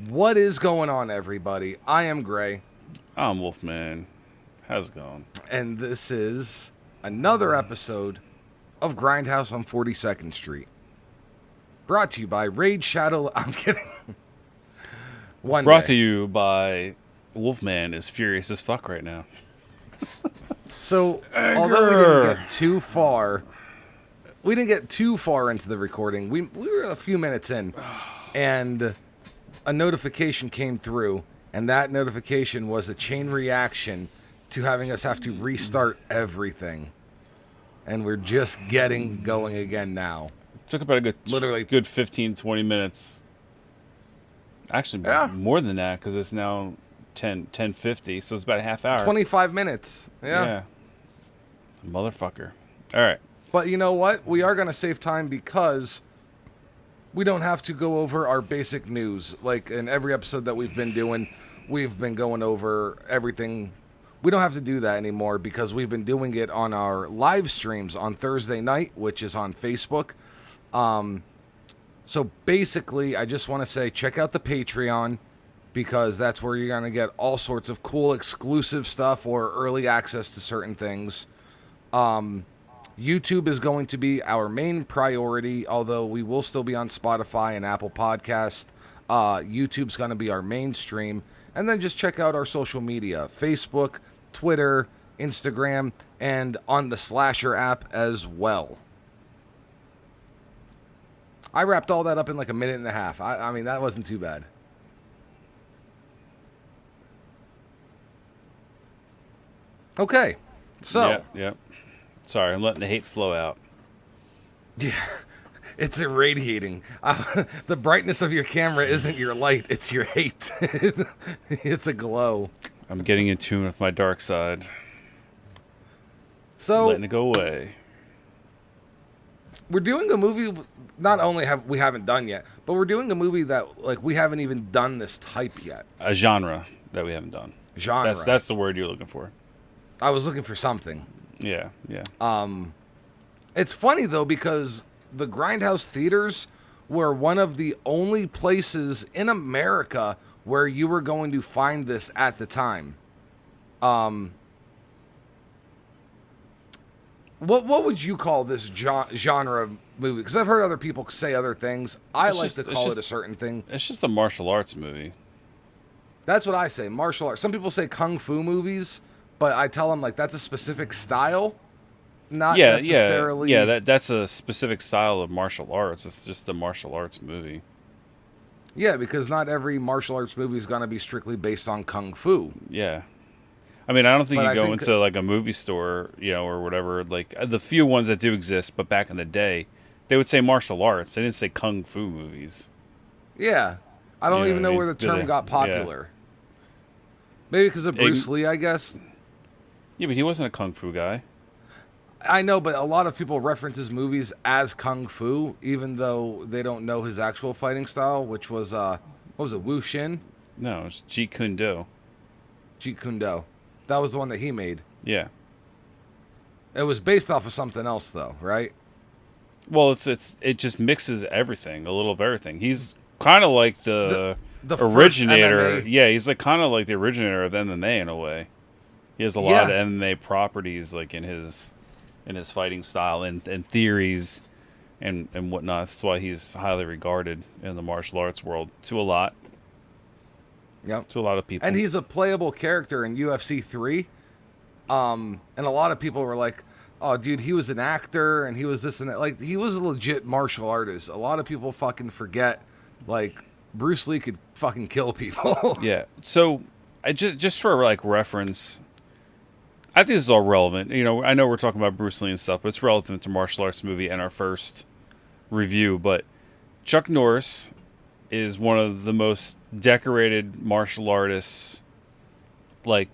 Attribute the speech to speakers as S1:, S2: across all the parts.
S1: What is going on, everybody? I am Gray,
S2: I'm Wolfman. How's it going?
S1: and this is another episode of GrindHaus on 42nd Street. Brought to you by Raid Shadow. I'm kidding. One
S2: Brought
S1: day.
S2: to you by Wolfman is furious as fuck right now.
S1: So, although we didn't get too far into the recording. We were a few minutes in, and a notification came through, and that notification was a chain reaction to having us have to restart everything. And we're just getting going again now.
S2: It took about a
S1: Literally.
S2: good 15, 20 minutes. Actually,
S1: Yeah.
S2: more than that, because it's now 10:50, so it's about a half hour.
S1: 25 minutes. Yeah.
S2: Motherfucker. All right.
S1: But you know what? We are going to save time because we don't have to go over our basic news. Like in every episode that we've been doing, we've been going over everything. We don't have to do that anymore because we've been doing it on our live streams on Thursday night, which is on Facebook. So basically, I just want to say check out the Patreon because that's where you're going to get all sorts of cool exclusive stuff or early access to certain things. YouTube is going to be our main priority, although we will still be on Spotify and Apple Podcast. YouTube's going to be our mainstream. And then just check out our social media, Facebook, Twitter, Instagram, and on the Slasher app as well. I wrapped all that up in like a minute and a half. I mean, that wasn't too bad. Okay, so...
S2: Yep. Sorry, I'm letting the hate flow out.
S1: Yeah, it's irradiating. The brightness of your camera isn't your light, it's your hate. It's a glow.
S2: I'm getting in tune with my dark side.
S1: So,
S2: Letting it go away.
S1: we're doing a movie not only have we haven't done yet, but we're doing a movie that like we haven't even done this type yet.
S2: A genre that we haven't done.
S1: Genre.
S2: That's the word you're looking for.
S1: I was looking for something.
S2: Yeah.
S1: It's funny though because the Grindhouse theaters were one of the only places in America where you were going to find this at the time. What would you call this genre movie? Because I've heard other people say other things. I like to call it a certain thing.
S2: It's just a martial arts movie.
S1: That's what I say, martial arts. Some people say kung fu movies, but I tell them like that's a specific style, not necessarily.
S2: That's a specific style of martial arts. It's just a martial arts movie.
S1: Yeah, because not every martial arts movie is going to be strictly based on kung fu.
S2: Yeah. I mean, I don't think
S1: But
S2: you
S1: I
S2: go
S1: think-
S2: into like a movie store, or whatever. Like the few ones that do exist, but back in the day, they would say martial arts. They didn't say kung fu movies.
S1: Yeah, I don't
S2: You know
S1: even
S2: what I
S1: know
S2: mean?
S1: where the term
S2: Yeah.
S1: got popular. Maybe because of Bruce Lee, I guess.
S2: Yeah, but he wasn't a kung fu guy.
S1: I know, but a lot of people reference his movies as kung fu, even though they don't know his actual fighting style, which was what was it, Wu Shin,
S2: No, it's Jeet Kune Do.
S1: Jeet Kune Do. That was the one that he made.
S2: Yeah.
S1: It was based off of something else, though, right?
S2: Well, it just mixes everything, a little of everything. He's kind of like the
S1: The
S2: originator.
S1: first MMA.
S2: Yeah, he's like kind of like the originator of MMA in a way. He has a lot of MMA properties like in his fighting style and theories and whatnot. That's why he's highly regarded in the martial arts world to a lot
S1: Yep.
S2: of people.
S1: And he's a playable character in UFC 3. And a lot of people were like, oh, dude, he was an actor and he was this and that. Like, he was a legit martial artist. A lot of people fucking forget, like, Bruce Lee could fucking kill people.
S2: Yeah. So, I just for like reference, I think this is all relevant. I know we're talking about Bruce Lee and stuff, but it's relevant to martial arts movie and our first review. But Chuck Norris is one of the most decorated martial artists, like,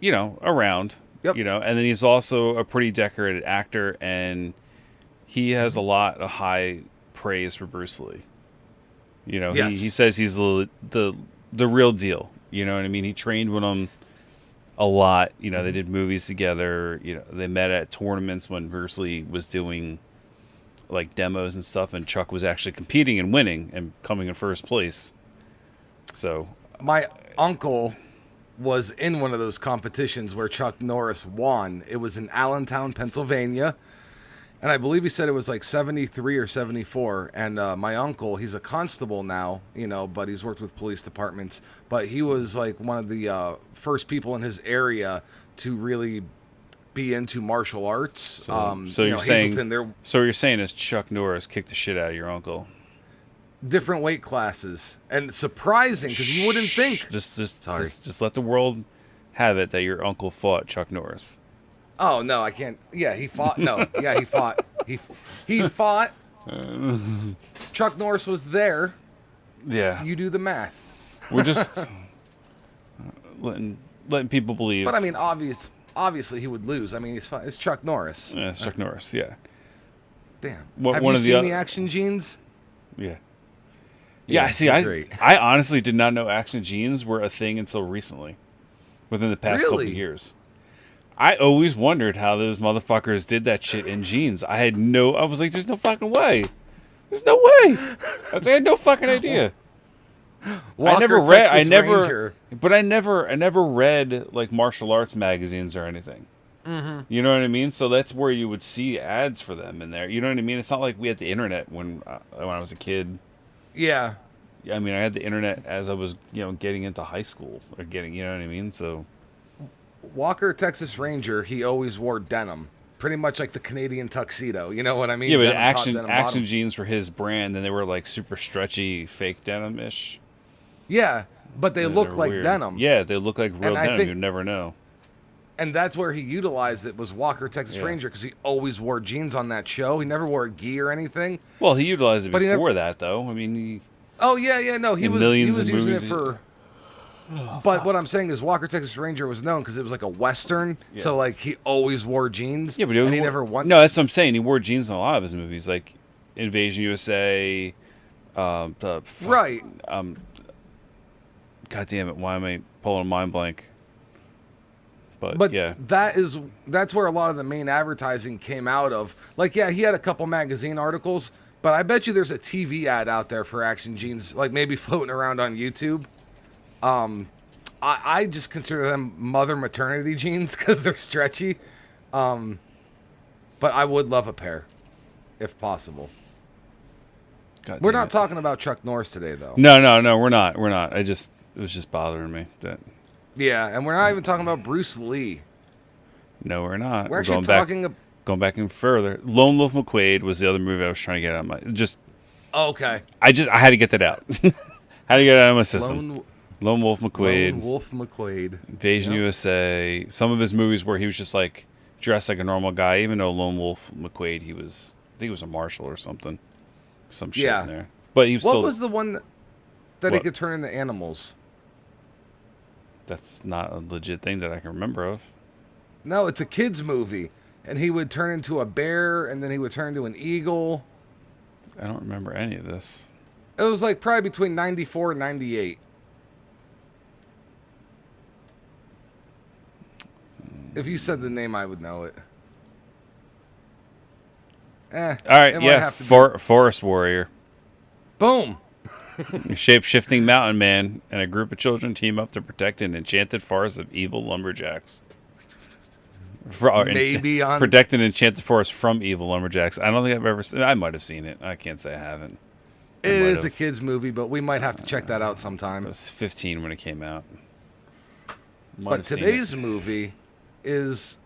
S2: around.
S1: Yep.
S2: And then he's also a pretty decorated actor, and he has a lot of high praise for Bruce Lee.
S1: Yes.
S2: He says he's the real deal. You know what I mean? He trained with him a lot. They did movies together. They met at tournaments when Bruce Lee was doing like demos and stuff, and Chuck was actually competing and winning and coming in first place. So
S1: My uncle was in one of those competitions where Chuck Norris won. It was in Allentown, Pennsylvania. And I believe he said it was like 73 or 74. And my uncle, he's a constable now, but he's worked with police departments. But he was like one of the first people in his area to really be into martial arts.
S2: So you're saying,
S1: Hazleton,
S2: so you're saying is Chuck Norris kicked the shit out of your uncle?
S1: different weight classes. And it's surprising because you wouldn't think.
S2: Just let the world have it that your uncle fought Chuck Norris.
S1: Oh no, I can't. Yeah, he fought. No, yeah, he fought. He fought. Chuck Norris was there.
S2: Yeah,
S1: You do the math.
S2: we're just letting people believe.
S1: But I mean, obviously he would lose. I mean, it's Chuck Norris.
S2: Yeah, it's Chuck Norris. Yeah,
S1: Damn.
S2: One-
S1: Have
S2: one
S1: you
S2: of
S1: seen
S2: the
S1: the action jeans?
S2: yeah.
S1: Yeah,
S2: Yeah, see,
S1: they're
S2: I
S1: great.
S2: I honestly did not know action jeans were a thing until recently, within the past couple
S1: Really?
S2: years. I always wondered how those motherfuckers did that shit in jeans. I was like, there's no fucking way. There's no way. I had no fucking idea.
S1: Walker,
S2: I never
S1: Texas Ranger.
S2: but I never read like martial arts magazines or anything. Mm-hmm. You know what I mean? So that's where you would see ads for them in there. You know what I mean? It's not like we had the internet when I was a kid.
S1: Yeah.
S2: I mean, I had the internet as I was, getting into high school or you know what I mean? So
S1: Walker, Texas Ranger, he always wore denim. Pretty much like the Canadian tuxedo. You know what I mean?
S2: yeah, but
S1: Denim top,
S2: action
S1: denim bottom.
S2: action jeans were his brand, and they were like super stretchy, fake denim-ish.
S1: Yeah, but they look
S2: were
S1: like
S2: weird.
S1: denim.
S2: Yeah, they look like real
S1: And I
S2: denim.
S1: think-
S2: You'd never know.
S1: And that's where he utilized it was Walker, Texas
S2: Yeah.
S1: Ranger, because he always wore jeans on that show. He never wore a gi or anything.
S2: Well, he utilized it
S1: But he never-
S2: before that, though. I mean,
S1: Oh yeah, no, he
S2: In
S1: was
S2: millions of
S1: using it
S2: movies.
S1: for. But what I'm saying is Walker, Texas Ranger was known because it was like a western.
S2: Yeah.
S1: So like he always wore jeans.
S2: yeah, but
S1: and he never once.
S2: No, that's what I'm saying. He wore jeans in a lot of his movies, like Invasion USA.
S1: Right.
S2: God damn it! Why am I pulling a mind blank?
S1: But
S2: yeah,
S1: that's where a lot of the main advertising came out of. Like, yeah, he had a couple magazine articles, but I bet you there's a TV ad out there for action jeans, like maybe floating around on YouTube. I just consider them mother maternity jeans because they're stretchy. But I would love a pair, if possible.
S2: God
S1: We're
S2: damn
S1: not
S2: it.
S1: talking about Chuck Norris today, though.
S2: No, we're not. We're not. It was just bothering me that.
S1: Yeah, and we're not even talking about Bruce Lee.
S2: No, we're not.
S1: We're actually
S2: going
S1: talking.
S2: back, going back in further. Lone Wolf McQuade was the other movie I was trying to get out of my.
S1: Okay.
S2: I had to get that out. Had to get it out of my system.
S1: Lone
S2: Lone Wolf McQuade,
S1: Wolf McQuade.
S2: Invasion
S1: Yep.
S2: USA. Some of his movies where he was just like dressed like a normal guy, even though Lone Wolf McQuade, I think he was a marshal or something, some shit
S1: Yeah.
S2: in there. But he was
S1: What
S2: still.
S1: was the one that he
S2: What?
S1: could turn into animals?
S2: That's not a legit thing that I can remember of.
S1: No, it's a kids movie, and he would turn into a bear, and then he would turn into an eagle.
S2: I don't remember any of this.
S1: It was like probably between 94 and 98. If you said the name, I would know it.
S2: All right,
S1: it might
S2: yeah,
S1: have to be-
S2: Forest Warrior.
S1: Boom.
S2: A shape-shifting mountain man and a group of children team up to protect an enchanted forest of evil lumberjacks.
S1: Maybe on-
S2: protect an enchanted forest from evil lumberjacks. I don't think I've ever seen. I might have seen it. I can't say I haven't. I
S1: It
S2: might
S1: is a
S2: have.
S1: kids movie, but we might have to check that out
S2: I
S1: sometime.
S2: was 15 when it came out. Might
S1: But
S2: have seen
S1: today's
S2: it.
S1: movie is,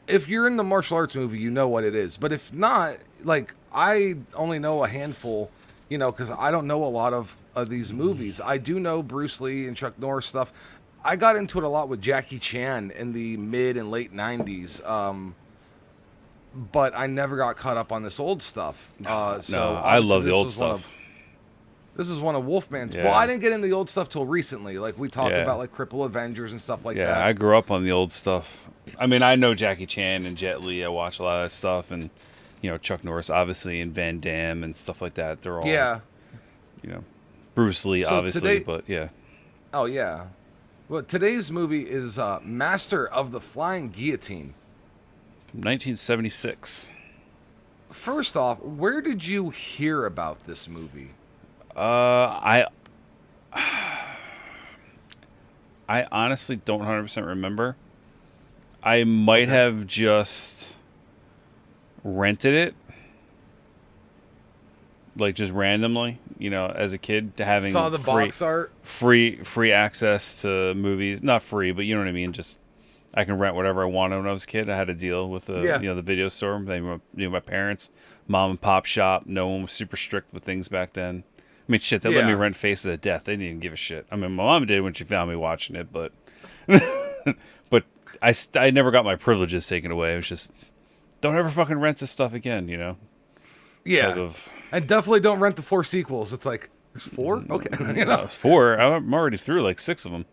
S1: if you're in the martial arts movie, you know what it is. But if not, like, I only know a handful, because I don't know a lot of these movies. I do know Bruce Lee and Chuck Norris stuff. I got into it a lot with Jackie Chan in the mid and late 90s. But I never got caught up on this old stuff. So
S2: I love
S1: obviously
S2: the
S1: this
S2: old
S1: is one
S2: stuff.
S1: This is one of Wolfman's.
S2: Yeah.
S1: Well, I didn't get into the old stuff till recently. Like, we talked
S2: Yeah.
S1: about, like, Cripple Avengers and stuff like
S2: Yeah,
S1: that.
S2: I grew up on the old stuff. I mean, I know Jackie Chan and Jet Li. I watch a lot of that stuff, and Chuck Norris, obviously, and Van Damme and stuff like that. They're all
S1: Yeah.
S2: Bruce Lee,
S1: So
S2: obviously,
S1: today-
S2: but yeah.
S1: Oh, yeah. Well, today's movie is Master of the Flying Guillotine.
S2: 1976.
S1: First off, where did you hear about this movie?
S2: I I honestly don't 100% remember. I might have just rented it, like just randomly, as a kid, to having
S1: Saw the box art.
S2: free access to movies. Not free, but you know what I mean. Just I can rent whatever I wanted when I was a kid. I had a deal with the video store. They were, my parents, mom and pop shop. No one was super strict with things back then. I mean, shit, they let me rent Faces of Death. They didn't even give a shit. I mean, my mom did when she found me watching it, but but I never got my privileges taken away. It was just, don't ever fucking rent this stuff again,
S1: Yeah. And definitely don't rent the 4 sequels. It's like, there's 4? Okay.
S2: It's 4. I'm already through like 6 of them.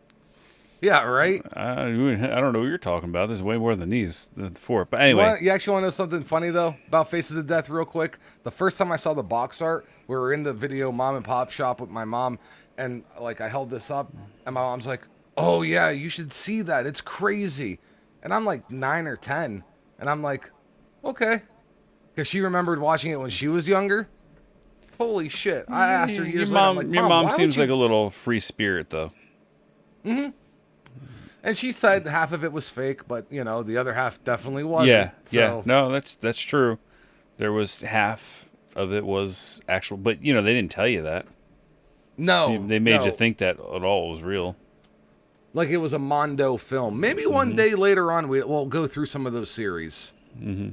S1: Yeah, right?
S2: I don't know what you're talking about. There's way more than these, the 4. But anyway.
S1: You actually want to know something funny, though, about Faces of Death real quick? The first time I saw the box art, we were in the video mom and pop shop with my mom, and like I held this up, and my mom's like, oh, yeah, you should see that. It's crazy. And I'm like 9 or 10, and I'm like, okay. Because she remembered watching it when she was younger. Holy shit. I asked her years later, I'm like,
S2: your mom seems like a little free spirit, though.
S1: Mm-hmm. And she said half of it was fake, but, the other half definitely wasn't.
S2: Yeah. No, that's true. There was half of it was actual, but, they didn't tell you that.
S1: No.
S2: They made you think that it all was real.
S1: Like it was a Mondo film. Maybe one day later on we'll go through some of those series.
S2: Mm-hmm.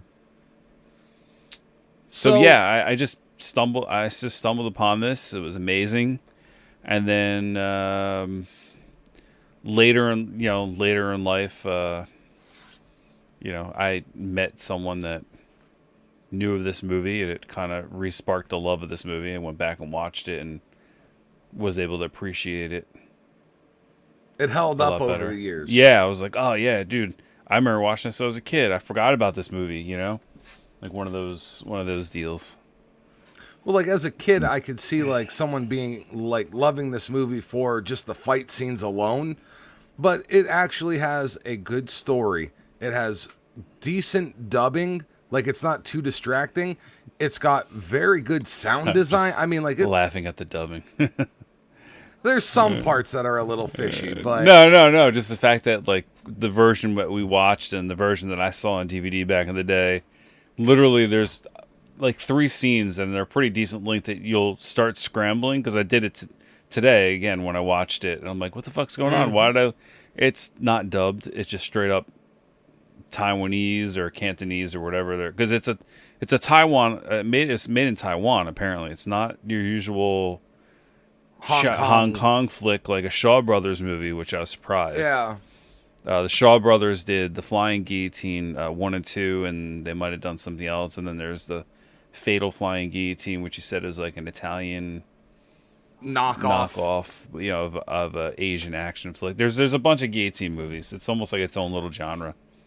S2: So yeah, I just stumbled upon this. It was amazing. And then later in life, I met someone that knew of this movie, and it kind of re-sparked the love of this movie, and went back and watched it and was able to appreciate it.
S1: It held up over the years.
S2: Yeah, I was like, oh yeah, dude, I remember watching this when I was a kid. I forgot about this movie, like one of those deals.
S1: Well, like as a kid, I could see like someone being like loving this movie for just the fight scenes alone, but it actually has a good story. It has decent dubbing. Like it's not too distracting. It's got very good sound design. I mean, like
S2: laughing at the dubbing.
S1: There's some parts that are a little fishy, but
S2: no. Just the fact that like the version that we watched and the version that I saw on DVD back in the day, literally there's like 3 scenes and they're pretty decent length that you'll start scrambling, because I did it today again when I watched it, and I'm like, what the fuck's going on? Why did I? It's not dubbed. It's just straight up Taiwanese or Cantonese or whatever. Because it's a Taiwan. It's made in Taiwan. Apparently, it's not your usual Hong Kong flick like a Shaw Brothers movie, which I was surprised.
S1: Yeah.
S2: The Shaw Brothers did The Flying Guillotine 1 and 2, and they might have done something else. And then there's the Fatal Flying Guillotine, which you said is like an Italian knockoff, of a Asian action flick. There's a bunch of guillotine movies. It's almost like its own little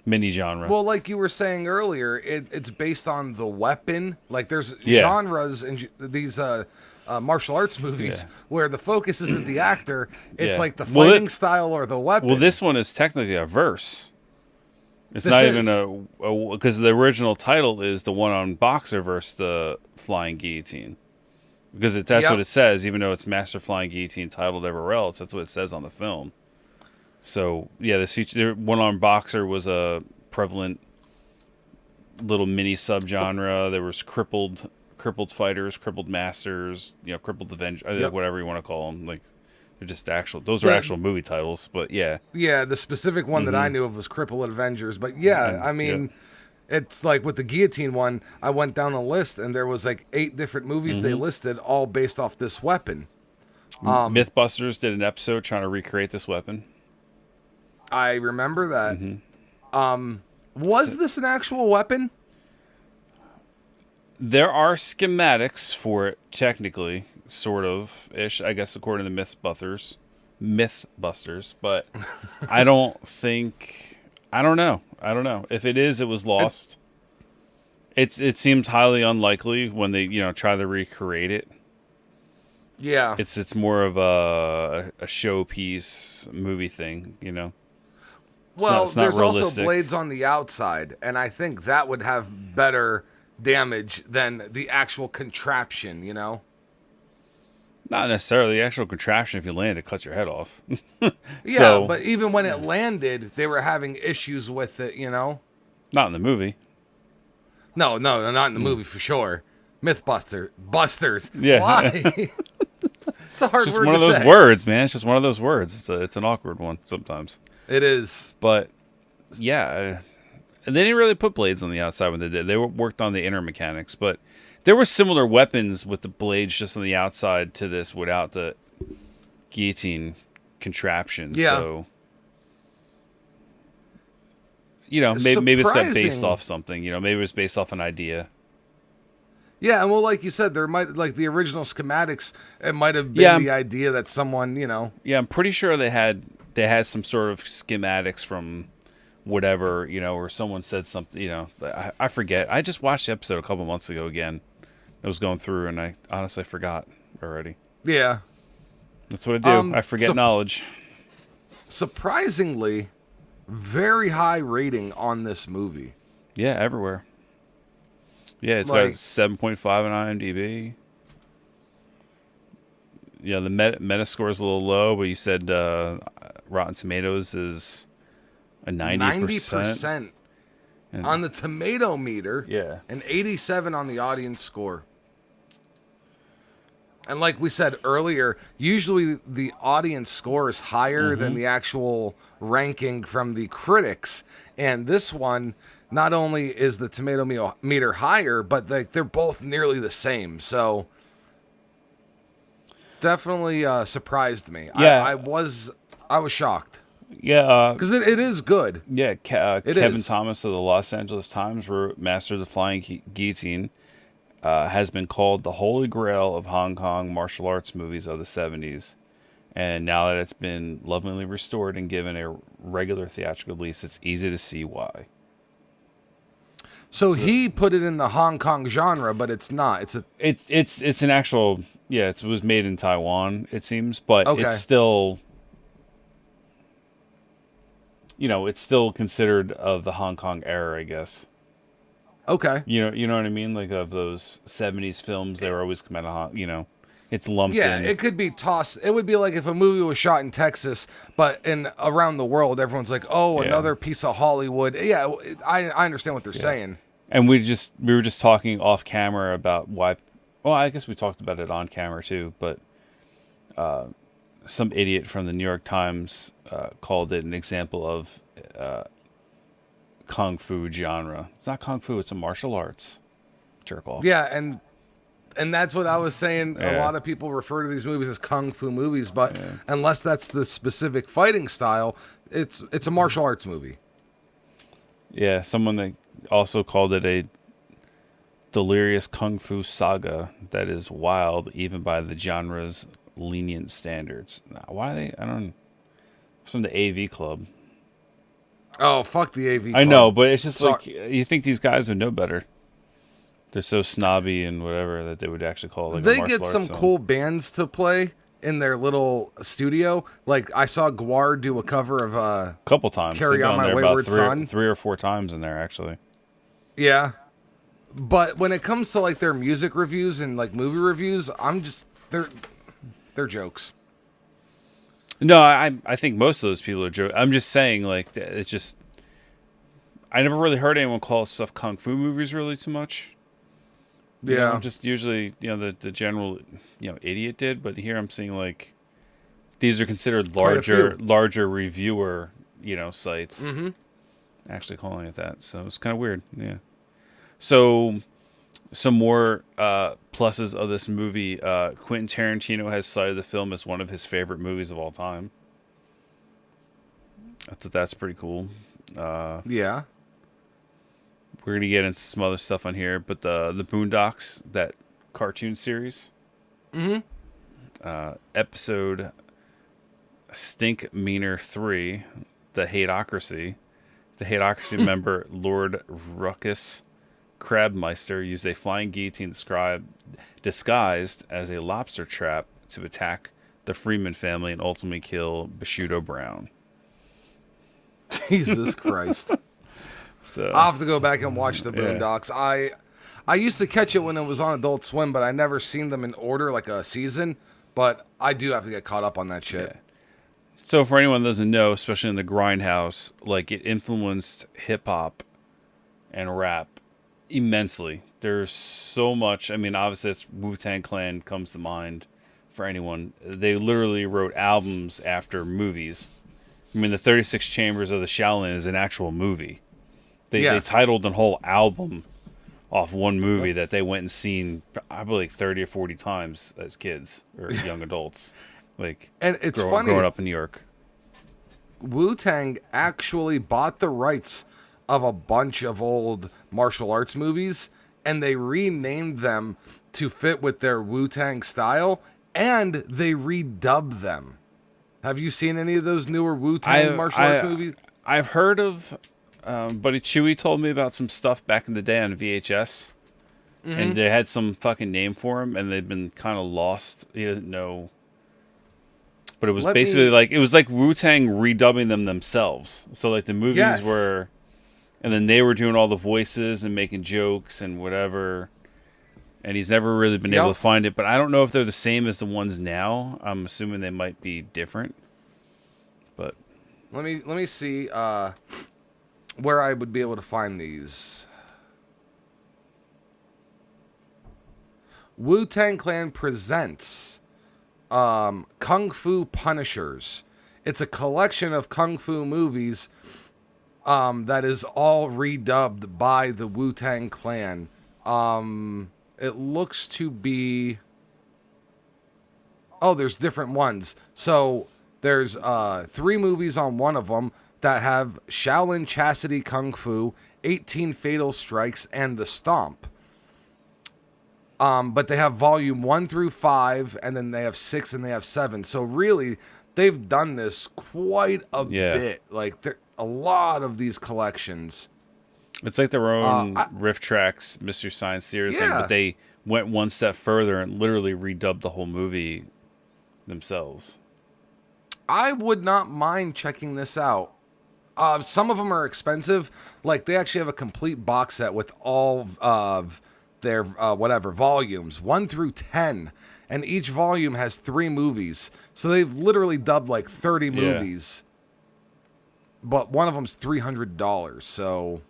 S2: mini genre.
S1: Well, like you were saying earlier, it's based on the weapon. Like there's genres in these martial arts movies where the focus isn't the actor. It's like the fighting style or the weapon.
S2: Well, this one is technically a verse. It's not even because the original title is the one on Boxer versus the Flying Guillotine. Because that's what it says, even though it's Master Flying Guillotine titled everywhere else. That's what it says on the film. So, yeah, this one-armed boxer was a prevalent little mini subgenre. There was crippled fighters, crippled masters, crippled Avengers, whatever you want to call them. Like, they're just those are actual movie titles, but yeah.
S1: Yeah, the specific one that I knew of was Crippled Avengers. But yeah, I mean, it's like with the Guillotine one, I went down a list and there was like 8 different movies they listed, all based off this weapon.
S2: Mythbusters did an episode trying to recreate this weapon.
S1: I remember that. Was this an actual weapon?
S2: There are schematics for it, technically, sort of ish, I guess, according to Mythbusters. But I don't know. If it is, it was lost. It seems highly unlikely when they try to recreate it.
S1: Yeah,
S2: it's more of a showpiece movie thing,
S1: Well,
S2: it's not
S1: there's
S2: realistic.
S1: Also blades on the outside, and I think that would have better damage than the actual contraption,
S2: Not necessarily the actual contraption. If you land, it cuts your head off.
S1: Yeah,
S2: So,
S1: but even when it landed, they were having issues with it, you know?
S2: not in the movie.
S1: No, not in the movie for sure. Busters.
S2: Yeah.
S1: Why? It's a hard
S2: It's just
S1: word
S2: one
S1: to
S2: of those
S1: say.
S2: words, man. It's just one of those words. It's an awkward one sometimes.
S1: It is.
S2: But yeah, and they didn't really put blades on the outside when they did. They worked on the inner mechanics, but there were similar weapons with the blades just on the outside to this without the guillotine contraption.
S1: Yeah.
S2: So, maybe it's got based
S1: Surprising.
S2: off something. Maybe it was based off an idea.
S1: Yeah, and well, like you said, there might like the original schematics. It might have been
S2: Yeah.
S1: the idea that someone, you know.
S2: Yeah, I'm pretty sure they had some sort of schematics from whatever, or someone said something, I forget. I just watched the episode a couple months ago again. I was going through and I honestly forgot already.
S1: Yeah.
S2: That's what I do. I forget knowledge.
S1: Surprisingly, very high rating on this movie.
S2: Yeah, everywhere. Yeah, it's got 7.5 on IMDb. Yeah, the Metascore is a little low, but you said Rotten Tomatoes is a 90%.
S1: On the tomato meter.
S2: Yeah.
S1: And 87 on the audience score. And like we said earlier, usually the audience score is higher than the actual ranking from the critics. And this one, not only is the tomato meter higher, but they're both nearly the same. So definitely surprised me.
S2: Yeah.
S1: I was shocked.
S2: Yeah.
S1: Because it is good.
S2: Yeah,
S1: It
S2: Kevin
S1: is.
S2: Thomas of the Los Angeles Times wrote Master of the Flying Guillotine has been called the holy grail of Hong Kong martial arts movies of the 70s. And now that it's been lovingly restored and given a regular theatrical release, it's easy to see why.
S1: So he put it in the Hong Kong genre, but it's not.
S2: It's an actual, it was made in Taiwan, it seems, but
S1: Okay.
S2: it's still, it's still considered of the Hong Kong era, I guess.
S1: Okay.
S2: You know what I mean? Like of those 70s films, they were always come out of it's lumped
S1: Yeah,
S2: in.
S1: it could be tossed. It would be like if a movie was shot in Texas, but around the world, everyone's like, "Oh,
S2: Yeah.
S1: another piece of Hollywood." Yeah, I understand what they're saying.
S2: And we were just talking off camera about why. Well, I guess we talked about it on camera too, but some idiot from the New York Times called it an example of kung fu genre. It's not kung fu; it's a martial arts. Jerk off.
S1: Yeah, and that's what I was saying. A
S2: Yeah.
S1: lot of people refer to these movies as kung fu movies, but unless that's the specific fighting style, it's a martial arts movie.
S2: Yeah, someone that also called it a delirious kung fu saga that is wild even by the genre's lenient standards. Why are they? I don't know. It's from the AV Club.
S1: Oh, fuck the AV.
S2: I know, but it's just
S1: Sorry.
S2: like you think these guys would know better. They're so snobby and whatever that they would actually call it like a
S1: They
S2: martial
S1: get some
S2: arts film.
S1: cool bands to play in their little studio. Like I saw Guar do a cover of
S2: A couple times.
S1: Carry
S2: They've
S1: On
S2: gone
S1: My
S2: there about
S1: Wayward Son.
S2: three or four times in there actually.
S1: yeah. But when it comes to like their music reviews and like movie reviews, they're jokes.
S2: No, I think most of those people are joking. I'm just saying, like, it's just I never really heard anyone call stuff kung fu movies really too much.
S1: Yeah.
S2: Just usually, the general, idiot did. But here I'm seeing like these are considered
S1: Quite a few.
S2: larger reviewer, sites.
S1: Mm-hmm.
S2: Actually calling it that, so it's kind of weird. Yeah. So, some more pluses of this movie. Quentin Tarantino has cited the film as one of his favorite movies of all time. I thought that's pretty cool.
S1: Yeah.
S2: We're going to get into some other stuff on here, but the Boondocks, that cartoon series, episode Stink Meaner 3, the Hateocracy member Lord Ruckus Crabmeister used a flying guillotine disguised as a lobster trap to attack the Freeman family and ultimately kill Bushido Brown.
S1: Jesus Christ.
S2: So
S1: I'll have to go back and watch the Boondocks. I used to catch it when it was on Adult Swim, but I never seen them in order like a season. But I do have to get caught up on that shit.
S2: Yeah. So for anyone that doesn't know, especially in the GrindHaus, like it influenced hip hop and rap immensely. There's so much. I mean, obviously, it's Wu-Tang Clan comes to mind for anyone. They literally wrote albums after movies. I mean, the 36 Chambers of the Shaolin is an actual movie. They titled a whole album off one movie that they went and seen, I believe, 30 or 40 times as kids or young adults. Like,
S1: and it's funny,
S2: growing up in New York.
S1: Wu-Tang actually bought the rights of a bunch of old martial arts movies, and they renamed them to fit with their Wu-Tang style, and they redubbed them. Have you seen any of those newer Wu-Tang martial arts movies?
S2: I've heard of, Buddy Chewy told me about some stuff back in the day on VHS, and they had some fucking name for them, and they've been kind of lost. He didn't know. But it was it was like Wu-Tang redubbing them themselves. So like the movies were, and then they were doing all the voices and making jokes and whatever. And he's never really been able to find it. But I don't know if they're the same as the ones now. I'm assuming they might be different. But
S1: let me see where I would be able to find these. Wu-Tang Clan presents Kung Fu Punishers. It's a collection of Kung Fu movies that is all redubbed by the Wu-Tang Clan. It looks to be... Oh, there's different ones. So there's 3 movies on one of them that have Shaolin Chastity Kung Fu, 18 Fatal Strikes, and The Stomp. But they have volume 1 through 5, and then they have 6 and they have 7. So really, they've done this quite a bit. Like, a lot of these collections.
S2: It's like their own riff tracks, Mystery Science Theater thing, but they went one step further and literally redubbed the whole movie themselves.
S1: I would not mind checking this out. Some of them are expensive. Like, they actually have a complete box set with all of their volumes 1 through 10, and each volume has 3 movies. So they've literally dubbed like 30 movies. But one of them's $300. So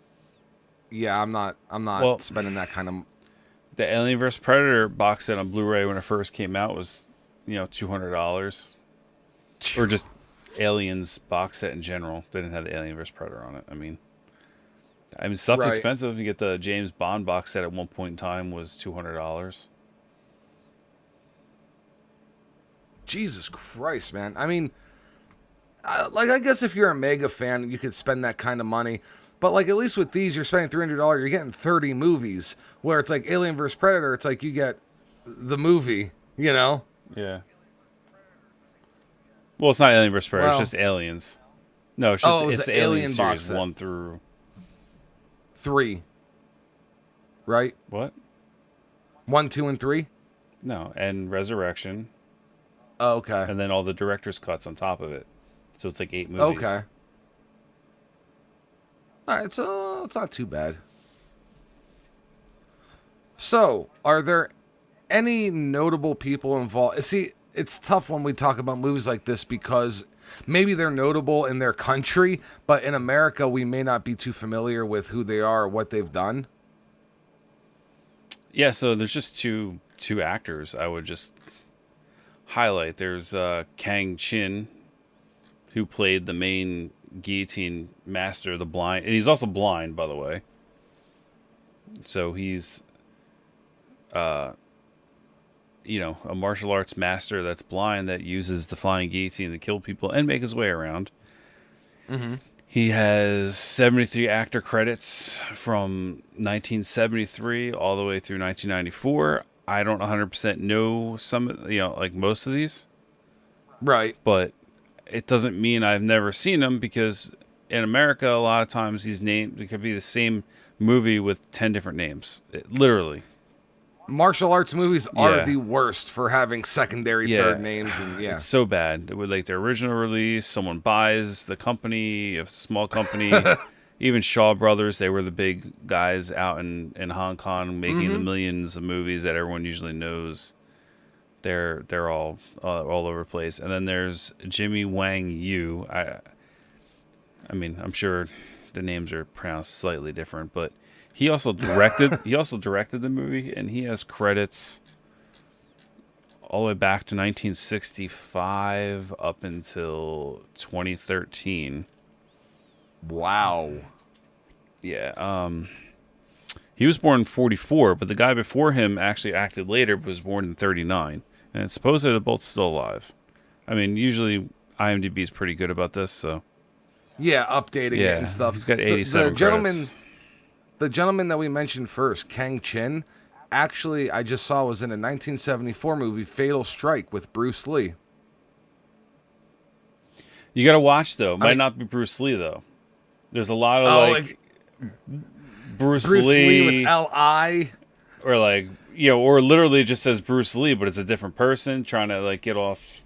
S1: yeah, I'm not spending that kind of.
S2: The Alien vs Predator box set on Blu-ray when it first came out was, $200. Or just Aliens box set in general. They didn't have the Alien vs Predator on it. I mean, stuff's expensive. You get the James Bond box set at one point in time was $200.
S1: Jesus Christ, man. I mean, I guess if you're a mega fan, you could spend that kind of money. But, like, at least with these, you're spending $300. You're getting 30 movies. Where it's like Alien vs. Predator, it's like you get the movie,
S2: Yeah. Well, it's not Alien vs. Predator. It's just Aliens. No, it's the Alien series 1 through
S1: 3. Right?
S2: What?
S1: 1, 2, and 3?
S2: No, and Resurrection.
S1: Oh, okay.
S2: And then all the director's cuts on top of it. So it's like 8 movies.
S1: Okay. All right, so it's not too bad. So, are there any notable people involved? See, it's tough when we talk about movies like this because maybe they're notable in their country, but in America, we may not be too familiar with who they are or what they've done.
S2: Yeah, so there's just two actors I would just highlight. There's Kang Chin, who played the main Guillotine master, the blind, and he's also blind, by the way. So he's, a martial arts master that's blind that uses the flying guillotine to kill people and make his way around.
S1: Mm-hmm.
S2: He has 73 actor credits from 1973 all the way through 1994. I don't 100% know some, like most of these.
S1: Right.
S2: But it doesn't mean I've never seen them because in America, a lot of times these names, it could be the same movie with 10 different names. Literally.
S1: Martial arts movies are the worst for having secondary third names. And
S2: it's so bad. With like their original release, someone buys the company, a small company. Even Shaw Brothers, they were the big guys out in Hong Kong making the millions of movies that everyone usually knows. They're all over the place. And then there's Jimmy Wang Yu. I mean, I'm sure the names are pronounced slightly different, but he also directed the movie, and he has credits all the way back to 1965 up until 2013.
S1: Wow.
S2: Yeah. He was born in 44, but the guy before him actually acted later, but was born in 39. And it's supposedly they're both still alive. I mean, usually IMDb is pretty good about this, so.
S1: Yeah, updating it and stuff.
S2: He's got 87 credits.
S1: The gentleman that we mentioned first, Kang Chin, actually, I just saw was in a 1974 movie, Fatal Strike, with Bruce Lee.
S2: You got to watch, though. Might not be Bruce Lee, though. There's a lot of, Bruce Lee
S1: with L.I.
S2: Or, or literally just says Bruce Lee, but it's a different person trying to, get off.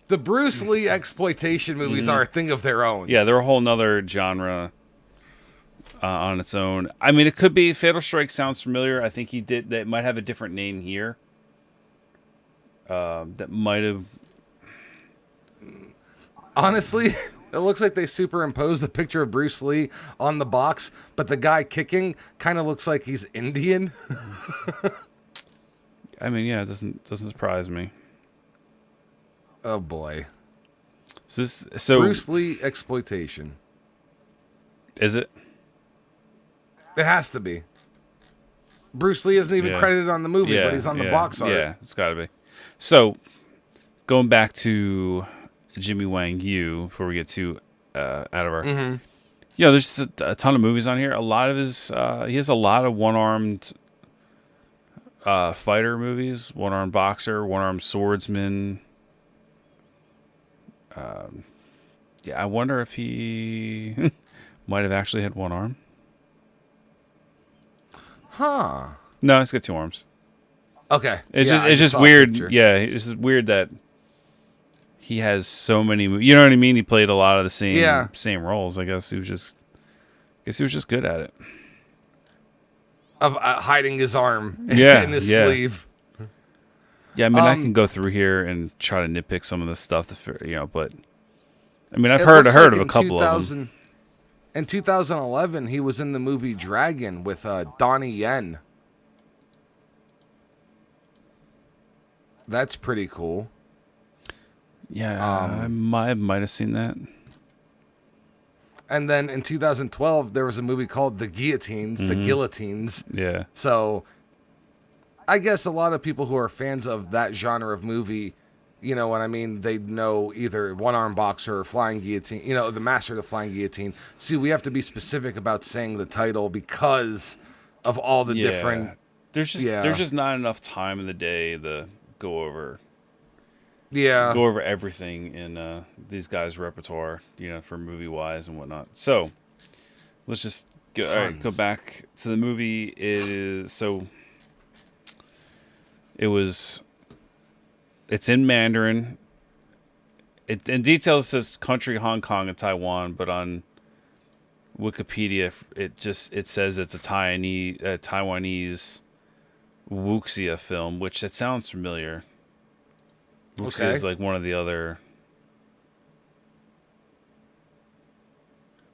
S1: The Bruce Lee exploitation movies are a thing of their own.
S2: Yeah, they're a whole nother genre on its own. I mean, it could be Fatal Strike sounds familiar. I think he did. That might have a different name here. That might have.
S1: Honestly, it looks like they superimposed the picture of Bruce Lee on the box, but the guy kicking kind of looks like he's Indian.
S2: I mean, yeah, it doesn't surprise me.
S1: Oh boy.
S2: So
S1: Bruce Lee exploitation.
S2: Is it?
S1: It has to be. Bruce Lee isn't even credited on the movie, but he's on the box art.
S2: Yeah, it's got to be. So, going back to Jimmy Wang Yu, before we get too out of our...
S1: Mm-hmm.
S2: There's just a ton of movies on here. A lot of his... he has a lot of one-armed fighter movies. One-armed boxer, one-armed swordsman. I wonder if he might have actually had one arm.
S1: Huh.
S2: No, he's got two arms.
S1: Okay.
S2: It's just weird. Yeah, it's just weird that he has so many. You know what I mean? He played a lot of the same roles. I guess he was just good at it.
S1: Of hiding his arm in his sleeve.
S2: Yeah, I mean, I can go through here and try to nitpick some of the stuff, but I mean, I've heard of a couple of them.
S1: In 2011, he was in the movie Dragon with Donnie Yen. That's pretty cool.
S2: Yeah, I might have seen that.
S1: And then in 2012, there was a movie called The Guillotines, The Guillotines.
S2: Yeah.
S1: So I guess a lot of people who are fans of that genre of movie, you know what I mean? They know either one-arm boxer or flying guillotine, the master of the flying guillotine. See, we have to be specific about saying the title because of all the different...
S2: There's just not enough time in the day to go over everything in these guys' repertoire, for movie-wise and whatnot. So, let's just go back to the movie. It's in Mandarin. In detail, it says country, Hong Kong, and Taiwan, but on Wikipedia, it says it's a Taiwanese wuxia film, which it sounds familiar. Wuxia is like one of the other.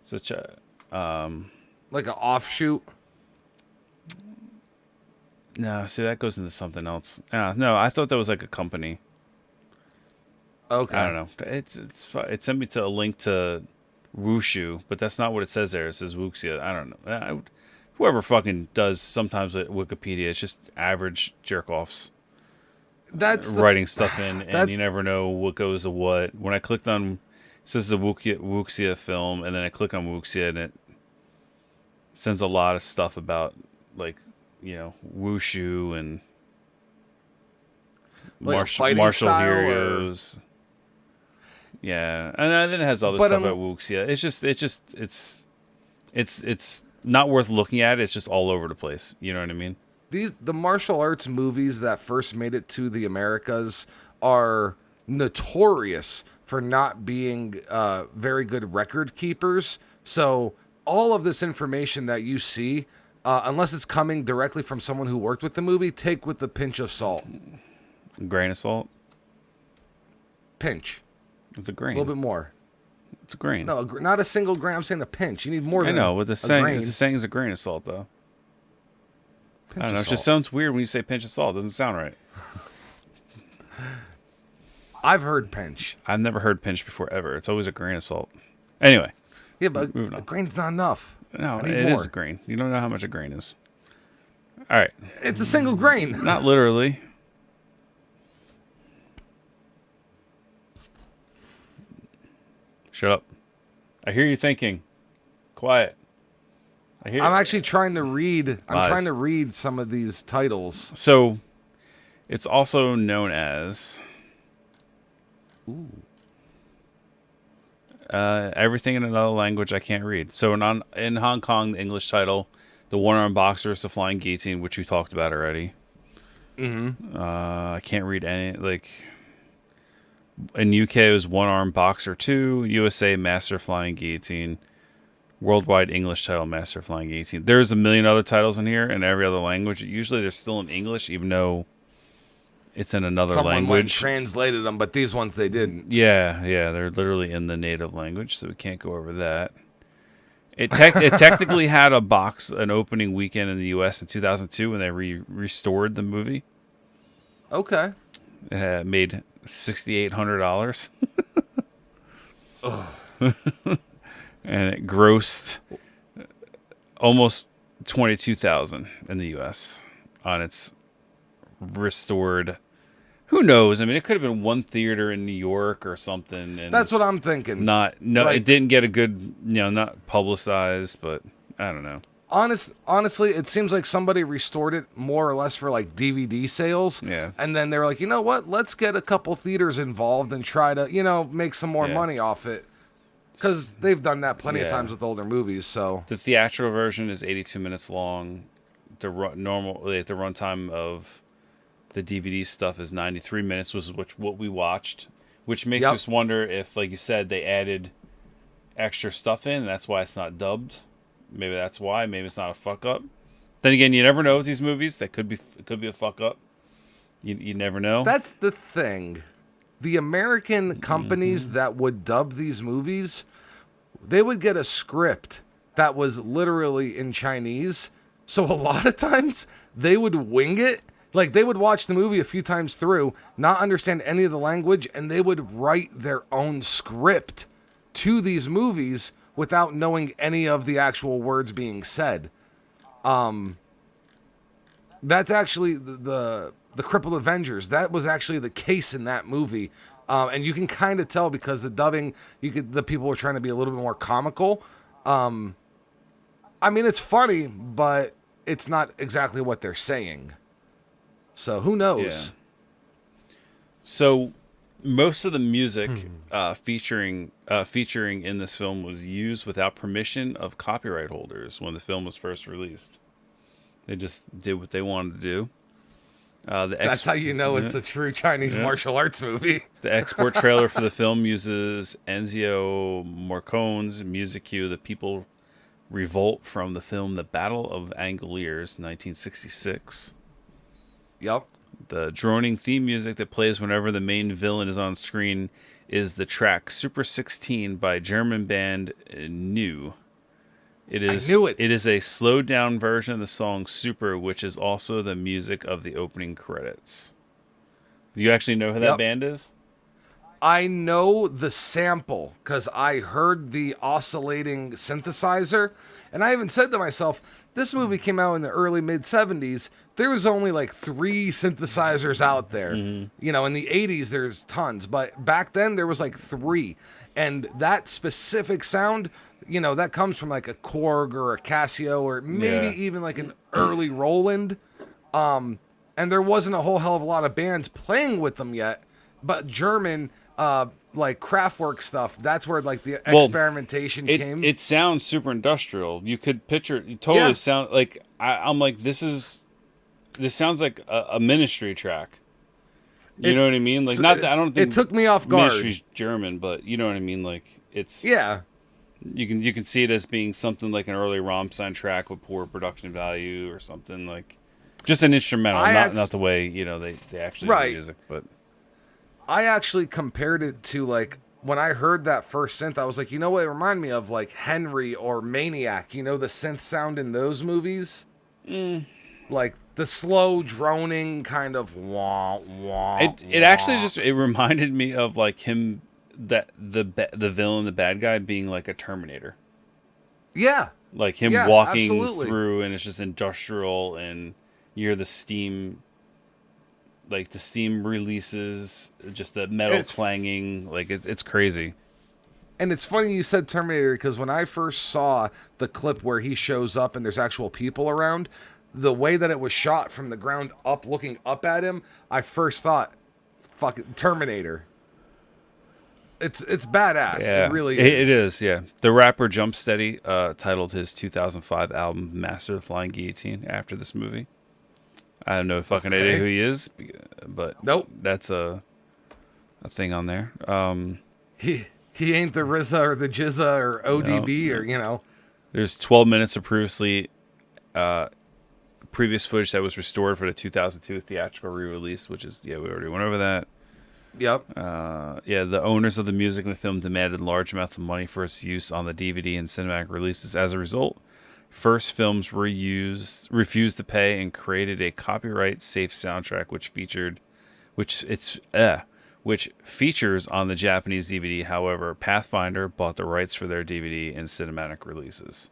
S2: Such a
S1: like an offshoot.
S2: No, see, that goes into something else. No, I thought that was like a company.
S1: Okay.
S2: I don't know. It sent me to a link to Wushu, but that's not what it says there. It says Wuxia. I don't know. Whoever fucking does sometimes with Wikipedia, it's just average jerk-offs.
S1: That's
S2: writing stuff in, and you never know what goes to what. When I clicked on, it says the Wuxia film, and then I click on Wuxia, and it sends a lot of stuff about, Wushu and martial heroes. Yeah, and then it has other stuff about Wuxia. It's not worth looking at. It's just all over the place. You know what I mean?
S1: The martial arts movies that first made it to the Americas are notorious for not being very good record keepers. So all of this information that you see, unless it's coming directly from someone who worked with the movie, take with a pinch of salt.
S2: A grain of salt.
S1: Pinch.
S2: It's a
S1: A
S2: grain.
S1: little bit more.
S2: It's a grain.
S1: No, not a single grain. I'm saying a pinch. You need more
S2: I
S1: than
S2: know, but the
S1: a
S2: saying
S1: grain.
S2: the saying is a grain of salt, though.
S1: Pinch
S2: I don't know.
S1: of
S2: It just
S1: salt.
S2: sounds weird when you say pinch of salt. It doesn't sound right.
S1: I've heard pinch.
S2: I've never heard pinch before ever. It's always a grain of salt. Anyway.
S1: Yeah, but
S2: Moving
S1: a
S2: on.
S1: grain's not enough.
S2: No,
S1: I need
S2: it
S1: more.
S2: is a grain. You don't know how much a grain is. All right.
S1: It's a single grain.
S2: Not literally. Shut up. I hear you thinking. Quiet. I hear.
S1: I'm actually trying to read. I'm
S2: Lies.
S1: trying to read some of these titles.
S2: So, it's also known as everything in another language I can't read. So in Hong Kong, the English title, the one-armed boxer is the flying guillotine, which we talked about already.
S1: Mm-hmm.
S2: I can't read any, like, in UK it was one-armed boxer 2, USA master flying guillotine, worldwide English title master flying guillotine. There's a million other titles in here in every other language. Usually they're still in English, even though it's in another
S1: Someone went and
S2: language.
S1: translated them, but these ones they didn't.
S2: Yeah, they're literally in the native language, so we can't go over that. It technically had an opening weekend in the U.S. in 2002 when they restored the movie.
S1: Okay.
S2: It had made $6,800, and it grossed almost $22,000 in the U.S. on its restored. Who knows? I mean, it could have been one theater in New York or something. And
S1: That's what I'm thinking.
S2: it didn't get a good, not publicized, but I don't know.
S1: Honestly, it seems like somebody restored it more or less for like DVD sales.
S2: Yeah.
S1: And then they were like, you know what? Let's get a couple theaters involved and try to, make some more money off it. Because they've done that plenty of times with older movies. So
S2: The theatrical version is 82 minutes long. The runtime of the DVD stuff is 93 minutes, what we watched, which makes us wonder if, like you said, they added extra stuff in, and that's why it's not dubbed. Maybe that's why. Maybe it's not a fuck up. Then again, you never know with these movies. That could be a fuck up. You never know.
S1: that's the thing. The American companies that would dub these movies, they would get a script that was literally in Chinese. So a lot of times they would wing it. Like, they would watch the movie a few times through, not understand any of the language, and they would write their own script to these movies without knowing any of the actual words being said. That's actually the Crippled Avengers. That was actually the case in that movie. And you can kind of tell because the dubbing, the people were trying to be a little bit more comical. I mean, it's funny, but it's not exactly what they're saying. So who knows?
S2: Yeah. So most of the music featuring in this film was used without permission of copyright holders when the film was first released. They just did what they wanted to do.
S1: That's how you know it's a true Chinese martial arts movie.
S2: The export trailer for the film uses Ennio Morricone's music cue. The people revolt from the film The Battle of Angliers, 1966.
S1: Yep.
S2: The droning theme music that plays whenever the main villain is on screen is the track Super 16 by German band New. I knew it. It is a slowed down version of the song Super, which is also the music of the opening credits. Do you actually know who that band is?
S1: I know the sample because I heard the oscillating synthesizer, and I even said to myself, this movie came out in the early mid-70s. There was only like 3 synthesizers out there. Mm-hmm. In the 80s, there's tons, but back then there was like 3. And that specific sound, that comes from like a Korg or a Casio or maybe even like an early Roland. And there wasn't a whole hell of a lot of bands playing with them yet, but German, like Kraftwerk stuff, that's where like the experimentation came.
S2: It sounds super industrial. You could picture it. You totally sound like I'm like this sounds like a Ministry track. You know what I mean? Like I don't think
S1: it took me off guard.
S2: Ministry's German, but you know what I mean. Like it's You can see it as being something like an early Rammstein track with poor production value or something like. Just an instrumental,
S1: I
S2: not the way they actually do
S1: Right.
S2: music. But
S1: I actually compared it to, like, when I heard that first synth, I was like, you know what? It reminded me of, like, Henry or Maniac. You know, the synth sound in those movies? Like, the slow, droning kind of wah, wah,
S2: it actually
S1: wah.
S2: just it reminded me of like him, that the villain, the bad guy, being like a Terminator.
S1: Yeah.
S2: Like him
S1: Yeah,
S2: walking
S1: absolutely.
S2: through, and it's just industrial, and you hear the steam, like the steam releases, just the metal
S1: It's
S2: clanging, like it's crazy.
S1: And it's funny you said Terminator because when I first saw the clip where he shows up and there's actual people around, the way that it was shot from the ground up, looking up at him, I first thought, fucking Terminator. It's badass. It
S2: Yeah,
S1: really
S2: it
S1: is.
S2: is. Yeah, the rapper Jumpsteady titled his 2005 album "Master of the Flying Guillotine" after this movie. I have no fucking idea
S1: Okay.
S2: who he is, but
S1: Nope.
S2: that's a thing on there.
S1: He ain't the RZA or the Jizza or
S2: No,
S1: ODB
S2: no.
S1: or, you know.
S2: There's 12 minutes of previous footage that was restored for the 2002 theatrical re-release, which is, we already went over that.
S1: Yep.
S2: The owners of the music in the film demanded large amounts of money for its use on the DVD and cinematic releases. As a result, First Films refused to pay and created a copyright-safe soundtrack, which features on the Japanese DVD. However, Pathfinder bought the rights for their DVD and cinematic releases.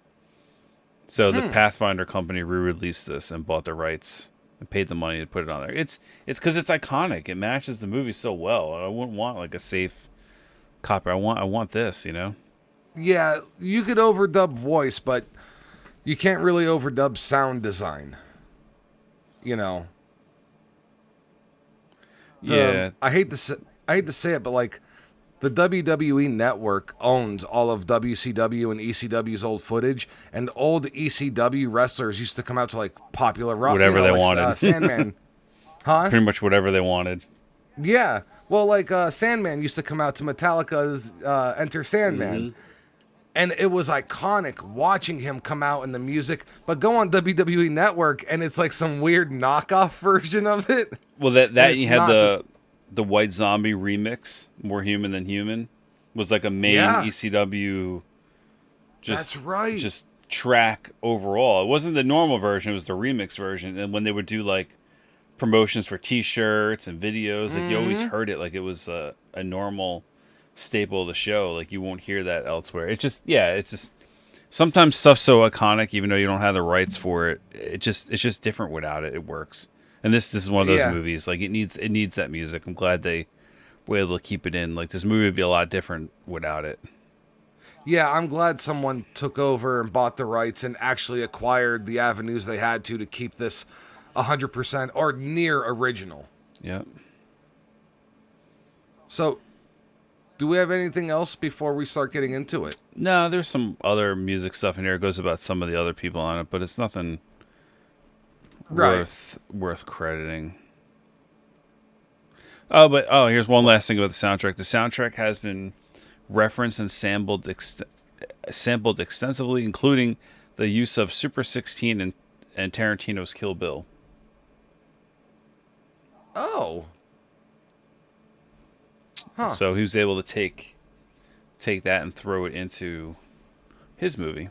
S2: So the Pathfinder company re-released this and bought the rights and paid the money to put it on there. It's because it's iconic. It matches the movie so well. I wouldn't want like a safe copy. I want this.
S1: Yeah, you could overdub voice, but you can't really overdub sound design. You know.
S2: Yeah.
S1: I hate to say it, but like the WWE network owns all of WCW and ECW's old footage, and old ECW wrestlers used to come out to like popular rock,
S2: Whatever they
S1: like,
S2: wanted.
S1: Sandman, huh?
S2: Pretty much whatever they wanted.
S1: Yeah. Well, like Sandman used to come out to Metallica's Enter Sandman. And it was iconic watching him come out in the music, but go on WWE Network and it's like some weird knockoff version of it.
S2: Well, that
S1: it's
S2: you had
S1: not
S2: the White Zombie remix, More Human Than Human, was like a main
S1: Yeah.
S2: ECW.
S1: That's right.
S2: Just track overall. It wasn't the normal version; it was the remix version. And when they would do like promotions for T-shirts and videos, like you always heard it like it was a normal staple of the show. Like you won't hear that elsewhere. It's just sometimes stuff's so iconic, even though you don't have the rights for it. It's just different without it. It works. And this is one of those
S1: Yeah.
S2: movies. Like it needs that music. I'm glad they were able to keep it in. Like this movie would be a lot different without it.
S1: Yeah, I'm glad someone took over and bought the rights and actually acquired the avenues they had to keep this 100% or near original.
S2: Yep.
S1: So, do we have anything else before we start getting into it?
S2: No, there's some other music stuff in here. It goes about some of the other people on it, but it's nothing
S1: Right.
S2: worth crediting. Oh, here's one last thing about the soundtrack. The soundtrack has been referenced and sampled extensively, including the use of Super 16 and Tarantino's Kill Bill.
S1: Oh. Huh.
S2: So he was able to take that and throw it into his movie,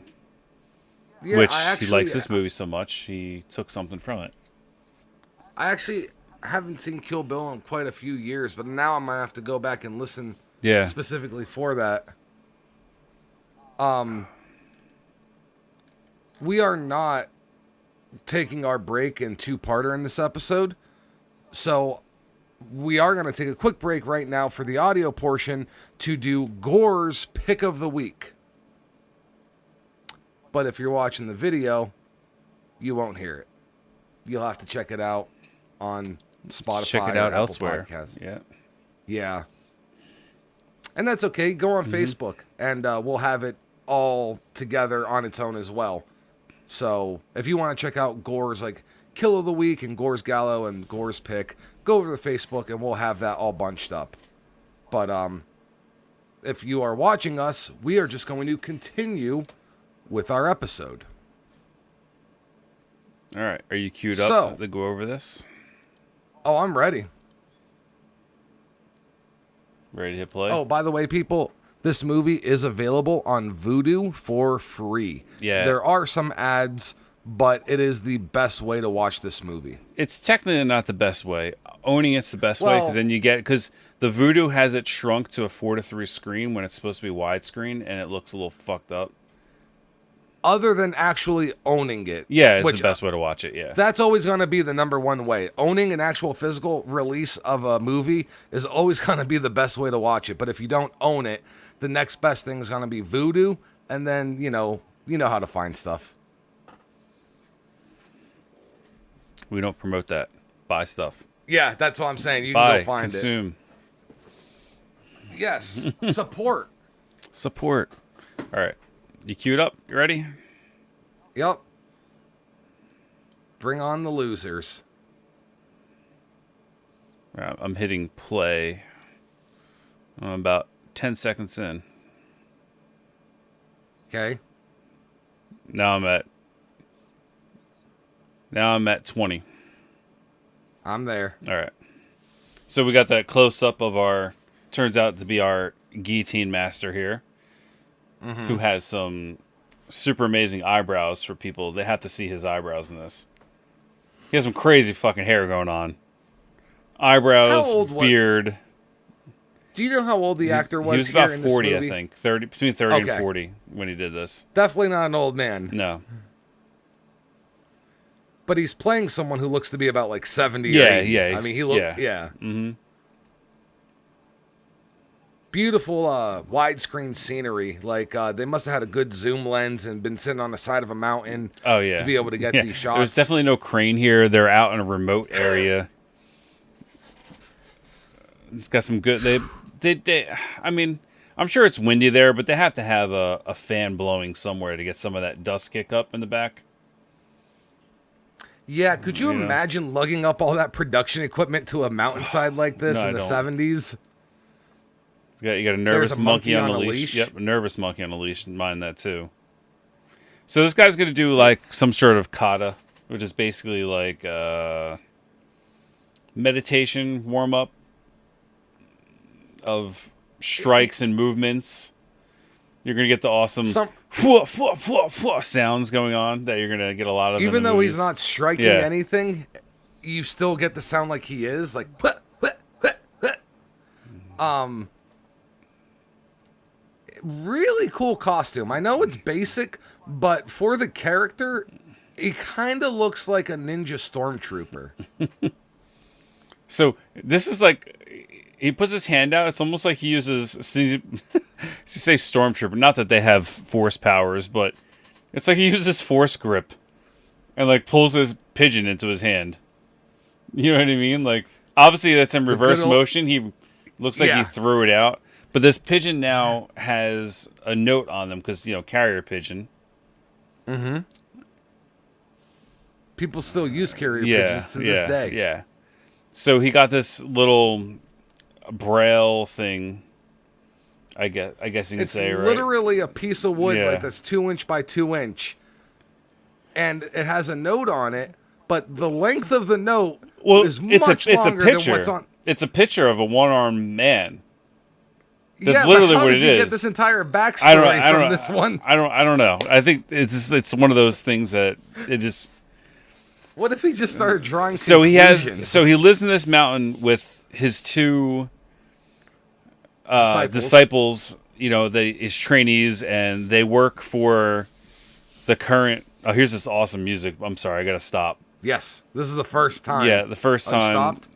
S1: Yeah,
S2: which he likes this movie so much, he took something from it.
S1: I actually haven't seen Kill Bill in quite a few years, but now I might have to go back and listen
S2: Yeah.
S1: specifically for that. We are not taking our break in two-parter in this episode, so we are going to take a quick break right now for the audio portion to do Gore's Pick of the Week. But if you're watching the video, you won't hear it. You'll have to check it out on Spotify.
S2: Check it out
S1: or Apple
S2: elsewhere.
S1: Podcasts.
S2: Yeah.
S1: Yeah. And that's okay. Go on Facebook, and we'll have it all together on its own as well. So if you want to check out Gore's like Kill of the Week and Gore's Gallo and Gore's Pick, go over to Facebook, and we'll have that all bunched up. But if you are watching us, we are just going to continue with our episode.
S2: All right. Are you queued up
S1: So,
S2: to go over this?
S1: oh, I'm ready.
S2: Ready to hit play?
S1: Oh, by the way, people, this movie is available on Vudu for free.
S2: Yeah.
S1: There are some ads, but it is the best way to watch this movie.
S2: It's technically not the best way. Owning it's the best way
S1: Well-
S2: because then you get because the Voodoo has it shrunk to a 4:3 screen when it's supposed to be widescreen and it looks a little fucked up.
S1: Other than actually owning it.
S2: Yeah, it's
S1: which,
S2: the best way to watch it. Yeah.
S1: That's always going to be the number one way. Owning an actual physical release of a movie is always going to be the best way to watch it. But if you don't own it, the next best thing is going to be Vudu, and then you know how to find stuff.
S2: We don't promote that. Buy stuff.
S1: Yeah, that's what I'm saying. You
S2: Buy,
S1: can go find
S2: consume.
S1: it. Yes, support.
S2: Support. All right. You queued up? You ready?
S1: Yep. Bring on the losers.
S2: I'm hitting play. I'm about 10 seconds in.
S1: Okay.
S2: Now I'm at 20.
S1: I'm there.
S2: All right. So we got that close up of our, turns out to be our Guillotine master here, who has some super amazing eyebrows for people. They have to see his eyebrows in this. He has some crazy fucking hair going on. Eyebrows, beard.
S1: Do you know how old the actor was?
S2: He was about
S1: here in
S2: 40,
S1: this
S2: I
S1: movie?
S2: think. Between 30
S1: Okay.
S2: and 40 when he did this.
S1: Definitely not an old man.
S2: No.
S1: But he's playing someone who looks to be about like 70 or
S2: Yeah,
S1: 80.
S2: yeah.
S1: I mean, he looks... Yeah.
S2: Mm-hmm.
S1: Beautiful widescreen scenery. Like, they must have had a good zoom lens and been sitting on the side of a mountain
S2: Oh, yeah.
S1: to be able to get these shots.
S2: There's definitely no crane here. They're out in a remote area. It's got some good... They I mean, I'm sure it's windy there, but they have to have a fan blowing somewhere to get some of that dust kick up in the back.
S1: Yeah, could you imagine lugging up all that production equipment to a mountainside like this
S2: No,
S1: in the
S2: I
S1: 70s?
S2: You got a nervous
S1: There's a
S2: monkey on a leash. Yep, a nervous monkey on a leash. Mind that too. So this guy's gonna do like some sort of kata, which is basically like meditation warm up of strikes and movements. You're gonna get the awesome sounds going on that you're gonna get a lot of.
S1: Even
S2: in the
S1: though
S2: movies.
S1: he's not striking anything, you still get the sound like he is. Like, really cool costume. I know it's basic, but for the character, he kind of looks like a ninja stormtrooper.
S2: So this is like he puts his hand out. It's almost like he uses say stormtrooper. Not that they have force powers, but it's like he uses force grip and like pulls his pigeon into his hand. You know what I mean? Like obviously that's in reverse motion. He looks like he threw it out. But this pigeon now has a note on them because, carrier pigeon.
S1: Mm-hmm. People still use carrier pigeons to this day.
S2: Yeah. So he got this little braille thing, I guess you can say, right?
S1: It's literally a piece of wood like that's 2 inch by 2 inch. And it has a note on it, but the length of the note is much longer than what's on...
S2: It's a picture of a one-armed man.
S1: That's literally what it is. How does he get this entire backstory from this one?
S2: I don't know. I think it's one of those things that it just.
S1: What if he just started drawing?
S2: So he lives in this mountain with his two disciples. His trainees, and they work for the current. Oh, here's this awesome music. I'm sorry, I gotta stop.
S1: Yes, this is the first time.
S2: Yeah, the first time.
S1: Stopped?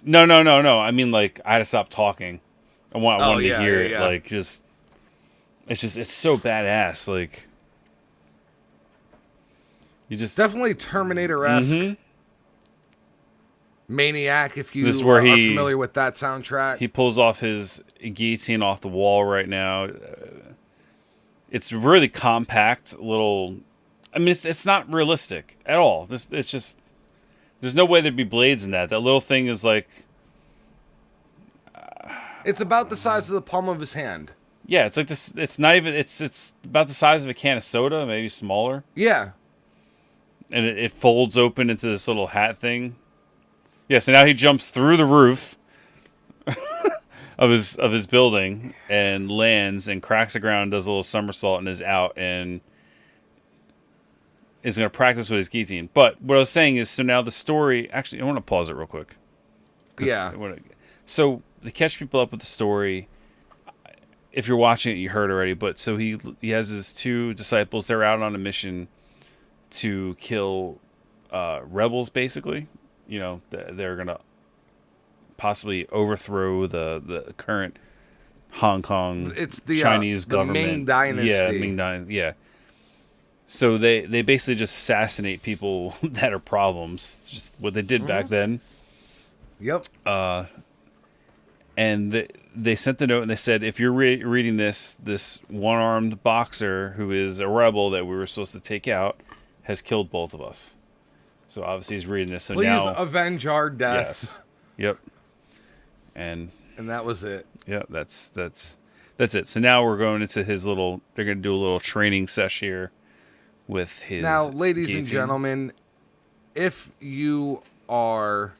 S2: No. I mean, like I had to stop talking. I wanted to hear it. Like, it's so badass. Like, you just
S1: definitely Terminator-esque. Maniac, if you
S2: are
S1: familiar with that soundtrack.
S2: He pulls off his guillotine off the wall right now. It's really compact, little. I mean, it's not realistic at all. It's just there's no way there'd be blades in that. That little thing is like.
S1: It's about the size of the palm of his hand.
S2: Yeah, it's like this. It's not even. It's about the size of a can of soda, maybe smaller.
S1: Yeah.
S2: and it folds open into this little hat thing. Yeah, so now he jumps through the roof of his building and lands and cracks the ground, does a little somersault, and is out and is going to practice with his guillotine. But what I was saying is, so now the story. Actually, I want to pause it real quick.
S1: Yeah.
S2: So to catch people up with the story, if you're watching it, you heard already. But so he has his two disciples. They're out on a mission to kill rebels, basically. You know, they're gonna possibly overthrow the current Hong Kong Chinese government.
S1: Ming Dynasty.
S2: Yeah, Ming Dynasty. Yeah. So they basically just assassinate people that are problems. It's just what they did back then.
S1: Yep.
S2: And they sent the note and they said, if you're reading this one-armed boxer who is a rebel that we were supposed to take out has killed both of us. So obviously he's reading this. So
S1: please
S2: now
S1: avenge our death.
S2: Yes. Yep. And
S1: that was it.
S2: Yeah, that's it. So now we're going into his little. They're going to do a little training sesh here with his.
S1: Now, ladies and
S2: guillotine.
S1: gentlemen, if you are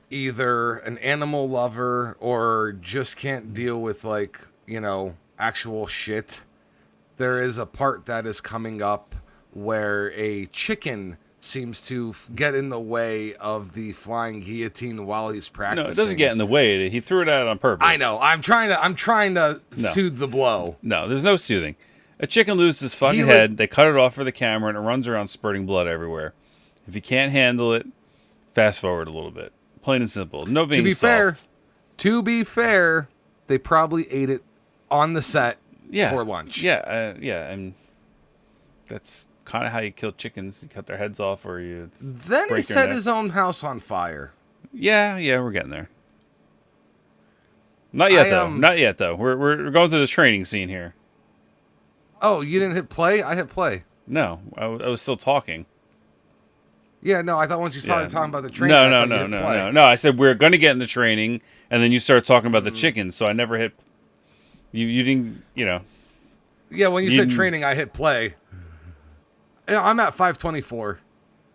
S1: either an animal lover or just can't deal with actual shit, there is a part that is coming up where a chicken seems to get in the way of the flying guillotine while he's practicing.
S2: No, it doesn't get in the way. He threw it out on purpose.
S1: I know. I'm trying to soothe the blow.
S2: No, there's no soothing. A chicken loses his fucking head. They cut it off for the camera, and it runs around spurting blood everywhere. If you can't handle it, fast forward a little bit. Plain and simple. No being soft.
S1: To be fair, they probably ate it on the set for lunch.
S2: Yeah, and that's kind of how you kill chickens. You cut their heads off, or you.
S1: Then he set his own house on fire.
S2: Yeah, we're getting there. Not yet, though. Not yet, though. We're going through the training scene here.
S1: Oh, you didn't hit play? I hit play.
S2: No, I was still talking.
S1: Yeah, no, I thought once you started talking about the training.
S2: No. I said we're going to get in the training, and then you started talking about the chicken, so I never hit. You didn't,
S1: Yeah, when you said training, I hit play. I'm at 524.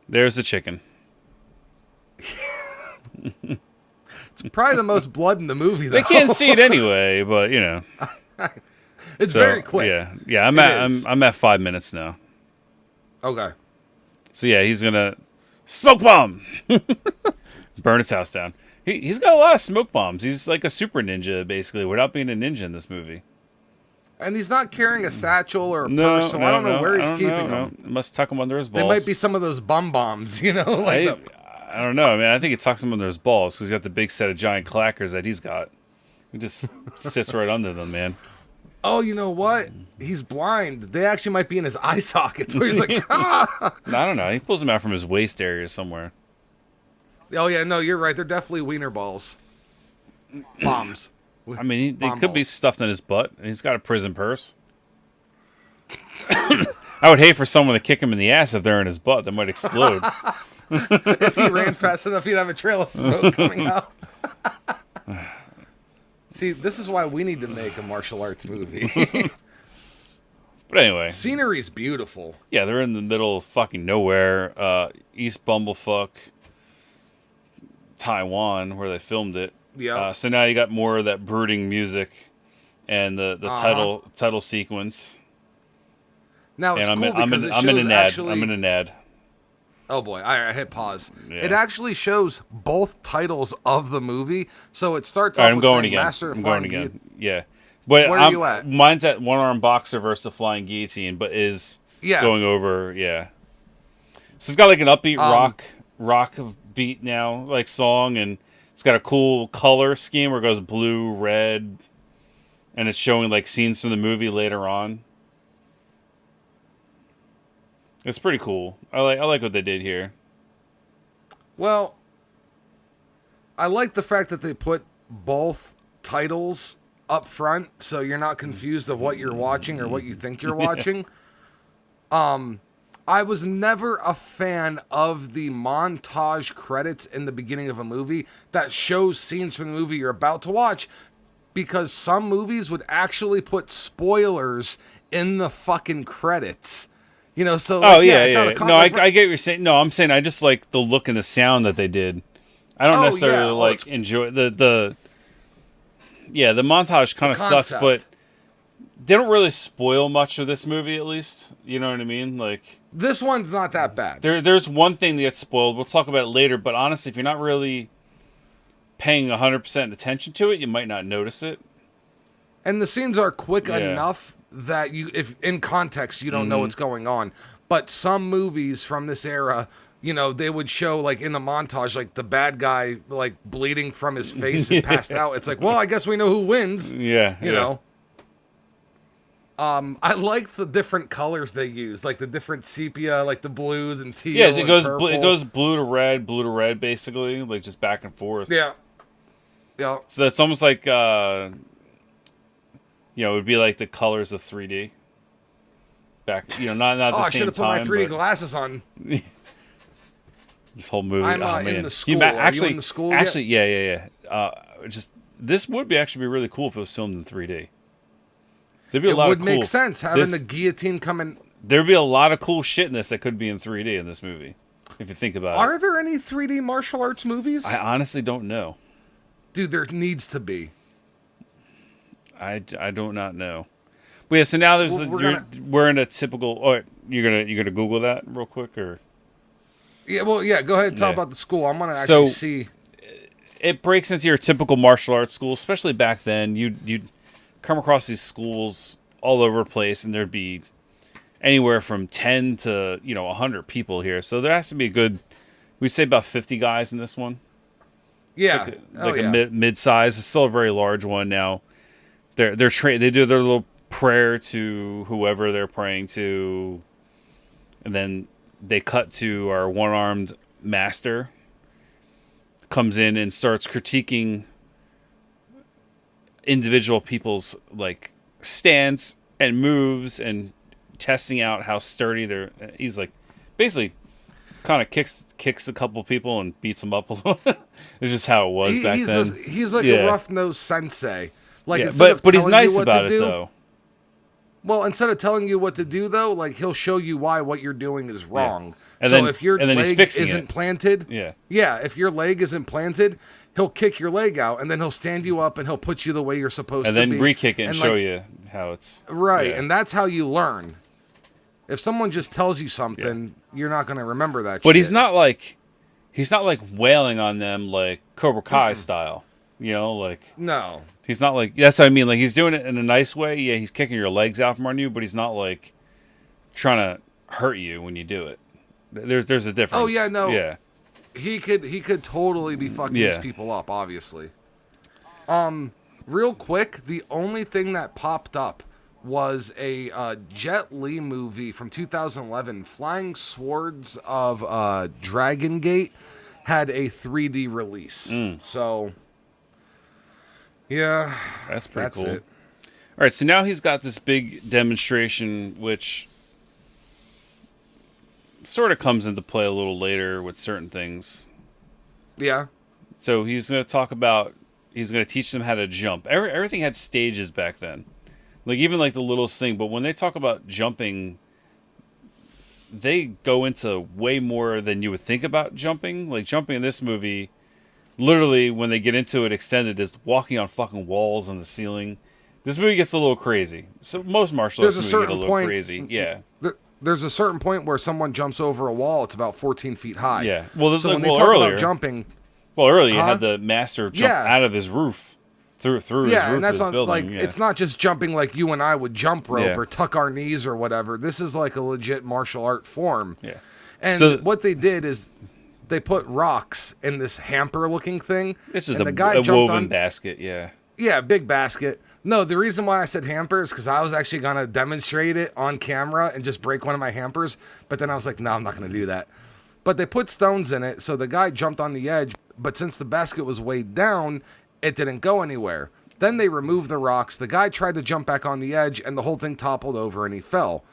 S2: There's the chicken.
S1: It's probably the most blood in the movie, though.
S2: They can't see it anyway, but
S1: it's very quick.
S2: Yeah. I'm at 5 minutes now.
S1: Okay.
S2: So yeah, he's gonna smoke bomb, burn his house down. He's got a lot of smoke bombs. He's like a super ninja, basically, without being a ninja in this movie.
S1: And he's not carrying a satchel or a purse, so I don't know where he's keeping them.
S2: Must tuck them under his balls.
S1: They might be some of those bum bombs,
S2: I don't know. I mean, I think he tucks them under his balls because he's got the big set of giant clackers that he's got. He just sits right under them, man.
S1: Oh, you know what? He's blind. They actually might be in his eye sockets where he's like, ah!
S2: I don't know. He pulls them out from his waist area somewhere.
S1: Oh, yeah, no, you're right. They're definitely wiener balls. Bombs.
S2: I mean, they could be stuffed in his butt, and he's got a prison purse. I would hate for someone to kick him in the ass if they're in his butt. That might explode.
S1: If he ran fast enough, he'd have a trail of smoke coming out. See, this is why we need to make a martial arts movie.
S2: But anyway.
S1: Scenery's beautiful.
S2: Yeah, they're in the middle of fucking nowhere. East Bumblefuck, Taiwan, where they filmed it.
S1: Yeah.
S2: So now you got more of that brooding music and the title sequence.
S1: Now it's
S2: and
S1: cool because
S2: I'm in an ad. I'm in an ad.
S1: Oh boy! I hit pause.
S2: Yeah.
S1: It actually shows both titles of the movie, so it starts off with saying Master of Flying Guillotine.
S2: Yeah, but
S1: where are you at?
S2: Mine's at one-arm boxer versus the flying guillotine, but is going over. Yeah. So it's got like an upbeat rock beat now, like song, and it's got a cool color scheme where it goes blue, red, and it's showing like scenes from the movie later on. It's pretty cool. I like what they did here.
S1: Well, I like the fact that they put both titles up front, so you're not confused of what you're watching or what you think you're watching. I was never a fan of the montage credits in the beginning of a movie that shows scenes from the movie you're about to watch, because some movies would actually put spoilers in the fucking credits. So
S2: Oh
S1: like,
S2: yeah,
S1: it's
S2: yeah.
S1: out
S2: Yeah.
S1: of
S2: No,
S1: context.
S2: I get what you're saying. No, I'm saying I just like the look and the sound that they did. I don't
S1: Oh,
S2: necessarily
S1: yeah.
S2: like enjoy the yeah, the montage kind of sucks,
S1: concept.
S2: but they don't really spoil much of this movie. At least you know what I mean. Like
S1: This one's not that bad.
S2: there's one thing that gets spoiled. We'll talk about it later. But honestly, if you're not really paying 100% attention to it, you might not notice it.
S1: And the scenes are quick
S2: Yeah.
S1: enough that if in context you don't know
S2: Mm-hmm.
S1: what's going on. But some movies from this era, they would show like in the montage, like the bad guy like bleeding from his face and passed out. It's like, well, I guess we know who wins.
S2: Yeah,
S1: You know. I like the different colors they use, like the different sepia, like the blues and teal.
S2: Yeah, it
S1: and
S2: goes
S1: purple.
S2: it goes blue to red, basically, like just back and forth.
S1: Yeah. Yeah.
S2: So it's almost like it would be like the colors of 3D. Back, not at
S1: Oh,
S2: the
S1: I should
S2: same
S1: have put my
S2: time.
S1: 3D
S2: but
S1: glasses on.
S2: this whole movie.
S1: I'm
S2: oh,
S1: in
S2: man.
S1: the school.
S2: Actually,
S1: Are you in the school yet?
S2: actually, yeah. Just this would be actually be really cool if it was filmed in 3D. There'd be a
S1: It
S2: lot
S1: would
S2: of cool,
S1: make sense having
S2: this-
S1: the guillotine coming.
S2: There'd be a lot of cool shit in this that could be in 3D in this movie, if you think about it.
S1: Are there any 3D martial arts movies?
S2: I honestly don't know.
S1: Dude, there needs to be.
S2: I do not know. But yeah, so now there's
S1: Well,
S2: we're in a typical. Oh, you're gonna Google that real quick or.
S1: Yeah, well, yeah. Go ahead and talk
S2: Yeah.
S1: about the school. I'm gonna actually
S2: So-
S1: see.
S2: It breaks into your typical martial arts school, especially back then. You'd come across these schools all over the place, and there'd be anywhere from 10 to 100 people here. So there has to be a good, we'd say about 50 guys in this one.
S1: Yeah,
S2: Like a mid size. It's still a very large one now. They do their little prayer to whoever they're praying to, and then they cut to our one-armed master. Comes in and starts critiquing individual people's like stance and moves and testing out how sturdy they're. He's like basically kind of kicks a couple people and beats them up a little. It's just how it was back then.
S1: He's like
S2: Yeah.
S1: a rough-nosed sensei. Like
S2: Yeah,
S1: instead of
S2: but he's
S1: telling you
S2: nice
S1: what
S2: about
S1: to
S2: it
S1: do,
S2: though.
S1: Well, instead of telling you what to do, though, like he'll show you why what you're doing is wrong.
S2: And
S1: so
S2: then-
S1: if your
S2: and then he's
S1: leg
S2: fixing
S1: isn't
S2: it.
S1: planted,
S2: Yeah.
S1: if your leg isn't planted, he'll kick your leg out, and then he'll stand you up and he'll put you the way you're supposed
S2: And
S1: to
S2: then
S1: be.
S2: re-kick it and show
S1: like,
S2: you how it's
S1: right,
S2: yeah.
S1: and that's how you learn. If someone just tells you something, you're not going to remember that.
S2: But
S1: shit.
S2: he's not like wailing on them like Cobra Kai style. Like
S1: No.
S2: he's not like that's what I mean. Like he's doing it in a nice way. Yeah, he's kicking your legs out from under you, but he's not like trying to hurt you when you do it. There's a difference.
S1: Oh yeah, no.
S2: Yeah.
S1: He could totally be fucking
S2: Yeah.
S1: these people up, obviously. Real quick, the only thing that popped up was a Jet Li movie from 2011, Flying Swords of Dragon Gate, had a 3D release. So, yeah,
S2: That's pretty
S1: that's
S2: cool.
S1: it.
S2: All right, so now he's got this big demonstration, which sort of comes into play a little later with certain things.
S1: Yeah.
S2: So he's going to teach them how to jump. Everything had stages back then. Like even like the littlest thing, but when they talk about jumping, they go into way more than you would think about jumping. Like jumping in this movie, literally when they get into it extended is walking on fucking walls on the ceiling. This movie gets a little crazy. So most martial arts movies get a little crazy. Yeah.
S1: There's a certain point where someone jumps over a wall. It's about 14 feet high.
S2: Yeah. Well,
S1: So when they
S2: well,
S1: talk
S2: earlier,
S1: about jumping,
S2: earlier you
S1: Huh?
S2: had the master jump
S1: Yeah.
S2: out of his roof through his roof
S1: yeah,
S2: of
S1: and that's
S2: his
S1: not
S2: building.
S1: like
S2: yeah.
S1: it's not just jumping like you and I would jump rope
S2: Yeah.
S1: or tuck our knees or whatever. This is like a legit martial art form.
S2: Yeah.
S1: And
S2: So-
S1: what they did is they put rocks in this hamper-looking thing.
S2: This is
S1: and
S2: a
S1: the guy jumped
S2: woven
S1: on,
S2: basket. Yeah.
S1: Yeah, big basket. No, the reason why I said hamper is because I was actually gonna demonstrate it on camera and just break one of my hampers, but then I was like, no, I'm not gonna do that. But they put stones in it, so the guy jumped on the edge, but since the basket was weighed down, it didn't go anywhere. Then they removed the rocks. The guy tried to jump back on the edge, and the whole thing toppled over and he fell.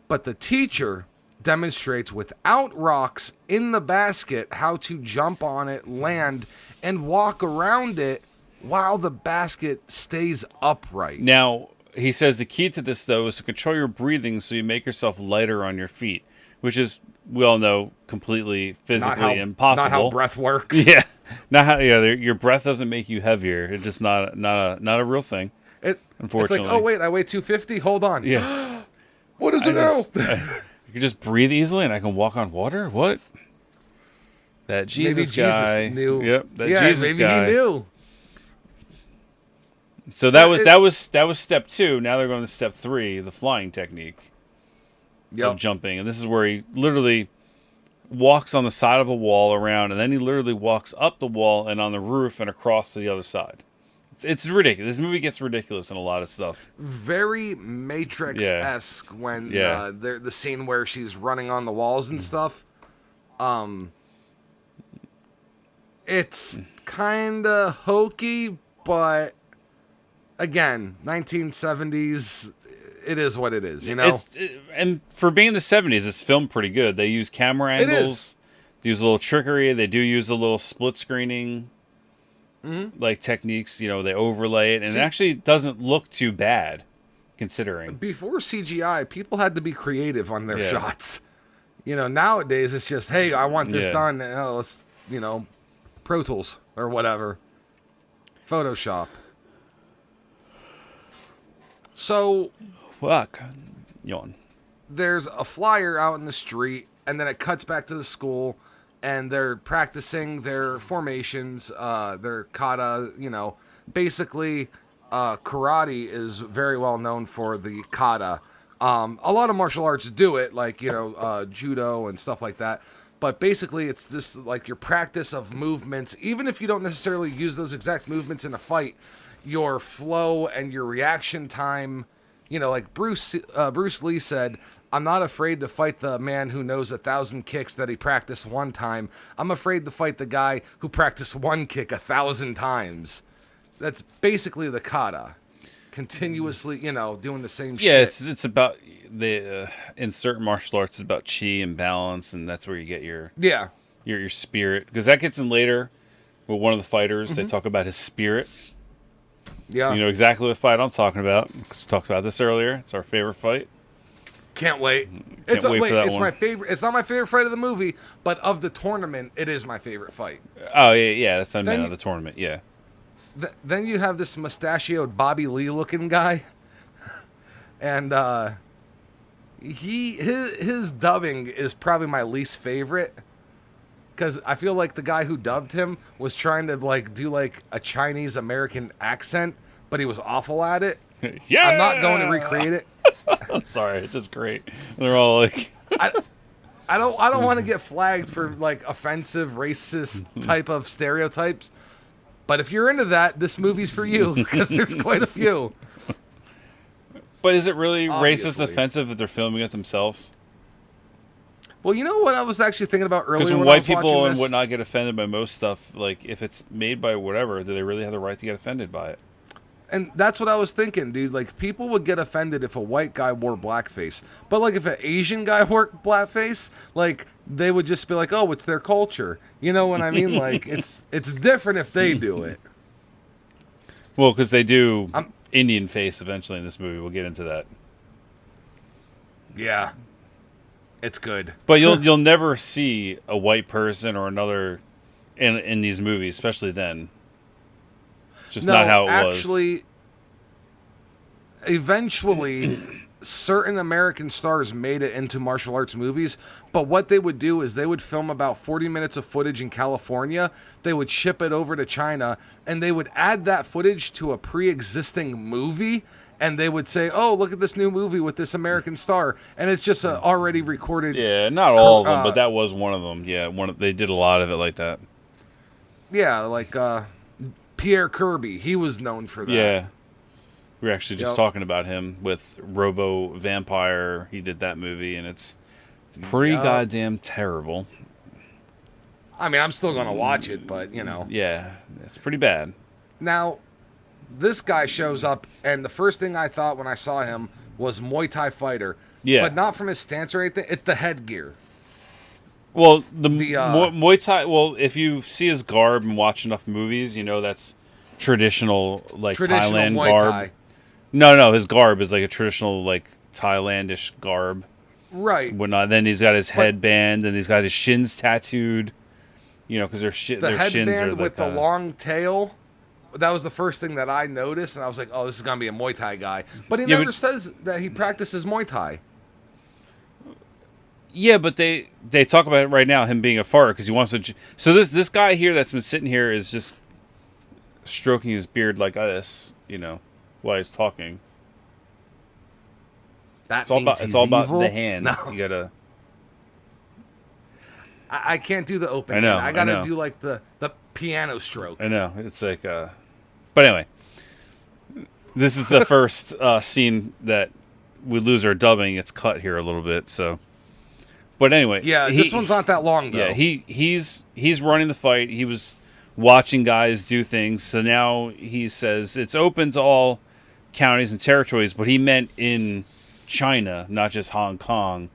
S1: But the teacher demonstrates without rocks in the basket how to jump on it, land, and walk around it while the basket stays upright.
S2: Now, he says the key to this, though, is to control your breathing so you make yourself lighter on your feet, which is, we all know, completely physically impossible.
S1: Not how breath works.
S2: Yeah, not how. Yeah, your breath doesn't make you heavier. It's just not a real thing. Unfortunately,
S1: it's like, oh wait, I weigh 250. Hold on.
S2: Yeah.
S1: What is it now?
S2: I can just breathe easily and I can walk on water. What? That Jesus guy
S1: knew.
S2: Yep, that
S1: yeah,
S2: Jesus
S1: maybe
S2: guy.
S1: he knew.
S2: So that was step 2. Now they're going to step 3, the flying technique of jumping, and this is where he literally walks on the side of a wall around, and then he literally walks up the wall and on the roof and across to the other side. It's ridiculous. This movie gets ridiculous in a lot of stuff.
S1: Very Matrix-esque when the scene where she's running on the walls and stuff. It's kind of hokey, but again, 1970s, it is what it is, you know?
S2: And for being the 70s, it's filmed pretty good. They use camera angles, they use a little trickery, they do use a little split screening like techniques, you know, they overlay it, and it actually doesn't look too bad, considering.
S1: Before CGI, people had to be creative on their shots. You know, nowadays it's just, hey, I want this done, let's, you know, Pro Tools or whatever. Photoshop. So,
S2: fuck. Yawn.
S1: There's a flyer out in the street, and then it cuts back to the school, and they're practicing their formations, their kata, you know. Basically, karate is very well known for the kata. A lot of martial arts do it, like, you know, judo and stuff like that. But basically, it's this, like, your practice of movements. Even if you don't necessarily use those exact movements in a fight, your flow and your reaction time, you know, like Bruce Lee said, I'm not afraid to fight the man who knows 1,000 kicks that he practiced one time. I'm afraid to fight the guy who practiced one kick 1,000 times. That's basically the kata. Continuously, you know, doing the same shit.
S2: Yeah, it's about in certain martial arts, it's about chi and balance, and that's where you get your spirit, because that gets in later with one of the fighters. They talk about his spirit.
S1: Yeah,
S2: you know exactly what fight I'm talking about. We talked about this earlier. It's our favorite fight.
S1: Can't wait.
S2: Can't wait for that
S1: it's
S2: one.
S1: My favorite. It's not my favorite fight of the movie, but of the tournament, it is my favorite fight.
S2: Oh yeah, that's what I meant of the tournament. Yeah.
S1: Then you have this mustachioed Bobby Lee looking guy, and his dubbing is probably my least favorite, because I feel like the guy who dubbed him was trying to like do like a Chinese American accent, but he was awful at it.
S2: Yeah,
S1: I'm not going to recreate it.
S2: I'm sorry, it's just great. They're all like,
S1: I don't want to get flagged for like offensive, racist type of stereotypes. But if you're into that, this movie's for you, because there's quite a few.
S2: But is it really
S1: Obviously.
S2: racist offensive if they're filming it themselves?
S1: Well, you know what I was actually thinking about earlier.
S2: Because when
S1: when
S2: white
S1: I was
S2: people
S1: watching
S2: and
S1: this?
S2: whatnot get offended by most stuff, like if it's made by whatever, do they really have the right to get offended by it?
S1: And that's what I was thinking, dude. Like, people would get offended if a white guy wore blackface. But, like, if an Asian guy wore blackface, like, they would just be like, oh, it's their culture. You know what I mean? Like, it's different if they do it.
S2: Well, because they do Indian face eventually in this movie. We'll get into that.
S1: Yeah. It's good.
S2: But you'll never see a white person or another in these movies, especially then. Just not how it was.
S1: Actually, eventually, certain American stars made it into martial arts movies, but what they would do is they would film about 40 minutes of footage in California, they would ship it over to China, and they would add that footage to a pre-existing movie, and they would say, oh, look at this new movie with this American star, and it's just a already recorded...
S2: Yeah, not all of them, but that was one of them. Yeah, they did a lot of it like that.
S1: Yeah, like... Pierre Kirby, he was known for that.
S2: Yeah. We were actually just talking about him with Robo Vampire. He did that movie, and it's pretty goddamn terrible.
S1: I mean, I'm still going to watch it, but, you know.
S2: Yeah, it's pretty bad.
S1: Now, this guy shows up, and the first thing I thought when I saw him was Muay Thai fighter.
S2: Yeah.
S1: But not from his stance or anything. It's the headgear.
S2: Well, the Muay Thai. Well, if you see his garb and watch enough movies, you know that's traditional Thailand
S1: Muay
S2: garb.
S1: Thai.
S2: No, his garb is like a traditional like Thailandish garb.
S1: Right.
S2: Whatnot. Then he's got his headband, and he's got his shins tattooed. You know, because their shins are
S1: headband
S2: like
S1: with the long tail. That was the first thing that I noticed, and I was like, "Oh, this is gonna be a Muay Thai guy." But he never says that he practices Muay Thai.
S2: Yeah, but they talk about it right now, him being a farter, because he wants to. So this guy here that's been sitting here is just stroking his beard like this, you know, while he's talking. It's all about the hand.
S1: No.
S2: You gotta.
S1: I can't do the open.
S2: I know.
S1: Hand. I gotta do like the piano stroke.
S2: I know. It's like. But anyway, this is the first scene that we lose our dubbing. It's cut here a little bit, so. But anyway,
S1: yeah, this one's not that long though.
S2: Yeah, he's running the fight. He was watching guys do things. So now he says it's open to all counties and territories, but he meant in China, not just Hong Kong.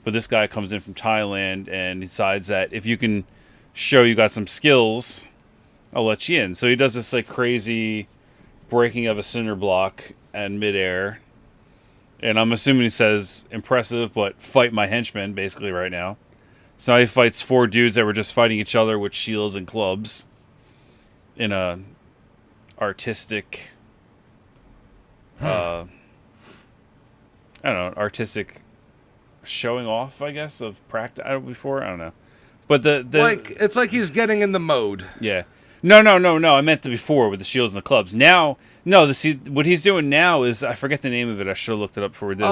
S2: But this guy comes in from Thailand and decides that if you can show you got some skills, I'll let you in. So he does this like crazy breaking of a cinder block in midair. And I'm assuming he says impressive, but fight my henchmen basically right now. So now he fights 4 dudes that were just fighting each other with shields and clubs in a artistic, I don't know, artistic showing off, I guess, of practice. I don't know, but the
S1: like it's like he's getting in the mode.
S2: Yeah, no. I meant the before with the shields and the clubs. Now, no. What he's doing now is I forget the name of it. I should have looked it up before this.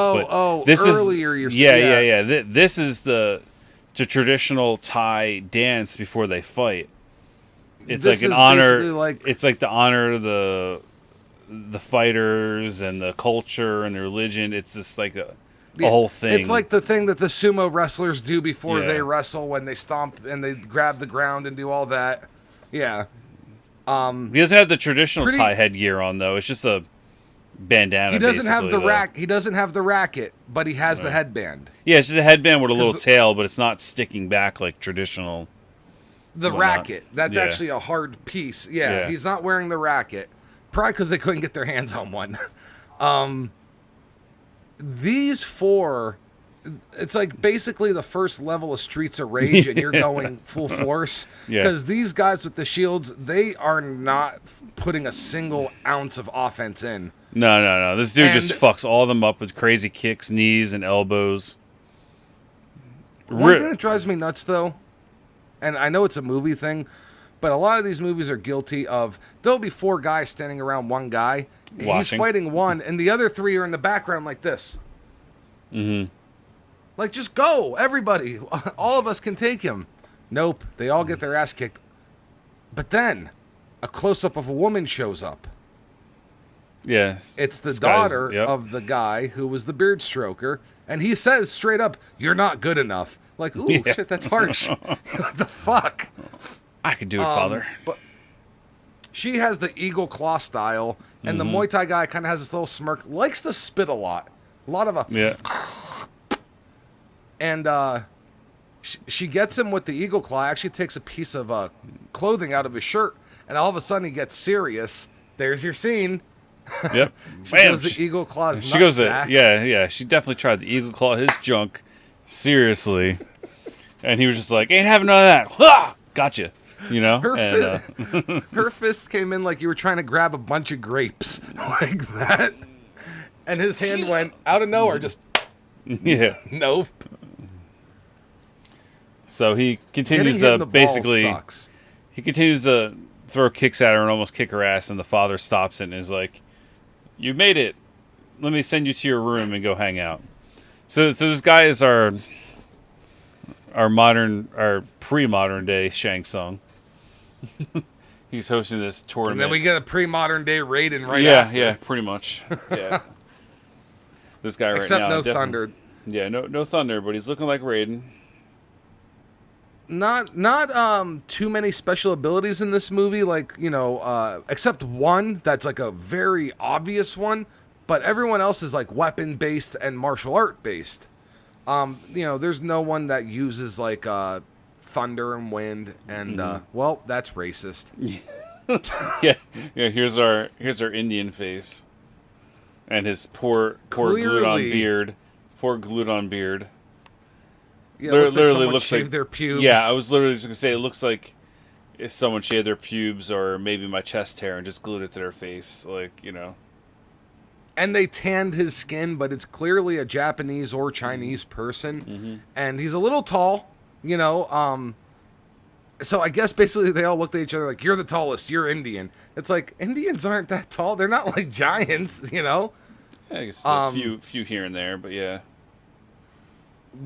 S2: This
S1: earlier.
S2: Is yeah. This is the traditional Thai dance before they fight. It's like an honor. It's like the honor the fighters and the culture and the religion. It's just like a whole thing.
S1: It's like the thing that the sumo wrestlers do before they wrestle when they stomp and they grab the ground and do all that. Yeah.
S2: He doesn't have the traditional Thai headgear on though. It's just a bandana.
S1: He doesn't have the rack. He doesn't have the racket, but he has the headband.
S2: Yeah, it's just a headband with a little tail, but it's not sticking back like traditional.
S1: The racket. That's actually a hard piece. Yeah, he's not wearing the racket. Probably because they couldn't get their hands on one. These 4, it's like basically the first level of Streets of Rage, and you're going full force. Because these guys with the shields, they are not putting a single ounce of offense in.
S2: No. This dude just fucks all of them up with crazy kicks, knees, and elbows.
S1: One thing that drives me nuts, though, and I know it's a movie thing, but a lot of these movies are guilty of, there'll be 4 guys standing around one guy. He's fighting one, and the other 3 are in the background like this.
S2: Mm-hmm.
S1: Like, just go, everybody. All of us can take him. Nope, they all get their ass kicked. But then, a close-up of a woman shows up.
S2: Yes.
S1: It's the daughter of the guy who was the beard stroker, and he says straight up, "You're not good enough." Like, ooh, shit, that's harsh. What the fuck?
S2: I could do it, father.
S1: But she has the eagle claw style, and the Muay Thai guy kind of has this little smirk, likes to spit a lot. A lot of And she gets him with the eagle claw, actually takes a piece of clothing out of his shirt, and all of a sudden he gets serious. There's your scene.
S2: Yep.
S1: She goes the eagle claw's
S2: She goes yeah. She definitely tried the eagle claw his junk seriously. And he was just like, ain't having none of that. Ha! Gotcha. You know?
S1: Her fist came in like you were trying to grab a bunch of grapes. Like that. And his hand went out of nowhere, just...
S2: Yeah.
S1: Nope.
S2: So he continues to basically... He continues to throw kicks at her and almost kick her ass, and the father stops it and is like, you made it. Let me send you to your room and go hang out. So this guy is our pre-modern day Shang Tsung. He's hosting this tournament.
S1: And then we get a pre-modern day Raiden after.
S2: Yeah, pretty much. Yeah. This guy
S1: Except
S2: right now.
S1: Except no Thunder.
S2: Yeah, no Thunder, but he's looking like Raiden.
S1: Not too many special abilities in this movie, like, except one that's like a very obvious one, but everyone else is like weapon based and martial art based. There's no one that uses like thunder and wind, and well, that's racist.
S2: Yeah. Here's our Indian face. And his poor glued-on beard. Poor glued-on beard.
S1: Yeah, it looks like someone shaved their pubes.
S2: Yeah, I was literally just going to say, it looks like if someone shaved their pubes or maybe my chest hair and just glued it to their face. Like, you know.
S1: And they tanned his skin, but it's clearly a Japanese or Chinese person.
S2: Mm-hmm.
S1: And he's a little tall, you know. So I guess basically they all looked at each other like, you're the tallest, you're Indian. It's like, Indians aren't that tall. They're not like giants, you know?
S2: Yeah, I guess a few here and there, but yeah.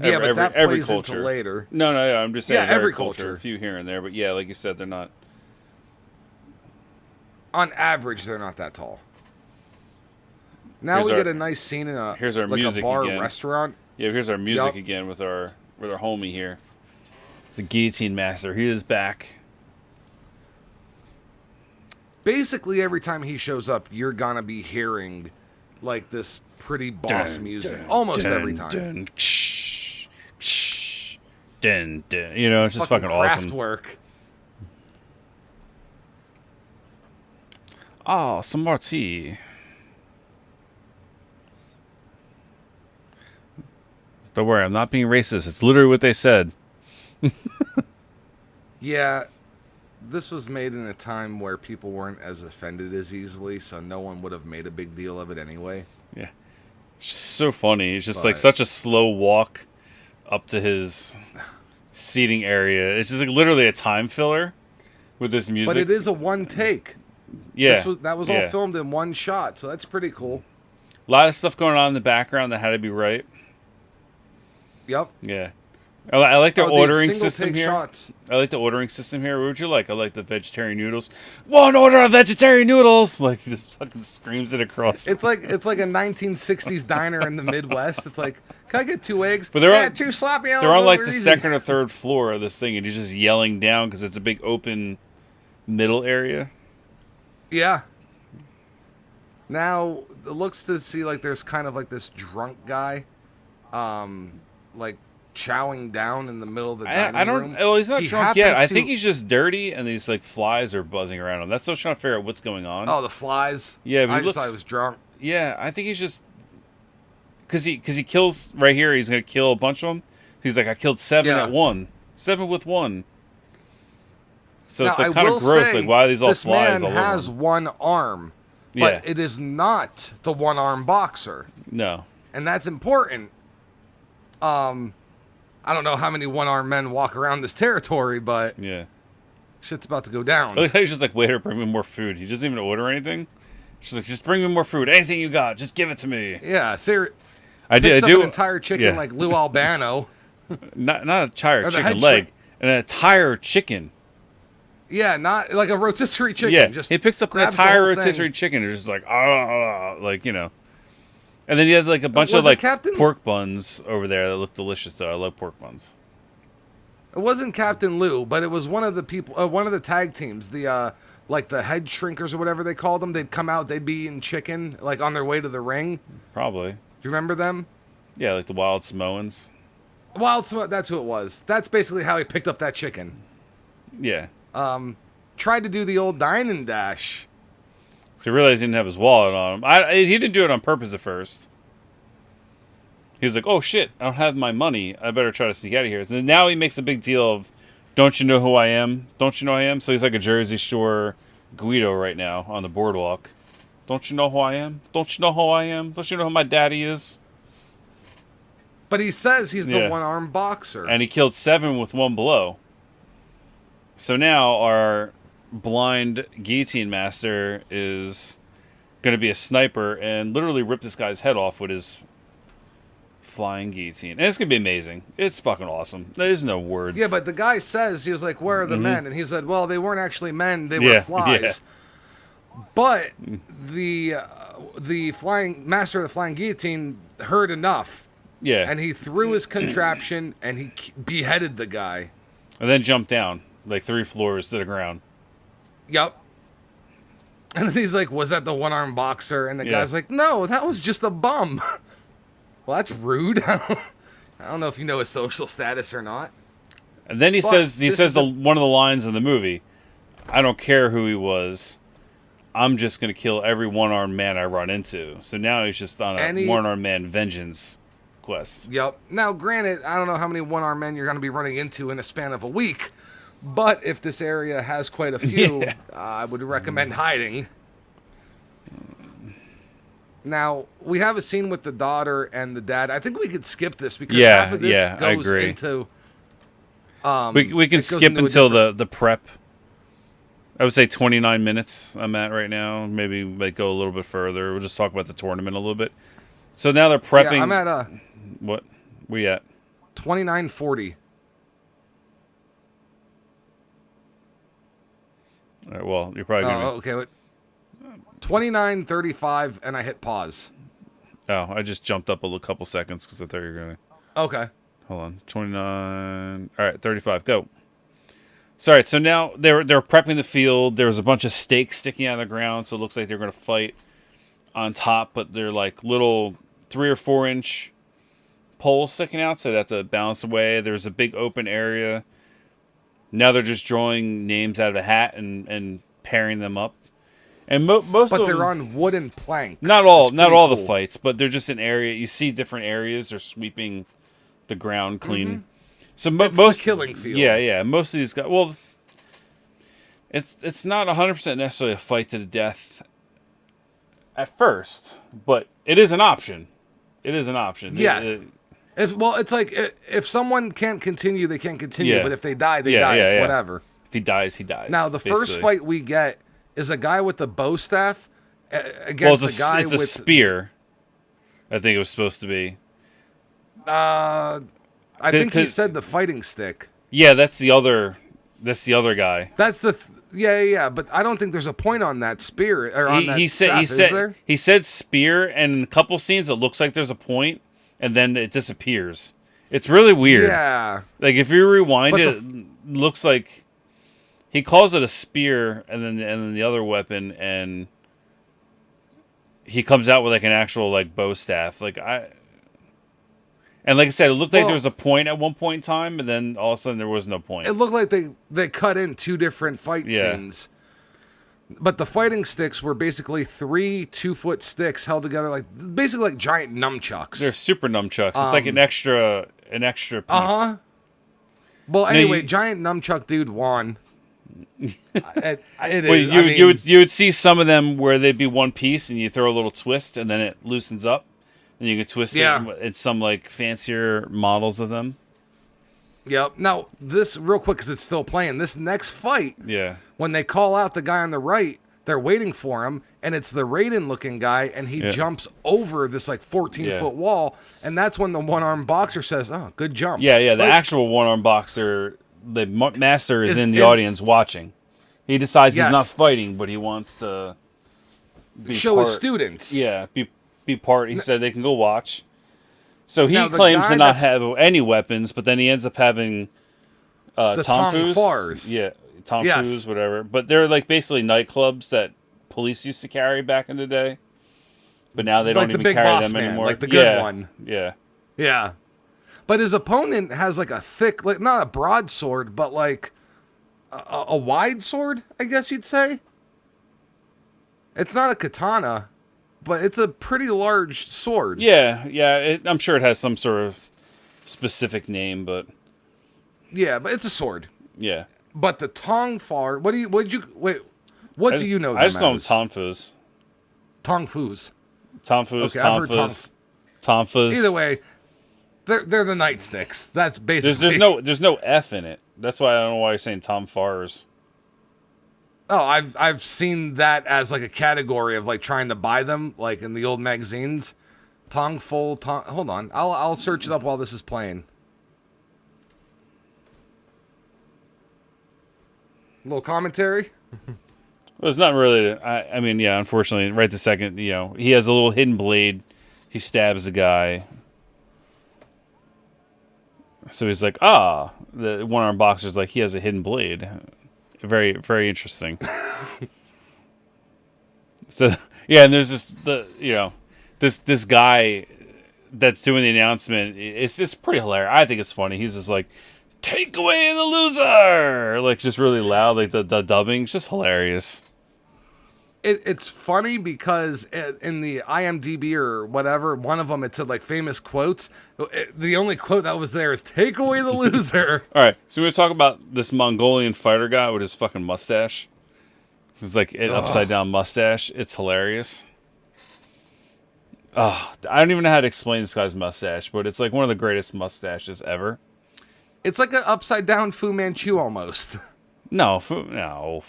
S1: Yeah, but that
S2: every
S1: plays
S2: culture.
S1: into later.
S2: No, I'm just saying
S1: every
S2: culture.
S1: culture.
S2: A few here and there, but yeah, like you said, they're not.
S1: On average, they're not that tall. Now we get a nice scene in a
S2: music
S1: bar
S2: again.
S1: Restaurant.
S2: Yeah, here's our music again with our homie here. The Guillotine Master. He is back.
S1: Basically, every time he shows up, you're gonna be hearing like this pretty boss music. Almost every time.
S2: You know, it's just fucking awesome.
S1: Kraftwerk.
S2: Oh, some more tea. Don't worry, I'm not being racist. It's literally what they said.
S1: Yeah, this was made in a time where people weren't as offended as easily, so no one would have made a big deal of it anyway.
S2: Yeah. It's so funny. It's just like such a slow walk up to his seating area. It's just like literally a time filler with this music.
S1: But it is a one take.
S2: Yeah.
S1: That was all filmed in one shot, so that's pretty cool.
S2: A lot of stuff going on in the background that had to be right.
S1: Yep.
S2: Yeah. I like the ordering system here.
S1: Shots.
S2: I like the ordering system here. What would you like? I like the vegetarian noodles. One order of vegetarian noodles. Like he just fucking screams it across.
S1: It's like a 1960s diner in the Midwest. It's like, can I get 2 eggs?
S2: But they're on,
S1: too sloppy.
S2: They're on like the second or third floor of this thing, and he's just yelling down because it's a big open middle area.
S1: Yeah. Now it looks to see like there's kind of like this drunk guy, like chowing down in the middle of the dining room.
S2: Well, he's not drunk yet. I think he's just dirty, and these like flies are buzzing around him. That's what I was trying to figure out what's going on.
S1: Oh, the flies.
S2: Yeah, but
S1: I just thought he was drunk.
S2: Yeah, I think he's just because he kills right here. He's gonna kill a bunch of them. He's like, I killed 7 at one, 7 with 1. So now, it's like kind of gross. Like, why are these all flies all over him?
S1: This man has 1 arm, but it is not the 1-arm boxer.
S2: No,
S1: and that's important. I don't know how many 1-armed men walk around this territory, but shit's about to go down.
S2: I like how he's just like, waiter, bring me more food. He doesn't even order anything. She's like, just bring me more food. Anything you got, just give it to me.
S1: Yeah,
S2: I do
S1: an entire chicken like Lou Albano.
S2: not an entire chicken leg, an entire chicken.
S1: Yeah, not like a rotisserie chicken.
S2: Yeah,
S1: just
S2: he picks up an entire rotisserie chicken and just like, like, you know. And then you had like a bunch of like pork buns over there that look delicious. Though I love pork buns.
S1: It wasn't Captain Lou, but it was one of the people, one of the tag teams, the like the head shrinkers or whatever they called them. They'd come out, they'd be eating chicken like on their way to the ring.
S2: Probably.
S1: Do you remember them?
S2: Yeah, like the Wild Samoans.
S1: That's who it was. That's basically how he picked up that chicken.
S2: Yeah.
S1: Tried to do the old dine and dash.
S2: So he realized he didn't have his wallet on him. He didn't do it on purpose at first. He was like, oh shit, I don't have my money. I better try to sneak out of here. And now he makes a big deal of, don't you know who I am? Don't you know who I am? So he's like a Jersey Shore Guido right now on the boardwalk. Don't you know who I am? Don't you know who I am? Don't you know who my daddy is?
S1: But he says he's the 1-armed boxer.
S2: And he killed 7 with 1 blow. So now our blind guillotine master is going to be a sniper and literally rip this guy's head off with his flying guillotine. And it's going to be amazing. It's fucking awesome. There's no words.
S1: Yeah, but the guy says, he was like, where are the men? And he said, well, they weren't actually men. They were flies. Yeah. But the flying master of the flying guillotine heard enough.
S2: Yeah.
S1: And he threw his contraption and he beheaded the guy.
S2: And then jumped down like 3 floors to the ground.
S1: Yep. And then he's like, was that the 1-armed boxer? And the guy's like, no, that was just a bum. Well, that's rude. I don't know if you know his social status or not.
S2: And then he says one of the lines in the movie, I don't care who he was. I'm just going to kill every one-armed man I run into. So now he's just on a one-armed man vengeance quest.
S1: Yep. Now, granted, I don't know how many one-armed men you're going to be running into in a span of a week, but if this area has quite a few, I would recommend hiding. Now, we have a scene with the daughter and the dad. I think we could skip this because half of this goes into...
S2: we can skip until the prep. I would say 29 minutes I'm at right now. Maybe like go a little bit further. We'll just talk about the tournament a little bit. So now they're prepping.
S1: Yeah, I'm at...
S2: what? Where you at?
S1: 29:40.
S2: All right, well, you're probably going
S1: to... Okay, 29:35, and I hit pause.
S2: Oh, I just jumped up a couple seconds because I thought you were going to...
S1: Okay.
S2: Hold on. 29... All right, 35. Go. So, all right, so now they're prepping the field. There was a bunch of stakes sticking out of the ground, so it looks like they're going to fight on top, but they're like little 3 or 4 inch poles sticking out, so they have to balance away. There's a big open area. Now they're just drawing names out of a hat and pairing them up. And most
S1: but
S2: of
S1: they're
S2: them,
S1: on wooden planks.
S2: Not all
S1: cool.
S2: The fights, but they're just an area. You see different areas. They're sweeping the ground clean. Mm-hmm. So
S1: it's
S2: most
S1: the killing field.
S2: Yeah. Most of these guys. Well, it's not 100% necessarily a fight to the death at first, but it is an option.
S1: Yeah. It's like if someone can't continue, they can't continue.
S2: Yeah.
S1: But if they die, they die. It's whatever.
S2: If he dies, he dies.
S1: Now the first fight we get is a guy with a bow staff against a guy with...
S2: It's a spear, I think it was supposed to be.
S1: I think he said the fighting stick.
S2: Yeah, that's the other guy.
S1: That's the... but I don't think there's a point on that spear, or on that staff,
S2: he said spear, and in a couple scenes it looks like there's a point, and then it disappears. It's really weird.
S1: Yeah.
S2: Like, if you rewind it looks like... He calls it a spear, and then the other weapon, and he comes out with like an actual like bow staff. And like I said, it looked like there was a point at one point in time, and then all of a sudden there was no point.
S1: It looked like they cut in 2 different fight scenes. But the fighting sticks were basically 3 2-foot sticks held together basically like giant numchucks.
S2: They're super numchucks. It's like an extra piece.
S1: Well, anyway, giant numchuck dude won. You
S2: would see some of them where they'd be one piece and you throw a little twist and then it loosens up and you can twist it. It's some like fancier models of them.
S1: Yep. Now this real quick because it's still playing. This next fight, when they call out the guy on the right, they're waiting for him, and it's the Raiden-looking guy, and he jumps over this like 14-foot wall, and that's when the one-armed boxer says, "Oh, good jump."
S2: Yeah. The actual one-armed boxer. The master is in the audience watching. He decides he's not fighting, but he wants to
S1: show his students.
S2: Yeah, be part. He said they can go watch. So he claims to not have any weapons, but then he ends up having
S1: the
S2: Tongfus. Yeah, Tongfus, whatever. But they're like basically nightclubs that police used to carry back in the day. But now they don't even carry them anymore.
S1: Like the good one.
S2: Yeah.
S1: Yeah. But his opponent has like a thick, like not a broadsword, but like a wide sword, I guess you'd say. It's not a katana, but it's a pretty large sword.
S2: Yeah. I'm sure it has some sort of specific name, but
S1: yeah, but it's a sword.
S2: Yeah.
S1: But the Tongfar, what do you know?
S2: I just know them Tongfus.
S1: Tongfus.
S2: Okay,
S1: I've heard
S2: Tongfus.
S1: Either way. They're the nightsticks. That's basically...
S2: There's no F in it. That's why I don't know why you're saying Tongfars.
S1: Oh, I've seen that as like a category of like trying to buy them, like in the old magazines. Hold on. I'll search it up while this is playing. A little commentary.
S2: Well, it's not really. I mean, yeah. Unfortunately, right this second, he has a little hidden blade. He stabs the guy. So he's like, the one-armed boxer's like, he has a hidden blade. Very, very interesting. So, yeah, and there's this guy that's doing the announcement. It's pretty hilarious. I think it's funny. He's just like, take away the loser! Like, just really loud, like the dubbing. It's just hilarious.
S1: It's funny because in the IMDb or whatever, one of them, it said like famous quotes. The only quote that was there is "Take away the loser."
S2: All right, so we're going to talk about this Mongolian fighter guy with his fucking mustache. It's like an upside down mustache. It's hilarious. I don't even know how to explain this guy's mustache, but it's like one of the greatest mustaches ever.
S1: It's like an upside down Fu Manchu almost.
S2: No, Fu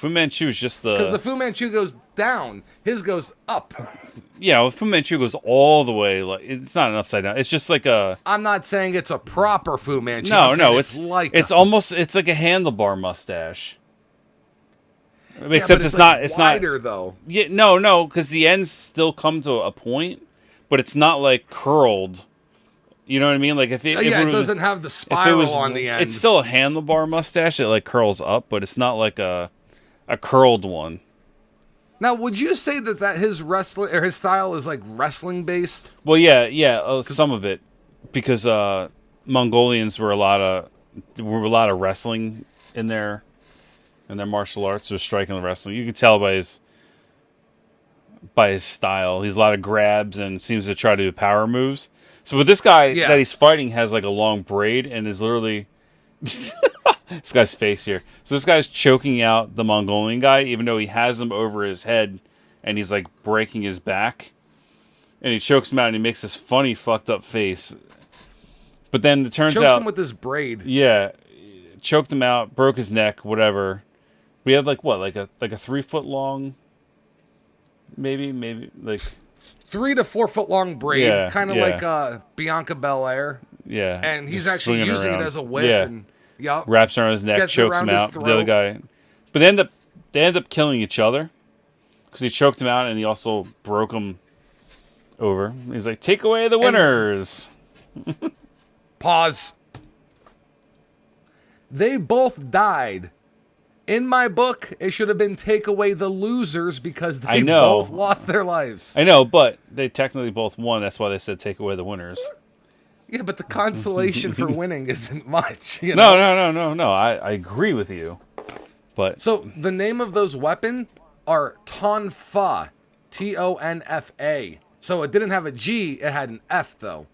S2: Manchu is just
S1: Because the Fu Manchu goes down, his goes up.
S2: Yeah, well, Fu Manchu goes all the way. Like it's not an upside down. It's just like a.
S1: I'm not saying it's a proper Fu Manchu.
S2: No,
S1: it's like
S2: it's like a handlebar mustache. Except
S1: but
S2: it's
S1: like
S2: not
S1: wider though.
S2: Yeah, no, because the ends still come to a point, but it's not like curled. You know what I mean? Like if it
S1: doesn't have the spiral on the end.
S2: It's still a handlebar mustache. It like curls up, but it's not like a curled one.
S1: Now, would you say that his wrestling or his style is like wrestling based?
S2: Well, yeah, some of it, because Mongolians were a lot of wrestling in their martial arts, or striking and wrestling. You can tell by his style. He's a lot of grabs and seems to try to do power moves. So with this guy that he's fighting has like a long braid and is literally this guy's face here. So this guy's choking out the Mongolian guy, even though he has him over his head and he's like breaking his back. And he chokes him out and he makes this funny fucked up face. But then it turns out
S1: chokes him with his braid.
S2: Yeah. Choked him out, broke his neck, whatever. We had like what, like a 3 foot long maybe like
S1: 3 to 4 foot long braid, kind of like Bianca Belair.
S2: Yeah,
S1: and he's actually using it as a whip.
S2: Yeah,
S1: and,
S2: wraps around his neck, chokes him out. The other guy, but they end up killing each other because he choked him out and he also broke him over. He's like, "Take away the winners."
S1: Pause. They both died. In my book, it should have been take away the losers because they both lost their lives.
S2: I know, but they technically both won. That's why they said take away the winners.
S1: Yeah, but the consolation for winning isn't much. You know?
S2: No. I agree with you. But
S1: so the name of those weapons are Tonfa, Tonfa. So it didn't have a G, it had an F though.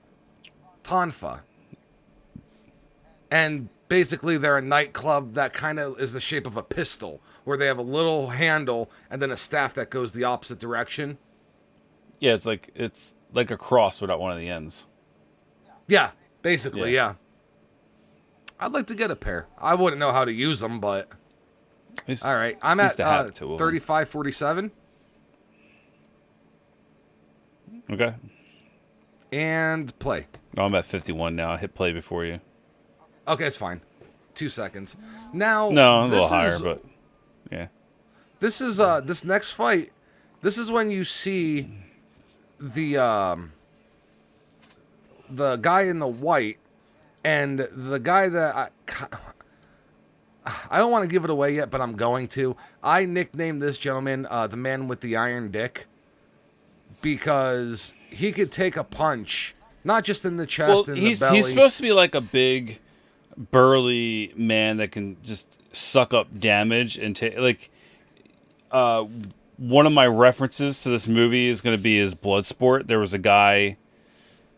S1: Tonfa. And basically, they're a nightclub that kind of is the shape of a pistol, where they have a little handle and then a staff that goes the opposite direction.
S2: Yeah, it's like a cross without one of the ends.
S1: Yeah, basically, yeah. I'd like to get a pair. I wouldn't know how to use them, but all right. I'm at 35.47.
S2: Okay.
S1: And play.
S2: Oh, I'm at 51 now. I hit play before you.
S1: Okay, it's fine. 2 seconds. Now,
S2: no, a little higher, but yeah.
S1: This is this next fight. This is when you see the guy in the white and the guy that I don't want to give it away yet, but I'm going to. I nicknamed this gentleman the man with the iron dick because he could take a punch, not just in the chest and the belly.
S2: He's supposed to be like a big, burly man that can just suck up damage and take like. One of my references to this movie is going to be his Bloodsport. There was a guy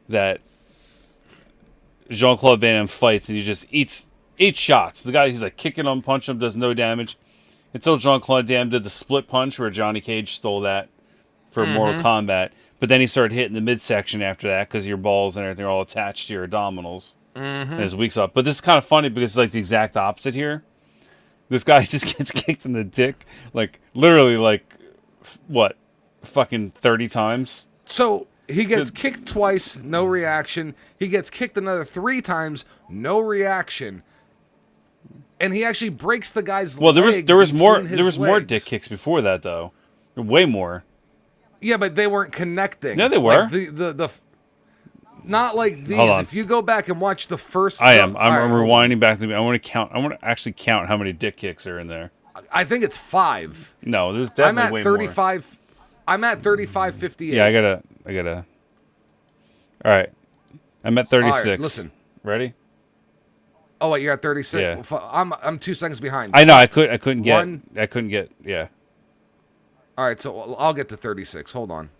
S2: that Jean-Claude Van Damme fights, and he just eats 8 shots. The guy, he's like kicking him, punching him, does no damage. Until Jean-Claude Van Damme did the split punch, where Johnny Cage stole that for Mortal Kombat. But then he started hitting the midsection after that, because your balls and everything are all attached to your abdominals. And his weak's up. But this is kind of funny, because it's like the exact opposite here. This guy just gets kicked in the dick, like, literally, like, what, fucking 30 times?
S1: So he gets kicked twice, no reaction. He gets kicked another 3 times, no reaction. And he actually breaks the guy's leg.
S2: Well, there was more
S1: legs.
S2: dick kicks before that, though. Way more.
S1: Yeah, but they weren't connecting.
S2: Yeah, they were.
S1: Like not like these.
S2: Hold on.
S1: If you go back and watch the first,
S2: I'm rewinding back to. I want to actually count how many dick kicks are in there.
S1: I think it's 5.
S2: No, there's definitely way
S1: 35.
S2: more.
S1: I'm at 35.58.
S2: Yeah, I gotta. All right, I'm at 36.
S1: All right, listen.
S2: Ready?
S1: Oh wait, you're at 36.
S2: Yeah.
S1: I'm 2 seconds behind.
S2: I know. I couldn't get. Yeah.
S1: All right, so I'll get to 36. Hold on.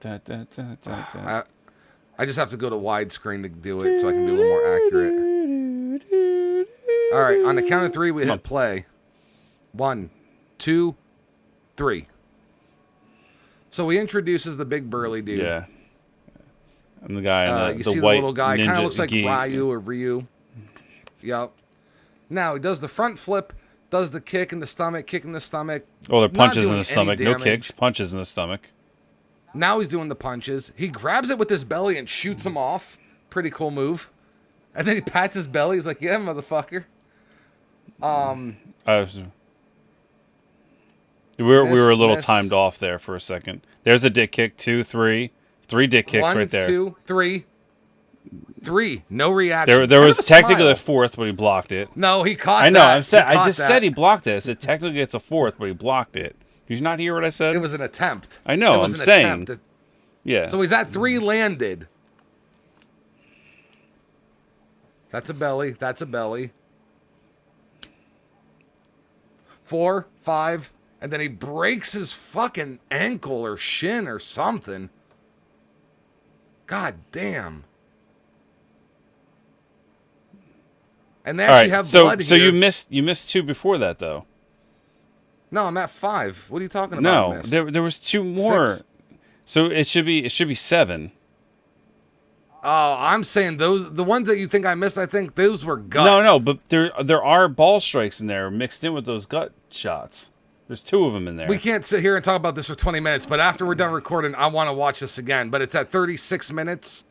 S1: I just have to go to widescreen to do it so I can be a little more accurate. All right, on the count of 3, we hit play. 1, 2, 3. So he introduces the big burly dude.
S2: Yeah. And the guy in
S1: you
S2: the
S1: see
S2: white
S1: the little guy, kind of looks like
S2: gi.
S1: Ryu or Ryu. Yep. Now he does the front flip, does the kick in the stomach, kick in the stomach.
S2: Oh, they're punches in the
S1: any
S2: stomach. No
S1: damage.
S2: kicks, punches in the stomach.
S1: Now he's doing the punches. He grabs it with his belly and shoots him off. Pretty cool move. And then he pats his belly. He's like, "Yeah, motherfucker."
S2: We were a little
S1: miss.
S2: timed off there for a second. There's a dick kick. 2, 3, 3 dick kicks
S1: 1,
S2: right there.
S1: 2, 3. 3. No reaction.
S2: There
S1: Kind
S2: was
S1: of a
S2: technically
S1: smile.
S2: a 4th, but he blocked it.
S1: No, he caught
S2: I know.
S1: that.
S2: I just said he blocked it. I said technically it's a 4th, but he blocked it. Did you not hear what I said?
S1: It was an attempt.
S2: I know,
S1: It was
S2: I'm
S1: an
S2: saying.
S1: attempt.
S2: Yeah.
S1: So he's at 3 landed. That's a belly. That's a belly. 4, 5, and then he breaks his fucking ankle or shin or something. God damn. And they
S2: All
S1: actually
S2: right.
S1: have
S2: So
S1: blood
S2: so
S1: here.
S2: you missed 2 before that though.
S1: No, I'm at 5. What are you talking about?
S2: No,
S1: Missed?
S2: there was 2 more.
S1: 6.
S2: So it should be 7.
S1: Oh, I'm saying the ones that you think I missed, I think those were gut.
S2: No, but there are ball strikes in there mixed in with those gut shots. There's 2 of them in there.
S1: We can't sit here and talk about this for 20 minutes, but after we're done recording, I want to watch this again. But it's at 36 minutes.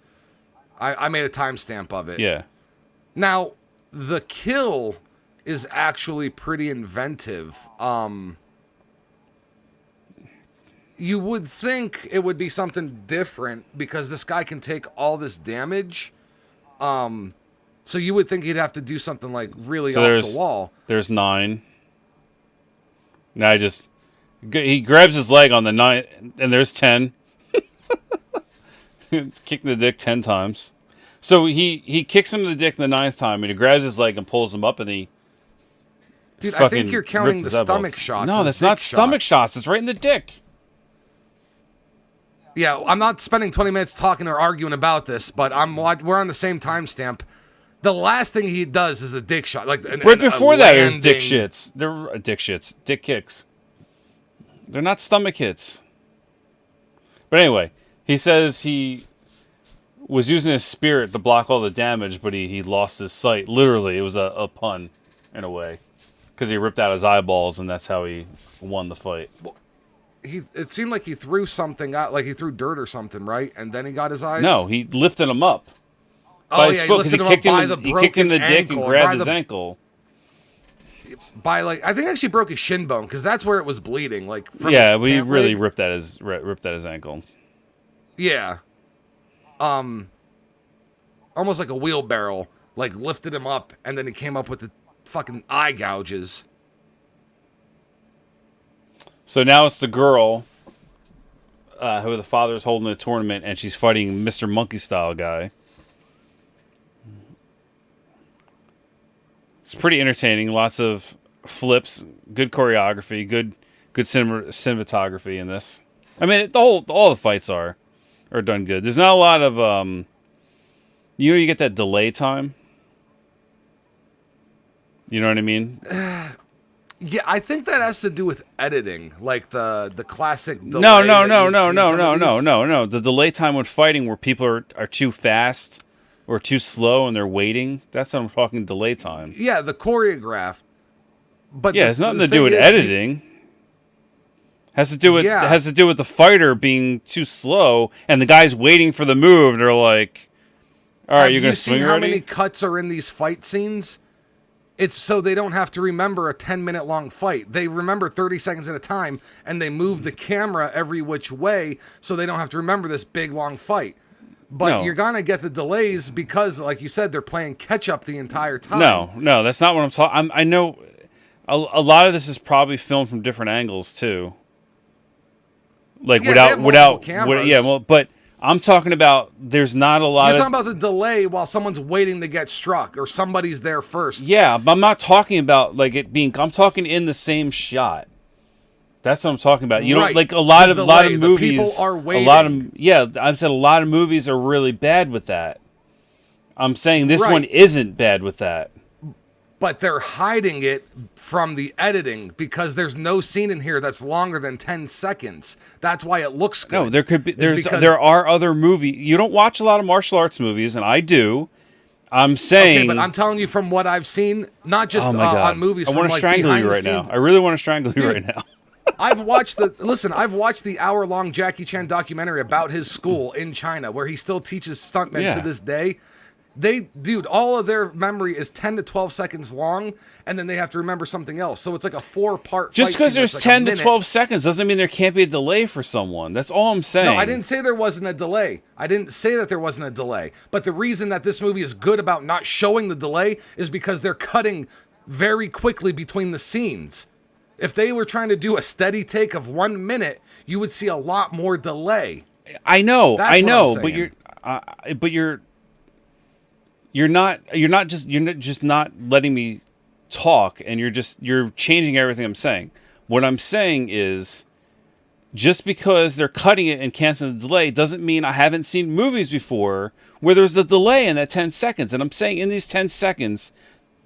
S1: I made a timestamp of it.
S2: Yeah.
S1: Now, the kill is actually pretty inventive. You would think it would be something different because this guy can take all this damage. So you would think he'd have to do something like really off the wall.
S2: There's 9. Now he grabs his leg on the 9, and there's 10. It's kicking the dick 10 times. So he kicks him in the dick the 9th time, and he grabs his leg and pulls him up, and he.
S1: Dude, I think you're counting
S2: ripped
S1: the
S2: his
S1: stomach
S2: eyeballs.
S1: shots.
S2: No,
S1: as
S2: that's
S1: dick
S2: not stomach shots. It's right in the dick.
S1: Yeah, I'm not spending 20 minutes talking or arguing about this, but we're on the same timestamp. The last thing he does is a dick shot, like
S2: Right before that is dick
S1: landing.
S2: shits. They're dick kicks. They're not stomach hits. But anyway, he says he was using his spirit to block all the damage, but he lost his sight. Literally, it was a pun in a way, because he ripped out his eyeballs, and that's how he won the fight.
S1: It seemed like he threw something out, like he threw dirt or something, right? And then he got his eyes.
S2: No, he lifted him up.
S1: Oh yeah, he lifted him up by the
S2: he kicked him in the dick
S1: broken
S2: and grabbed
S1: ankle,
S2: his ankle.
S1: By like, I think he actually broke his shin bone because that's where it was bleeding. Like, from
S2: Yeah,
S1: his
S2: we
S1: pant
S2: really
S1: leg.
S2: ripped at his ankle.
S1: Yeah. Almost like a wheelbarrow. Like lifted him up, and then he came up with the fucking eye gouges.
S2: So now it's the girl who the father's holding the tournament, and she's fighting Mr. Monkey Style guy. It's pretty entertaining. Lots of flips, good choreography, good cinematography in this. I mean, all the fights are done good. There's not a lot of you get that delay time. You know what I mean?
S1: Yeah, I think that has to do with editing, like the classic. Delay
S2: No.
S1: that you'd see in some of these.
S2: No. The delay time when fighting, where people are too fast or too slow and they're waiting. That's what I'm talking delay time.
S1: Yeah, the choreographed. But
S2: Yeah, it's nothing to do with editing. Has to do with the fighter being too slow and the guy's waiting for the move. And they're like, "All right, you're gonna swing
S1: how
S2: already?"
S1: many cuts are in these fight scenes? It's so they don't have to remember a 10-minute long fight. They remember 30 seconds at a time, and they move the camera every which way so they don't have to remember this big, long fight. But
S2: No.
S1: you're going to get the delays because, like you said, they're playing catch-up the entire time.
S2: No, that's not what I'm talking. I know a lot of this is probably filmed from different angles too. Like
S1: Yeah, they have multiple cameras.
S2: but I'm talking about there's not a lot
S1: You're
S2: of...
S1: talking about the delay while someone's waiting to get struck or somebody's there first.
S2: Yeah, but I'm not talking about like it being... I'm talking in the same shot. That's what I'm talking about. You
S1: Right.
S2: know, like a lot
S1: The
S2: of
S1: delay, the
S2: movies...
S1: people are waiting.
S2: I said a lot of movies are really bad with that. I'm saying this
S1: Right.
S2: one isn't bad with that.
S1: But they're hiding it from the editing because there's no scene in here that's longer than 10 seconds. That's why it looks good.
S2: No, there could be.
S1: It's because-
S2: There are other movies. You don't watch a lot of martial arts movies, and I do. I'm saying.
S1: Okay, but I'm telling you from what I've seen, not just
S2: oh my God.
S1: on movies.
S2: I
S1: from
S2: want to
S1: like
S2: strangle
S1: behind
S2: you
S1: the
S2: right now.
S1: scenes.
S2: I really want to strangle you
S1: Dude,
S2: right now.
S1: I've watched the hour-long Jackie Chan documentary about his school in China, where he still teaches stuntmen to this day. Dude, all of their memory is 10 to 12 seconds long, and then they have to remember something else. So it's like a 4-part.
S2: Just because there's
S1: like
S2: 10 to 12 seconds doesn't mean there can't be a delay for someone. That's all I'm saying.
S1: No, I didn't say there wasn't a delay. I didn't say that there wasn't a delay. But the reason that this movie is good about not showing the delay is because they're cutting very quickly between the scenes. If they were trying to do a steady take of 1 minute, you would see a lot more delay.
S2: I know,
S1: That's
S2: I
S1: what
S2: know,
S1: I'm
S2: but you're just not letting me talk, and you're changing everything I'm saying. What I'm saying is, just because they're cutting it and canceling the delay doesn't mean I haven't seen movies before where there's the delay in that 10 seconds. And I'm saying in these 10 seconds,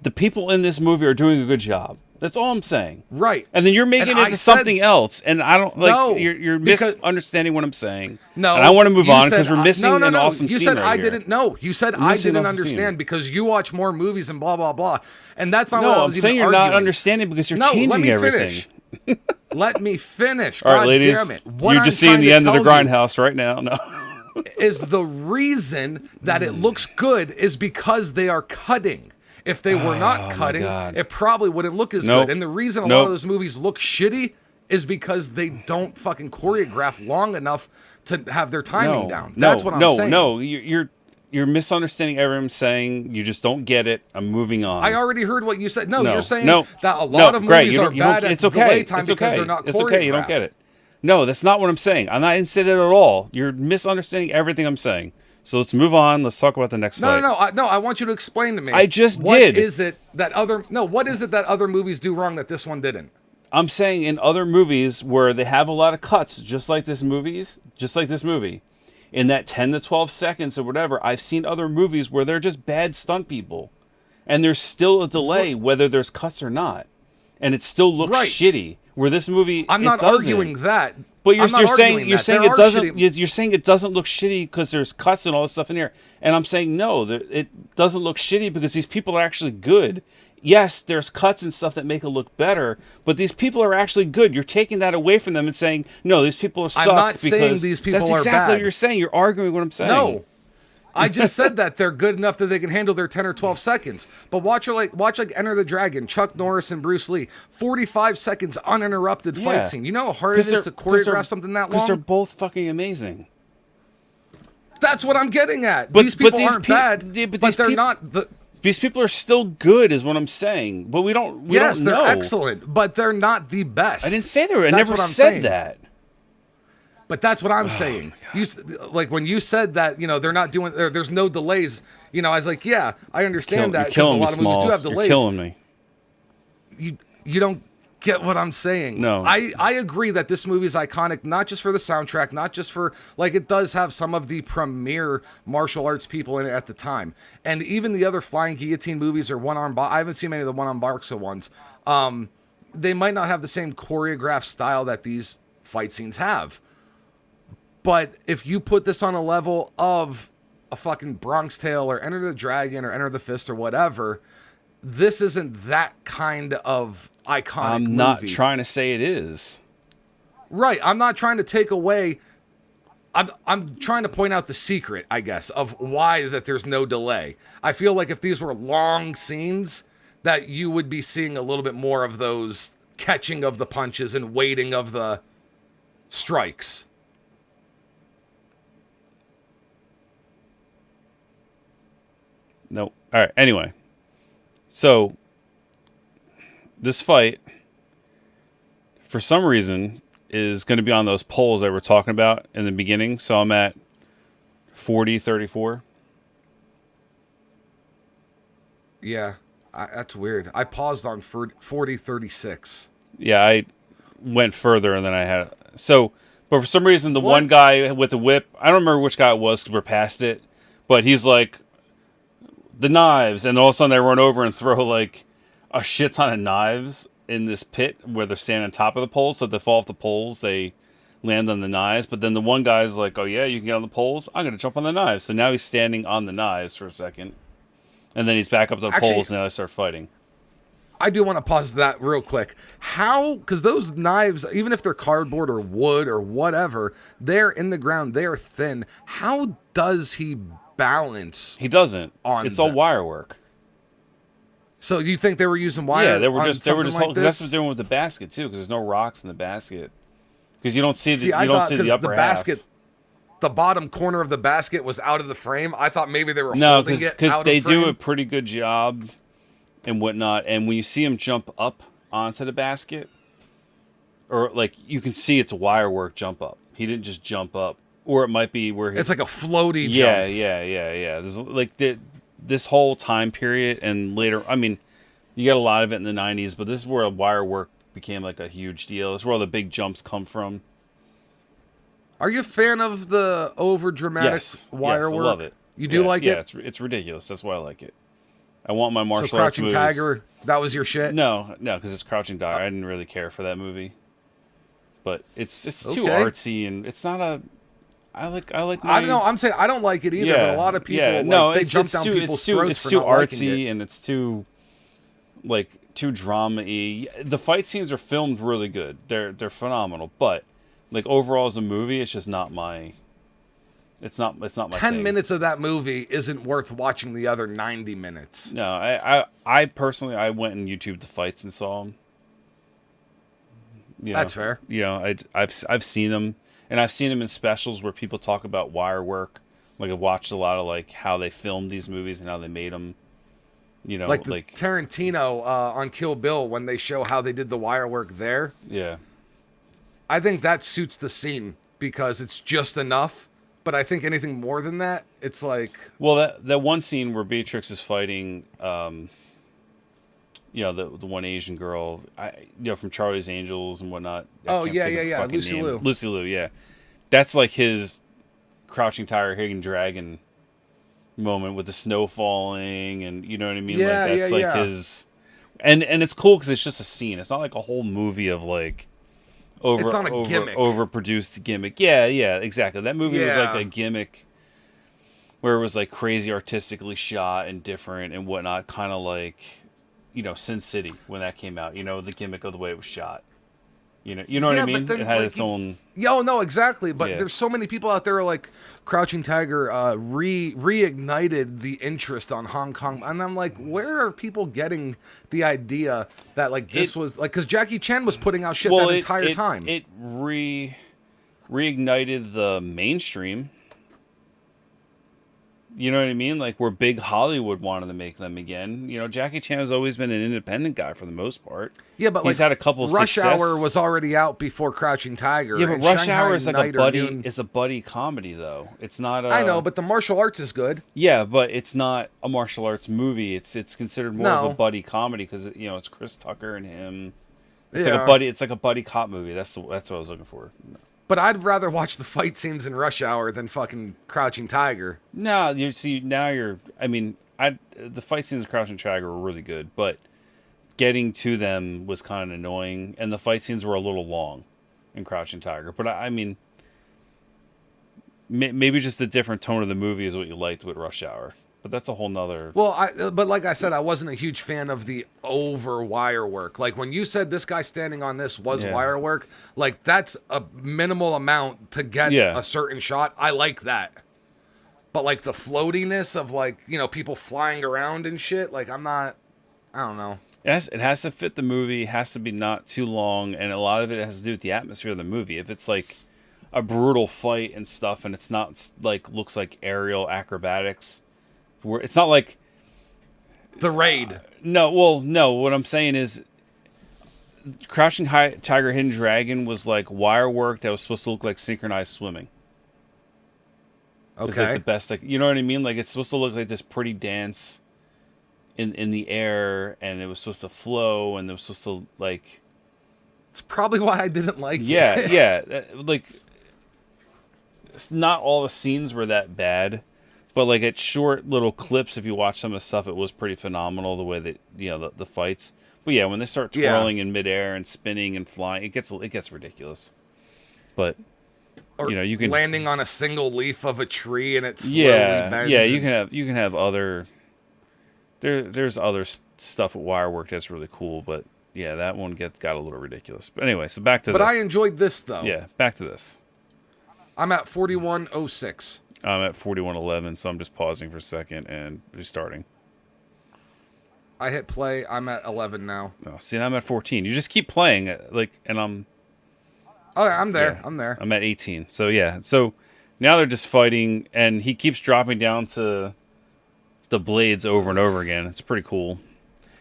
S2: the people in this movie are doing a good job. That's all I'm saying.
S1: Right.
S2: And then you're making it into something else, and I don't like.
S1: No,
S2: you're misunderstanding what I'm saying.
S1: No,
S2: and I want to move on because we're missing an awesome
S1: You
S2: scene
S1: said
S2: right
S1: I
S2: here.
S1: didn't. No, you said I didn't understand because you watch more movies and blah blah blah, and that's not what I
S2: No, I'm
S1: was
S2: saying
S1: even
S2: you're
S1: arguing.
S2: not understanding because you're
S1: No,
S2: changing
S1: let me
S2: everything.
S1: finish. Let me finish.
S2: All right,
S1: God
S2: ladies,
S1: damn it! What
S2: you're
S1: I'm
S2: just seeing
S1: trying
S2: the
S1: to
S2: end of the
S1: tell you
S2: GrindHaus right now. No.
S1: is the reason that it looks good is because they are cutting. If they were not cutting, it probably wouldn't look as good. And the reason a lot of those movies look shitty is because they don't fucking choreograph long enough to have their timing down. That's what I'm saying.
S2: No, you're misunderstanding everything I'm saying. You just don't get it. I'm moving on.
S1: I already heard what you said. No, you're saying
S2: no,
S1: that a lot of
S2: Greg,
S1: movies are bad at delay time because they're not choreographed.
S2: It's okay. You don't get it. No, that's not what I'm saying. I didn't say that at all. You're misunderstanding everything I'm saying. So let's move on. Let's talk about the next fight.
S1: No. I want you to explain to me.
S2: I just did.
S1: What is it that other movies do wrong that this one didn't?
S2: I'm saying in other movies where they have a lot of cuts, just like this movie, in that 10 to 12 seconds or whatever, I've seen other movies where they're just bad stunt people. And there's still a delay whether there's cuts or not. And it still looks shitty. Where this movie,
S1: I'm not arguing that.
S2: But you're saying it doesn't.
S1: Shitty.
S2: You're saying it doesn't look shitty because there's cuts and all this stuff in here. And I'm saying no, it doesn't look shitty because these people are actually good. Yes, there's cuts and stuff that make it look better, but these people are actually good. You're taking that away from them and saying no, these people are suck.
S1: I'm not saying these people
S2: that's
S1: are
S2: exactly
S1: bad.
S2: what you're saying. You're arguing what I'm saying.
S1: No. I just said that they're good enough that they can handle their 10 or 12 seconds. But watch Enter the Dragon, Chuck Norris and Bruce Lee. 45 seconds uninterrupted fight scene. You know how hard it is to choreograph something that long?
S2: Because they're both fucking amazing.
S1: That's what I'm getting at. These people aren't bad, but they're not...
S2: These people are still good, is what I'm saying. But we don't know.
S1: Yes, they're excellent, but they're not the best.
S2: I didn't say they were. I never said that.
S1: But that's what I'm saying. Like when you said that, they're not doing. There's no delays. I was like, yeah, I understand that because a lot of movies do have delays.
S2: You're killing me.
S1: You don't get what I'm saying.
S2: No,
S1: I agree that this movie is iconic, not just for the soundtrack, not just for it does have some of the premier martial arts people in it at the time, and even the other Flying Guillotine movies or One Arm. I haven't seen many of the One Arm Boxer ones. They might not have the same choreographed style that these fight scenes have. But if you put this on a level of a fucking Bronx Tale or Enter the Dragon or Enter the Fist or whatever, this isn't that kind of iconic movie.
S2: I'm not trying to say it is.
S1: Right. I'm not trying to take away. I'm trying to point out the secret, I guess, of why that there's no delay. I feel like if these were long scenes, that you would be seeing a little bit more of those catching of the punches and waiting of the strikes.
S2: Nope. All right. Anyway, so this fight, for some reason, is going to be on those poles that we're talking about in the beginning. So I'm at 40:34.
S1: Yeah, that's weird. I paused on 40:36.
S2: Yeah, I went further and then I had so, but for some reason the
S1: What?
S2: one guy with the whip, I don't remember which guy it was because we're past it, but he's like the knives, and all of a sudden they run over and throw like a shit ton of knives in this pit where they're standing on top of the poles. So if they fall off the poles, they land on the knives. But then the one guy's like, "Oh yeah, you can get on the poles. I'm gonna jump on the knives." So now he's standing on the knives for a second, and then he's back up to the poles, and now they start fighting.
S1: I do want to pause that real quick. How? Because those knives, even if they're cardboard or wood or whatever, they're in the ground. They are thin. How does he balance?
S2: He doesn't.
S1: On
S2: it's all
S1: them?
S2: wire work.
S1: So you think they were using wire?
S2: Yeah, they were
S1: on
S2: just
S1: something
S2: because
S1: like
S2: that's what
S1: this?
S2: they're doing with the basket too. Because there's no rocks in the basket. Because you don't see the
S1: See, I
S2: you don't
S1: thought
S2: see the
S1: because
S2: upper
S1: the basket,
S2: half.
S1: the bottom corner of the basket was out of the frame. I thought maybe they were
S2: No,
S1: holding it
S2: because
S1: out
S2: they
S1: of frame.
S2: do a pretty good job and whatnot. And when you see him jump up onto the basket, or like you can see it's wire work jump up. He didn't just jump up, or it might be where
S1: It's like a floaty
S2: yeah,
S1: jump.
S2: yeah. There's like this whole time period and later. I mean, you got a lot of it in the '90s, but this is where wire work became like a huge deal. It's where all the big jumps come from.
S1: Are you a fan of the over dramatic
S2: Yes,
S1: wire
S2: yes, I
S1: work?
S2: love it.
S1: You do like
S2: yeah,
S1: it?
S2: it's ridiculous. That's why I like it. I want my
S1: So
S2: martial arts
S1: Crouching
S2: movies.
S1: Tiger, that was your shit?
S2: No, because it's Crouching Tiger. I didn't really care for that movie, but it's too
S1: Okay.
S2: artsy and it's not a. I like.
S1: I don't know. I'm saying I don't like it either,
S2: Yeah,
S1: but a lot of people
S2: yeah.
S1: like
S2: No,
S1: they
S2: it's,
S1: jump
S2: it's
S1: down
S2: too,
S1: people's
S2: it's too,
S1: throats
S2: it's
S1: for
S2: too
S1: not liking
S2: artsy
S1: it.
S2: and it's too too drama-y. The fight scenes are filmed really good. They're phenomenal, but like overall as a movie, it's just not my. It's not my
S1: 10
S2: thing.
S1: minutes of that movie isn't worth watching the other 90 minutes.
S2: No, I personally I went and YouTubed the fights and saw them.
S1: That's fair.
S2: You know, I've seen them, and I've seen them in specials where people talk about wire work. Like I've watched a lot of like how they filmed these movies and how they made them. You know,
S1: Like the Tarantino on Kill Bill when they show how they did the wire work there.
S2: yeah.
S1: I think that suits the scene because it's just enough. But I think anything more than that, it's like...
S2: Well, that one scene where Beatrix is fighting, you know, the one Asian girl, from Charlie's Angels and whatnot.
S1: Oh, yeah. Lucy Liu.
S2: Lucy Liu, yeah. That's like his Crouching Tiger, Hidden Dragon moment with the snow falling, and you know what I mean.
S1: Yeah,
S2: like that's
S1: yeah,
S2: like
S1: yeah.
S2: his, and it's cool because it's just a scene. It's not like a whole movie of like.
S1: It's not a gimmick.
S2: Overproduced gimmick. Yeah, exactly. That movie was like
S1: Yeah.
S2: a gimmick where it was like crazy artistically shot and different and whatnot, kind of like, Sin City when that came out. The gimmick of the way it was shot. You know what I
S1: Yeah,
S2: mean?
S1: but then,
S2: It had
S1: like,
S2: its own.
S1: Yeah, no, exactly. But
S2: Yeah.
S1: there's so many people out there like Crouching Tiger reignited the interest on Hong Kong, and I'm like, where are people getting the idea that like this was like because Jackie Chan was putting out shit that entire time.
S2: It reignited the mainstream. You know what I mean? Like where big Hollywood wanted to make them again. Jackie Chan has always been an independent guy for the most part.
S1: Yeah, but
S2: he's
S1: like,
S2: had a couple.
S1: Rush
S2: success.
S1: Hour was already out before Crouching Tiger.
S2: Yeah, but
S1: and
S2: Rush
S1: Shanghai
S2: Hour is like
S1: Night
S2: a
S1: or
S2: buddy.
S1: Noon-
S2: It's a buddy comedy though. It's not.
S1: I know, but the martial arts is good.
S2: Yeah, but it's not a martial arts movie. It's considered more of
S1: No.
S2: a buddy comedy because it's Chris Tucker and him. It's
S1: Yeah.
S2: like a buddy. It's like a buddy cop movie. That's what I was looking for.
S1: But I'd rather watch the fight scenes in Rush Hour than fucking Crouching Tiger.
S2: No, you see now you're. I mean, the fight scenes of Crouching Tiger were really good, but getting to them was kind of annoying, and the fight scenes were a little long in Crouching Tiger. But I mean, maybe just the different tone of the movie is what you liked with Rush Hour. But that's a whole nother.
S1: Well, but like I said, I wasn't a huge fan of the over wire work. Like when you said this guy standing on this was
S2: Yeah.
S1: wire work, like that's a minimal amount to get
S2: Yeah.
S1: a certain shot. I like that. But like the floatiness of like, people flying around and shit, like I don't know.
S2: It has to fit the movie. It has to be not too long, and a lot of it has to do with the atmosphere of the movie. If it's like a brutal fight and stuff, and it's not like looks like aerial acrobatics, where it's not like
S1: The Raid.
S2: no. What I'm saying is, Crouching Tiger, Hidden Dragon was like wire work that was supposed to look like synchronized swimming. Is like
S1: Okay.
S2: the best, like, you know what I mean? Like, it's supposed to look like this pretty dance in the air, and it was supposed to flow, and it was supposed to like,
S1: It's probably why I didn't like
S2: yeah,
S1: it.
S2: yeah, like, not all the scenes were that bad, but like at short little clips, if you watch some of the stuff, it was pretty phenomenal the way that, you know, the fights. But yeah, when they start
S1: Yeah.
S2: twirling in midair and spinning and flying, it gets ridiculous. But
S1: Or
S2: you know, you can
S1: landing on a single leaf of a tree and it slowly
S2: yeah,
S1: bends.
S2: yeah,
S1: and-
S2: you can have other there's other stuff at Wirework that's really cool, but yeah, that one got a little ridiculous. But anyway, so back to
S1: But
S2: this.
S1: I enjoyed this though.
S2: Yeah, back to this.
S1: I'm at 4106.
S2: I'm at 4111, so I'm just pausing for a second and restarting.
S1: I hit play. I'm at 11 now.
S2: Oh, see, I'm at 14. You just keep playing, like, and
S1: Oh, I'm there.
S2: yeah,
S1: I'm there.
S2: I'm at 18. So yeah, so now they're just fighting, and he keeps dropping down to the blades over and over again. It's pretty cool.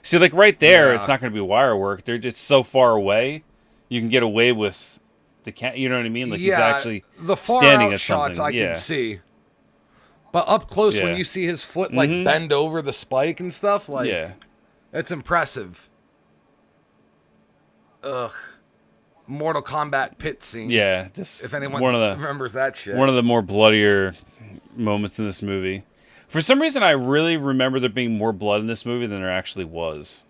S2: See, like right there,
S1: Yeah.
S2: it's not going to be wire work. They're just so far away, you can get away with the cat. You know what I mean? Like he's actually
S1: the far
S2: standing
S1: out
S2: at
S1: shots
S2: something.
S1: I
S2: Yeah.
S1: can see. But up close,
S2: Yeah.
S1: when you see his foot like
S2: Mhm.
S1: bend over the spike and stuff, like
S2: Yeah.
S1: it's impressive. Ugh. Mortal Kombat pit scene.
S2: Yeah. Just
S1: If anyone
S2: one of the
S1: remembers that shit.
S2: one of the more bloodier moments in this movie. For some reason, I really remember there being more blood in this movie than there actually was.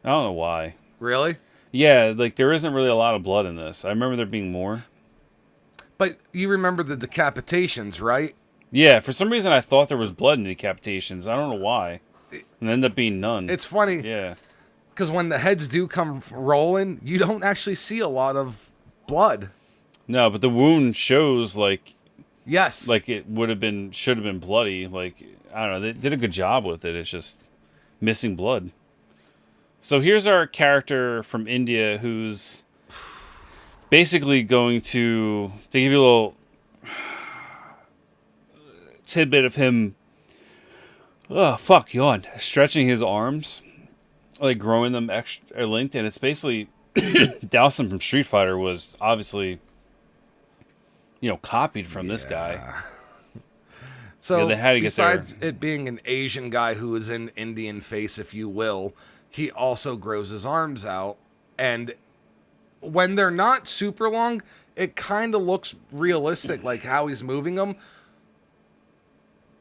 S2: I don't know why.
S1: Really?
S2: Yeah, like there isn't really a lot of blood in this. I remember there being more.
S1: But you remember the decapitations, right?
S2: Yeah, for some reason I thought there was blood in the decapitations. I don't know why. And it ended up being none.
S1: It's funny
S2: Yeah.
S1: because when the heads do come rolling, you don't actually see a lot of blood.
S2: No, but the wound shows like
S1: Yes.
S2: it should have been bloody. Like, I don't know, they did a good job with it. It's just missing blood. So here's our character from India who's basically going to give you a little tidbit of him yawn, stretching his arms, like growing them extra length, and it's basically Dowson from Street Fighter was obviously, you know, copied from this guy.
S1: So
S2: Yeah, they had to get their-
S1: besides it being an Asian guy who is in Indian face, if you will, he also grows his arms out. And when they're not super long, it kind of looks realistic, like how he's moving them.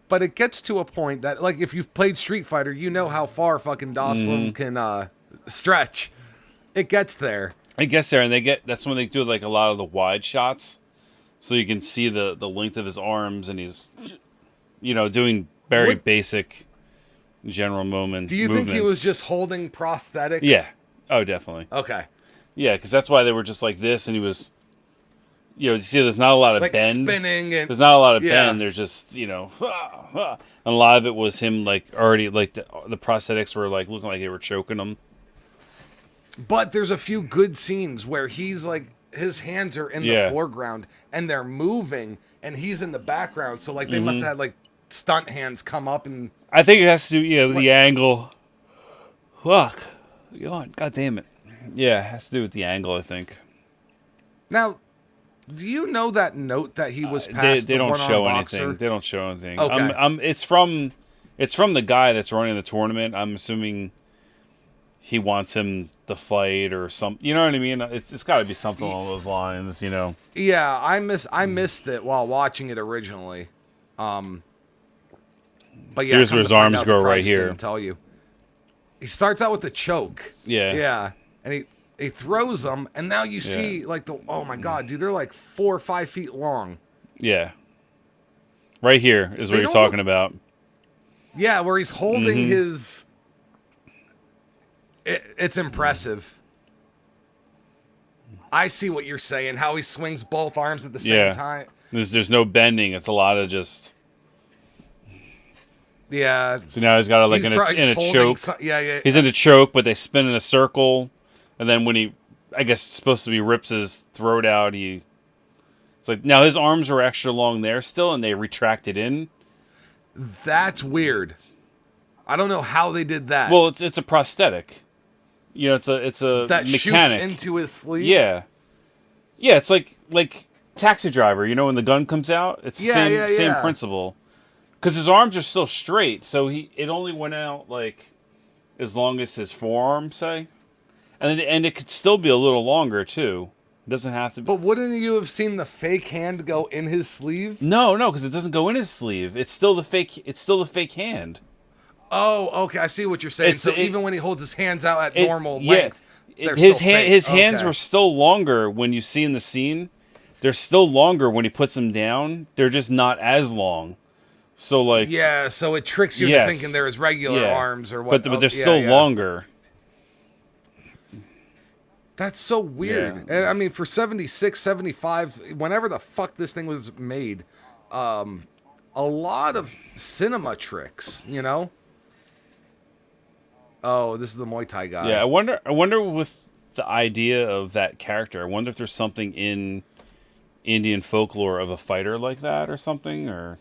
S1: But it gets to a point that, like, if you've played Street Fighter, you know how far fucking Dawson can stretch. It gets there.
S2: It gets there, and that's when they do like a lot of the wide shots, so you can see the length of his arms, and he's, you know, doing very basic general movements.
S1: Do you think he was just holding prosthetics?
S2: Yeah. Oh, definitely.
S1: Okay.
S2: Yeah, because that's why they were just like this, and he was, you know, you see, there's not a lot of
S1: Like
S2: bend.
S1: spinning and
S2: There's not a lot of
S1: Yeah.
S2: bend. There's just, you know, and a lot of it was him like already like the prosthetics were like looking like they were choking him.
S1: But there's a few good scenes where he's like, his hands are in
S2: Yeah.
S1: the foreground and they're moving and he's in the background. So like they must have had like stunt hands come up and
S2: I think it has to do, with the angle. Fuck. God damn it. Yeah, it has to do with the angle, I think.
S1: now, do you know that note that he was past
S2: They
S1: the
S2: don't
S1: one-armed
S2: show
S1: boxer?
S2: anything. They don't show anything.
S1: Okay.
S2: It's from the guy that's running the tournament. I'm assuming he wants him to fight or some. You know what I mean? It's got to be something along those lines. You know.
S1: Yeah, I missed it while watching it originally. But
S2: So
S1: yeah,
S2: here's
S1: come
S2: where
S1: to
S2: his
S1: find
S2: arms
S1: out,
S2: go
S1: the
S2: right
S1: Price
S2: here.
S1: didn't tell you. He starts out with the choke.
S2: Yeah.
S1: Yeah, and he throws them, and now you see like oh my god, dude, they're like 4 or 5 feet long.
S2: Yeah. Right here is what
S1: They
S2: you're
S1: don't
S2: talking about.
S1: Yeah, where he's holding
S2: Mm-hmm.
S1: his. It's impressive. I see what you're saying. How he swings both arms at the same
S2: Yeah.
S1: time.
S2: There's no bending. It's a lot of just.
S1: Yeah.
S2: So now he's got it like
S1: He's
S2: in
S1: probably
S2: a
S1: just holding
S2: choke.
S1: yeah.
S2: He's in a choke, but they spin in a circle, and then when he, I guess, it's supposed to be rips his throat out, it's like now his arms are extra long there still, and they retracted in.
S1: That's weird. I don't know how they did that.
S2: Well, it's a prosthetic. You know, it's a
S1: that
S2: mechanic.
S1: shoots into his sleeve.
S2: Yeah, it's like Taxi Driver. You know when the gun comes out, it's the same principle. Because his arms are still straight, so it only went out like as long as his forearm, say, and it could still be a little longer too. It doesn't have to be.
S1: But wouldn't you have seen the fake hand go in his sleeve?
S2: No, because it doesn't go in his sleeve. It's still the fake. It's still the fake hand.
S1: Oh, okay. I see what you're saying. Even when he holds his hands out at normal length,
S2: his hands were still longer when you see in the scene. They're still longer when he puts them down. They're just not as long. So like
S1: so it tricks you into thinking they're his regular arms or what.
S2: But they're still longer.
S1: That's so weird.
S2: Yeah.
S1: I mean, for 76, 75, whenever the fuck this thing was made, a lot of cinema tricks, you know? Oh, this is the Muay Thai guy.
S2: Yeah, I wonder with the idea of that character, I wonder if there's something in Indian folklore of a fighter like that or something, or...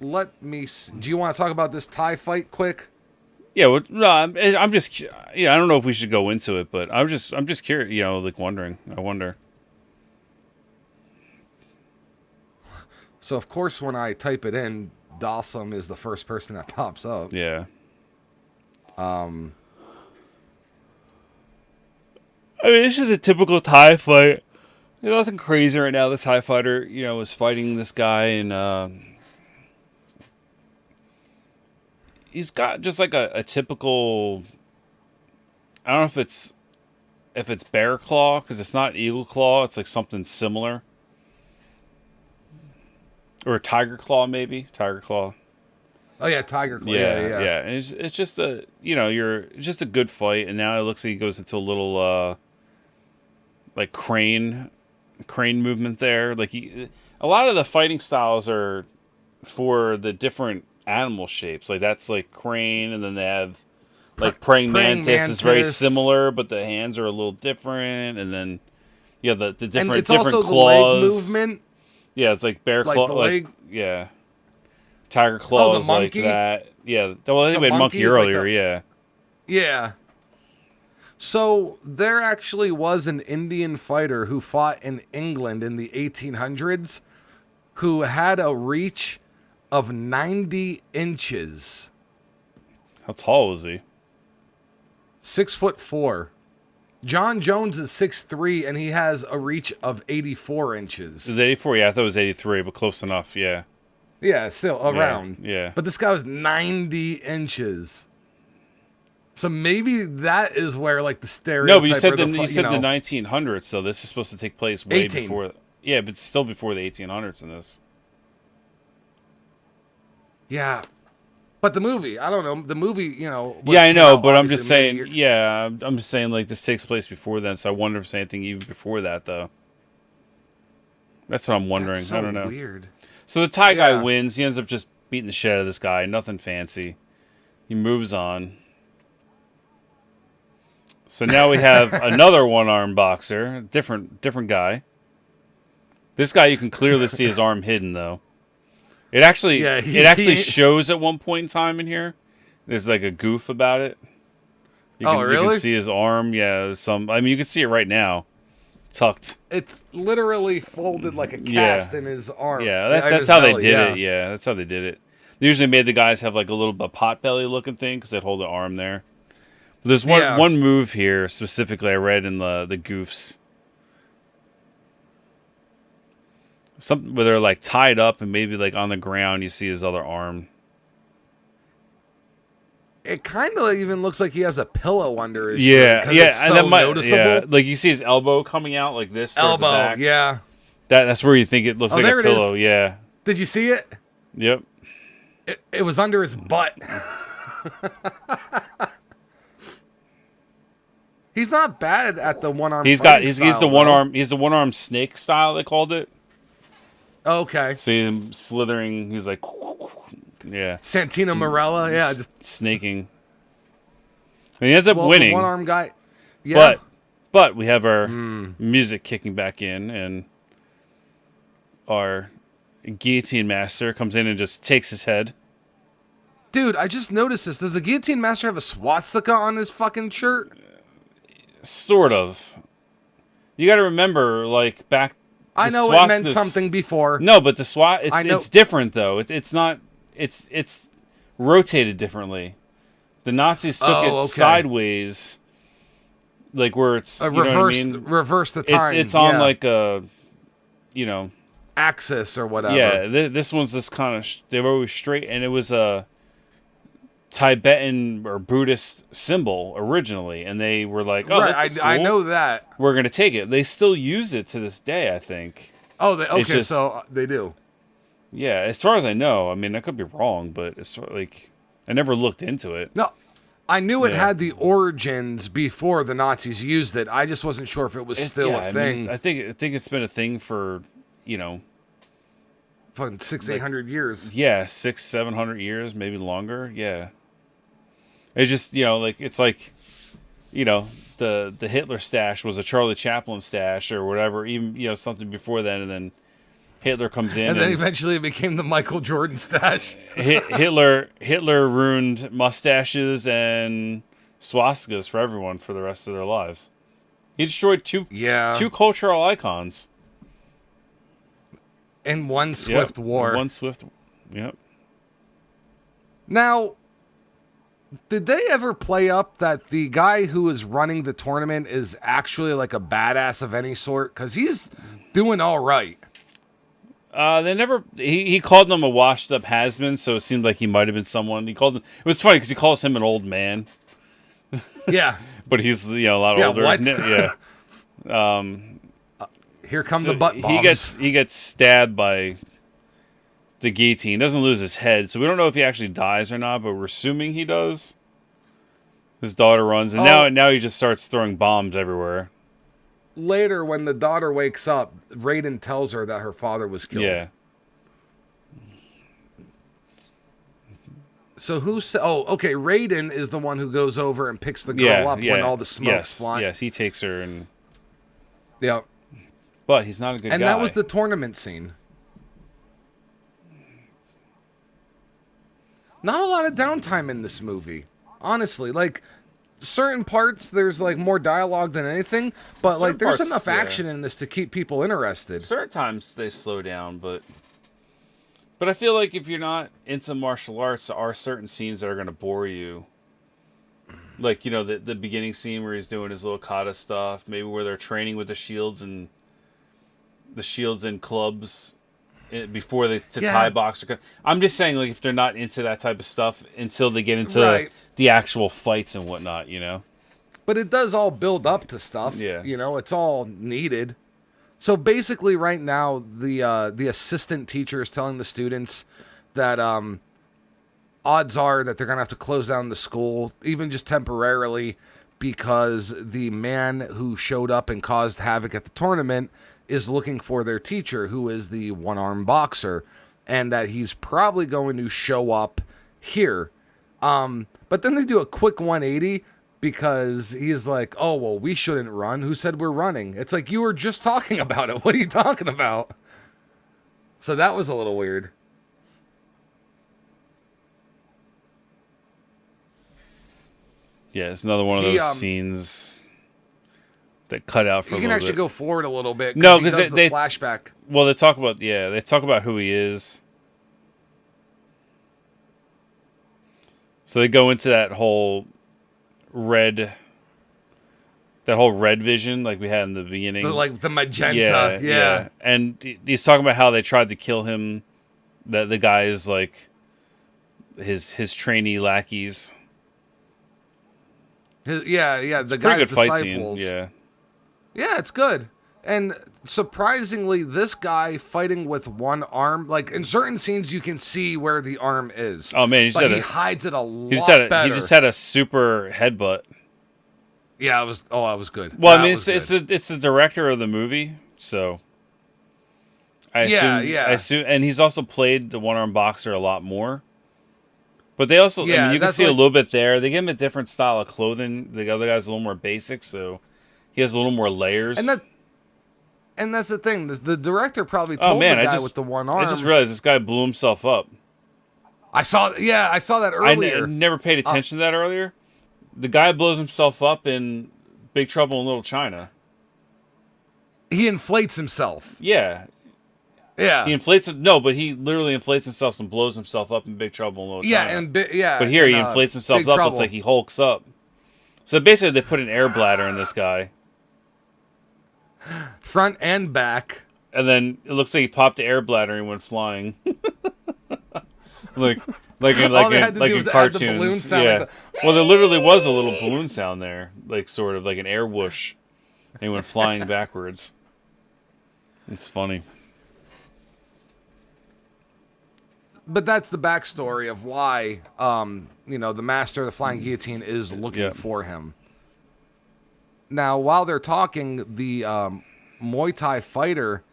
S1: Let me see. Do you want to talk about this Thai fight quick?
S2: Yeah, well, no, I'm just, I don't know if we should go into it, but I'm just curious, like wondering. I wonder.
S1: So of course, when I type it in, Dawson is the first person that pops up.
S2: Yeah. I mean, it's just a typical Thai fight. There's nothing crazy right now. The Thai fighter, is fighting this guy, and he's got just like a typical. I don't know if it's bear claw, because it's not eagle claw. It's like something similar, or tiger claw maybe. Tiger claw.
S1: Oh yeah, tiger claw.
S2: Yeah. And it's just it's just a good fight, and now it looks like he goes into a little like crane movement there. Like a lot of the fighting styles are for the different animal shapes. Like that's like crane, and then they have like praying mantis is very similar, but the hands are a little different, and then the different
S1: and it's
S2: different
S1: also
S2: claws.
S1: The leg movement.
S2: Yeah, it's like bear
S1: like
S2: claw.
S1: The leg.
S2: Yeah, tiger claws like that. Yeah, well, I think we had monkey earlier.
S1: Like yeah. So there actually was an Indian fighter who fought in England in the 1800s who had a reach of 90 inches.
S2: How tall was he?
S1: 6'4". John Jones is 6'3", and he has a reach of 84 inches.
S2: Is it 84? Yeah, I thought it was 83, but close enough. Yeah.
S1: Yeah, still around.
S2: Yeah.
S1: But this guy was 90 inches. So maybe that is where like the stereotype.
S2: No, but you said the 1900s, so this is supposed to take place way before. Yeah, but still before the 1800s in this.
S1: Yeah, but the movie, I don't know. The movie,
S2: Yeah, I know, but I'm just saying. Yeah, I'm just saying like this takes place before then, so I wonder if there's anything even before that though. That's what I'm wondering.
S1: That's so
S2: I don't know.
S1: Weird.
S2: So the Thai guy wins. He ends up just beating the shit out of this guy. Nothing fancy. He moves on. So now we have another one-armed boxer, different guy. This guy, you can clearly see his arm hidden though. It actually shows at one point in time in here. There's like a goof about it. You can see his arm. Yeah, you can see it right now. Tucked.
S1: It's literally folded like a cast in his arm.
S2: Yeah, that's how they did it. Yeah, that's how they did it. They usually made the guys have like a little pot belly looking thing because they'd hold the arm there. But there's one move here specifically I read in the goofs. Something where they're like tied up and maybe like on the ground you see his other arm.
S1: It kind of even looks like he has a pillow under his
S2: shirt.
S1: It's so
S2: and that
S1: noticeable.
S2: Yeah, like you see his elbow coming out like this.
S1: Elbow,
S2: the back.
S1: yeah.
S2: That's where you think it looks like a pillow. Yeah.
S1: Did you see it?
S2: Yep.
S1: It was under his butt. He's not bad at the one arm. He's
S2: the one arm. He's the one arm snake style. They called it.
S1: Okay.
S2: See him slithering. He's like, yeah.
S1: Santino Marella. Yeah, just
S2: snaking. And he ends up winning.
S1: One arm guy. Yeah.
S2: But we have our music kicking back in, and our guillotine master comes in and just takes his head.
S1: Dude, I just noticed this. Does the guillotine master have a swastika on his fucking shirt?
S2: Sort of. You got to remember, like back
S1: I know it meant something before.
S2: No, but the swastika,
S1: I know.
S2: it's different though. It's not. It's rotated differently. The Nazis took it sideways, like where it's
S1: reverse the time.
S2: It's on like a,
S1: axis or whatever.
S2: Yeah, this one's this kind of they were always straight, and it was a Tibetan or Buddhist symbol originally, and they were like, "Oh,
S1: right,
S2: this is cool.
S1: I know that.
S2: We're gonna take it." They still use it to this day, I think.
S1: Oh, so they do.
S2: Yeah, as far as I know. I mean, I could be wrong, but it's like I never looked into it.
S1: No, I knew it had the origins before the Nazis used it. I just wasn't sure if it was still a thing.
S2: I think it's been a thing for,
S1: fucking 600-800 years.
S2: Yeah, 600-700 years, maybe longer. Yeah. It's just, it's like, the Hitler stash was a Charlie Chaplin stash or whatever, even, something before then, and then Hitler comes in.
S1: And then eventually it became the Michael Jordan stash.
S2: Hitler ruined mustaches and swastikas for everyone for the rest of their lives. He destroyed two cultural icons.
S1: In one swift war.
S2: Yep.
S1: Now, did they ever play up that the guy who is running the tournament is actually like a badass of any sort? Because he's doing all right.
S2: They never. He called them a washed-up has-been, so it seemed like he might have been someone. He called them. It was funny because he calls him an old man.
S1: Yeah,
S2: but he's a lot older.
S1: What?
S2: Yeah.
S1: Here come the butt bombs.
S2: He gets stabbed by the guillotine. Doesn't lose his head, so we don't know if he actually dies or not. But we're assuming he does. His daughter runs, and now he just starts throwing bombs everywhere.
S1: Later, when the daughter wakes up, Raiden tells her that her father was killed.
S2: Yeah.
S1: So Raiden is the one who goes over and picks the girl up when all the smoke's flying.
S2: Yes, he takes her and.
S1: Yeah.
S2: But he's not a good guy.
S1: And that was the tournament scene. Not a lot of downtime in this movie, honestly. Like, certain parts, there's like more dialogue than anything, but like there's enough action in this to keep people interested.
S2: Certain times they slow down, but I feel like if you're not into martial arts, there are certain scenes that are going to bore you. Like, the beginning scene where he's doing his little kata stuff, maybe where they're training with the shields and clubs before they Thai box. I'm just saying, like, if they're not into that type of stuff until they get into the actual fights and whatnot,
S1: But it does all build up to stuff.
S2: Yeah.
S1: It's all needed. So basically right now, the assistant teacher is telling the students that odds are that they're going to have to close down the school, even just temporarily, because the man who showed up and caused havoc at the tournament is looking for their teacher, who is the one-armed boxer, and that he's probably going to show up here. But then they do a quick 180 because he's like, "Oh, well, we shouldn't run. Who said we're running?" It's like, you were just talking about it. What are you talking about? So that was a little weird.
S2: Yeah, it's another one of those scenes that cut out for a little bit. You can
S1: actually go forward a little bit.
S2: No, because
S1: they flashback.
S2: Well, they talk about who he is. So they go into that whole red vision like we had in the beginning.
S1: The magenta. Yeah.
S2: And he's talking about how they tried to kill him. That the guy is like his trainee lackeys.
S1: The guy's
S2: good
S1: disciples.
S2: Fight scene. Yeah.
S1: Yeah, it's good. And surprisingly, this guy fighting with one arm, like in certain scenes, you can see where the arm is.
S2: Oh man,
S1: he hides it a lot better.
S2: He just had a super headbutt.
S1: Yeah, it was. Oh, that was good.
S2: Well, I mean, it's the director of the movie, so I assume, and he's also played the one-armed boxer a lot more. But they also, you can see a little bit there. They give him a different style of clothing. The other guy's a little more basic, so he has a little more layers.
S1: And that's the thing. The director probably told the guy with the one arm.
S2: I just realized this guy blew himself up.
S1: I saw that earlier.
S2: I never paid attention to that earlier. The guy blows himself up in Big Trouble in Little China.
S1: He inflates himself.
S2: Yeah.
S1: Yeah.
S2: He inflates it. No, but he literally inflates himself and blows himself up in Big Trouble in Little China. But here he inflates himself
S1: Big
S2: up.
S1: Trouble.
S2: It's like he hulks up. So basically, they put an air bladder in this guy,
S1: front and back.
S2: and then it looks like he popped the air bladder and went flying, like in cartoons. Yeah. Well, there literally was a little balloon sound there, like sort of like an air whoosh, and he went flying backwards. It's funny.
S1: But that's the backstory of why, the master of the flying guillotine is looking for him. Now, while they're talking, the Muay Thai fighter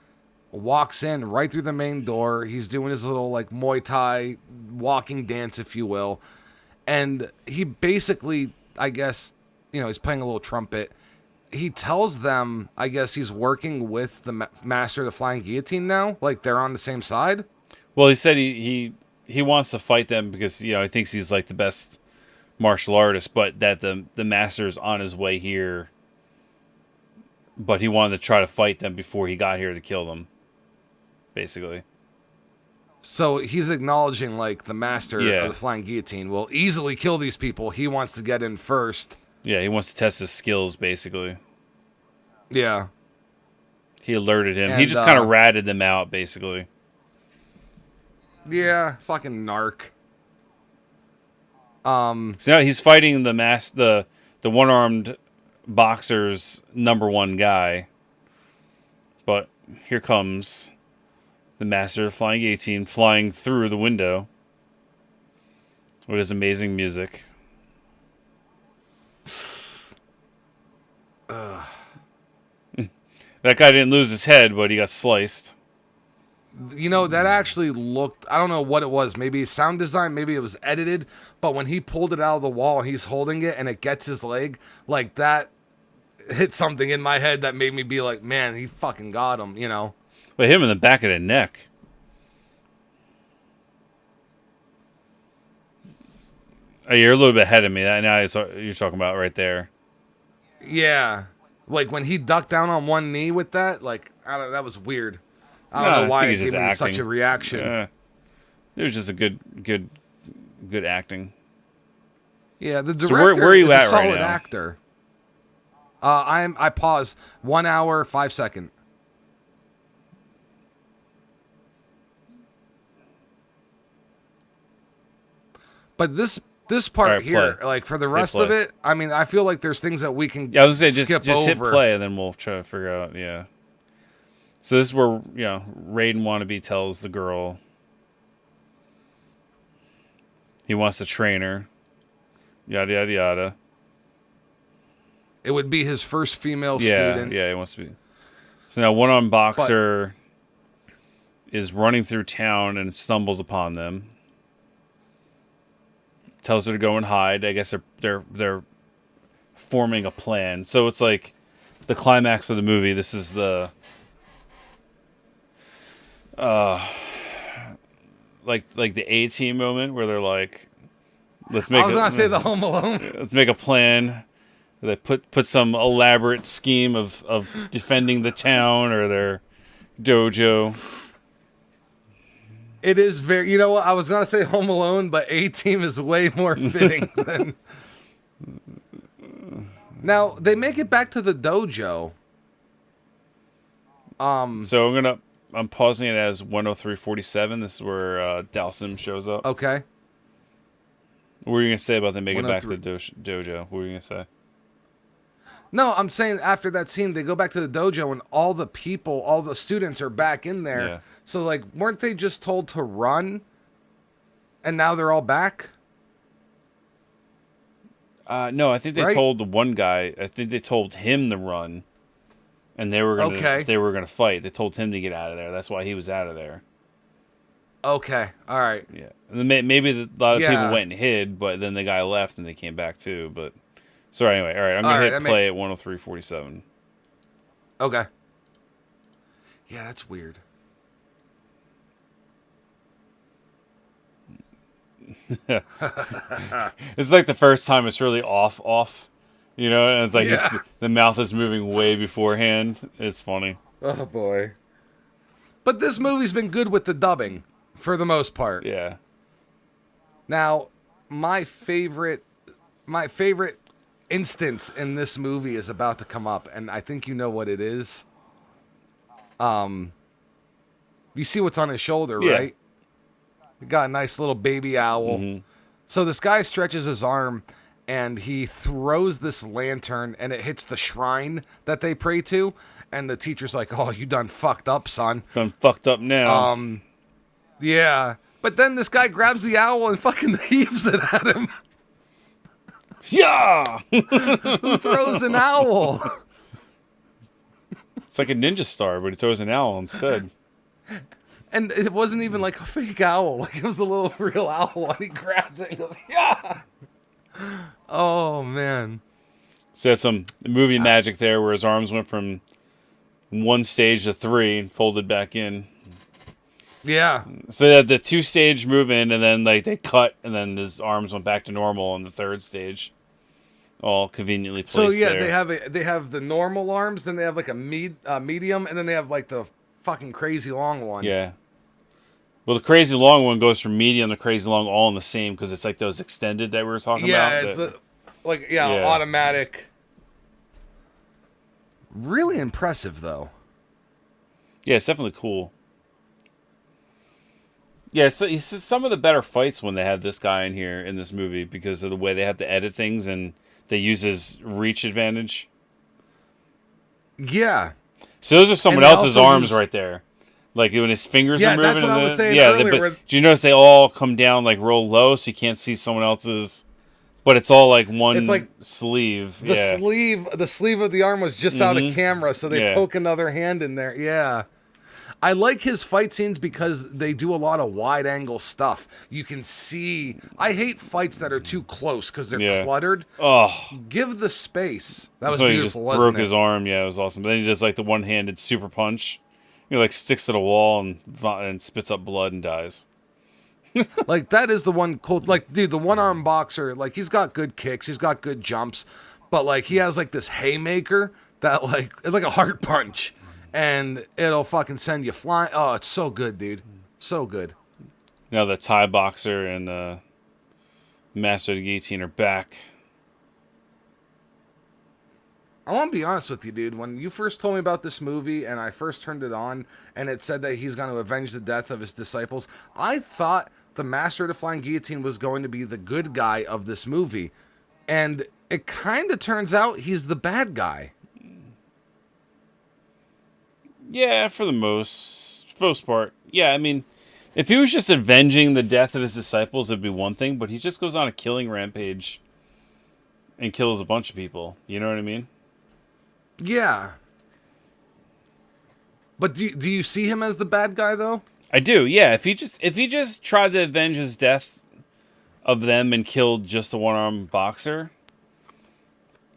S1: walks in right through the main door. He's doing his little, like, Muay Thai walking dance, if you will. And he basically, I guess, he's playing a little trumpet. He tells them, I guess, he's working with the master of the flying guillotine now. Like, they're on the same side.
S2: Well, he said he wants to fight them because he thinks he's like the best martial artist, but that the master's on his way here. But he wanted to try to fight them before he got here to kill them, basically.
S1: So he's acknowledging like the master of the flying guillotine will easily kill these people. He wants to get in first.
S2: Yeah, he wants to test his skills, basically.
S1: Yeah.
S2: He alerted him. He just kind of ratted them out, basically.
S1: Yeah, fucking narc.
S2: So now he's fighting the one-armed boxer's #1 guy. But here comes the master of flying guillotine flying through the window with his amazing music. That guy didn't lose his head, but he got sliced.
S1: That actually looked, I don't know what it was. Maybe sound design, maybe it was edited. But when he pulled it out of the wall, he's holding it and it gets his leg. Like that hit something in my head that made me be like, man, he fucking got him,
S2: But hit him in the back of the neck. Oh, you're a little bit ahead of me. Now you're talking about right there.
S1: Yeah. Like when he ducked down on one knee with that, like, I don't know, that was weird. I don't know why it gave me such a reaction.
S2: Yeah. It was just a good acting.
S1: Yeah, the director
S2: where are you
S1: is
S2: at
S1: a solid
S2: right now?
S1: actor. I paused 1 hour 5 seconds. But this part here, like for the rest of it, I mean, I feel like there's things that we can
S2: I was gonna say
S1: skip
S2: just
S1: over.
S2: hit play and then we'll try to figure out. Yeah. So this is where Raiden wannabe tells the girl he wants to train her. Yada yada yada.
S1: It would be his first female student.
S2: Yeah, he wants to be. So now one-armed boxer is running through town and stumbles upon them. Tells her to go and hide. I guess they're forming a plan. So it's like the climax of the movie. This is the like the A-Team moment where they're like, let's make.
S1: I was gonna say the Home Alone.
S2: Let's make a plan. They put some elaborate scheme of defending the town or their dojo.
S1: It is very. You know what? I was gonna say Home Alone, but A-Team is way more fitting than. Now they make it back to the dojo.
S2: So I'm pausing it as 103:47. This is where Dalsim shows up.
S1: Okay.
S2: What were you gonna say about them making it back to the dojo? What were you gonna say?
S1: No, I'm saying after that scene, they go back to the dojo and all the people, all the students are back in there.
S2: Yeah.
S1: So, like, weren't they just told to run? And now they're all back?
S2: No, I think they told the one guy. I think they told him to run, and they were gonna fight. They told him to get out of there. That's why he was out of there.
S1: Okay, all right.
S2: Yeah, and then maybe a lot of people went and hid, but then the guy left and they came back too. But so anyway, all right, I'm gonna hit play at 103:47.
S1: Okay. Yeah, that's weird.
S2: It's like the first time it's really off, You know, and it's like
S1: Yeah.
S2: the mouth is moving way beforehand. It's funny.
S1: Oh boy. But this movie's been good with the dubbing for the most part.
S2: Yeah.
S1: Now, my favorite instance in this movie is about to come up, and I think you know what it is. You see what's on his shoulder,
S2: Yeah.
S1: right? He got a nice little baby owl.
S2: Mm-hmm.
S1: So this guy stretches his arm and he throws this lantern and it hits the shrine that they pray to. And the teacher's like, "Oh, you done fucked up, son."
S2: Done fucked up now.
S1: Yeah. But then this guy grabs the owl and fucking heaves it at him.
S2: Yeah.
S1: Who throws an owl?
S2: It's like a ninja star, but he throws an owl instead.
S1: And it wasn't even like a fake owl. Like it was a little real owl. And he grabs it and goes, "Yeah." Oh, man.
S2: So that's some movie magic there, where his arms went from one stage to three and folded back in.
S1: Yeah.
S2: So they had the 2-stage movement, and then like they cut, and then his arms went back to normal on the 3rd stage. All conveniently placed.
S1: So yeah,
S2: there.
S1: they have the normal arms, then they have like a medium, and then they have like the fucking crazy long one.
S2: Yeah. Well, the crazy long one goes from medium to crazy long all in the same, because it's like those extended that we were talking about.
S1: Yeah, it's automatic. Really impressive though.
S2: Yeah, it's definitely cool. Yeah, so it's some of the better fights when they had this guy in here in this movie, because of the way they have to edit things and they use his reach advantage.
S1: Yeah.
S2: So those are someone
S1: And they
S2: else's
S1: also
S2: arms
S1: use-
S2: right there. Like when his fingers
S1: Yeah,
S2: are moving.
S1: that's what I was saying
S2: yeah,
S1: earlier,
S2: but
S1: where-
S2: do you notice they all come down like real low, so you can't see someone else's? But it's all like one
S1: It's like
S2: sleeve.
S1: The
S2: yeah.
S1: sleeve of the arm was just out of camera, so they poke another hand in there. Yeah. I like his fight scenes because they do a lot of wide angle stuff. You can see. I hate fights that are too close because they're cluttered.
S2: Oh,
S1: Give the space. That was
S2: so he
S1: beautiful,
S2: just
S1: wasn't
S2: broke
S1: it?
S2: his arm. Yeah, it was awesome. But then he does like the one-handed super punch. He like sticks to the wall and spits up blood and dies.
S1: Like that is the one cool. Like, dude, the one-arm boxer. Like, he's got good kicks. He's got good jumps. But like, he has like this haymaker that like it's like a heart punch. And it'll fucking send you flying. Oh, it's so good, dude. So good.
S2: Now the Thai boxer and Master of the Guillotine are back.
S1: I want to be honest with you, dude. When you first told me about this movie and I first turned it on and it said that he's going to avenge the death of his disciples, I thought the Master of the Flying Guillotine was going to be the good guy of this movie. And it kind of turns out he's the bad guy.
S2: Yeah, for the most part. Yeah, I mean, if he was just avenging the death of his disciples, it'd be one thing. But he just goes on a killing rampage and kills a bunch of people. You know what I mean?
S1: Yeah. But do you see him as the bad guy, though?
S2: I do. Yeah, if he just tried to avenge his death of them and killed just a one-armed boxer,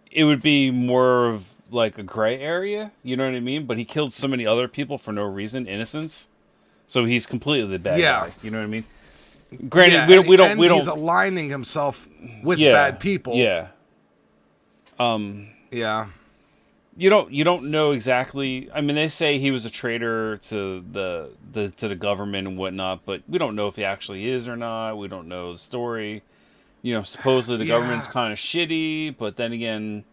S2: it would be more of like a gray area, you know what I mean? But he killed so many other people for no reason, innocence. So he's completely the bad guy. You know what I mean? Granted, we don't.
S1: He's aligning himself with bad people.
S2: Yeah.
S1: Yeah.
S2: You don't know exactly. I mean, they say he was a traitor to the government and whatnot, but we don't know if he actually is or not. We don't know the story. You know, supposedly the government's kind of shitty, but then again,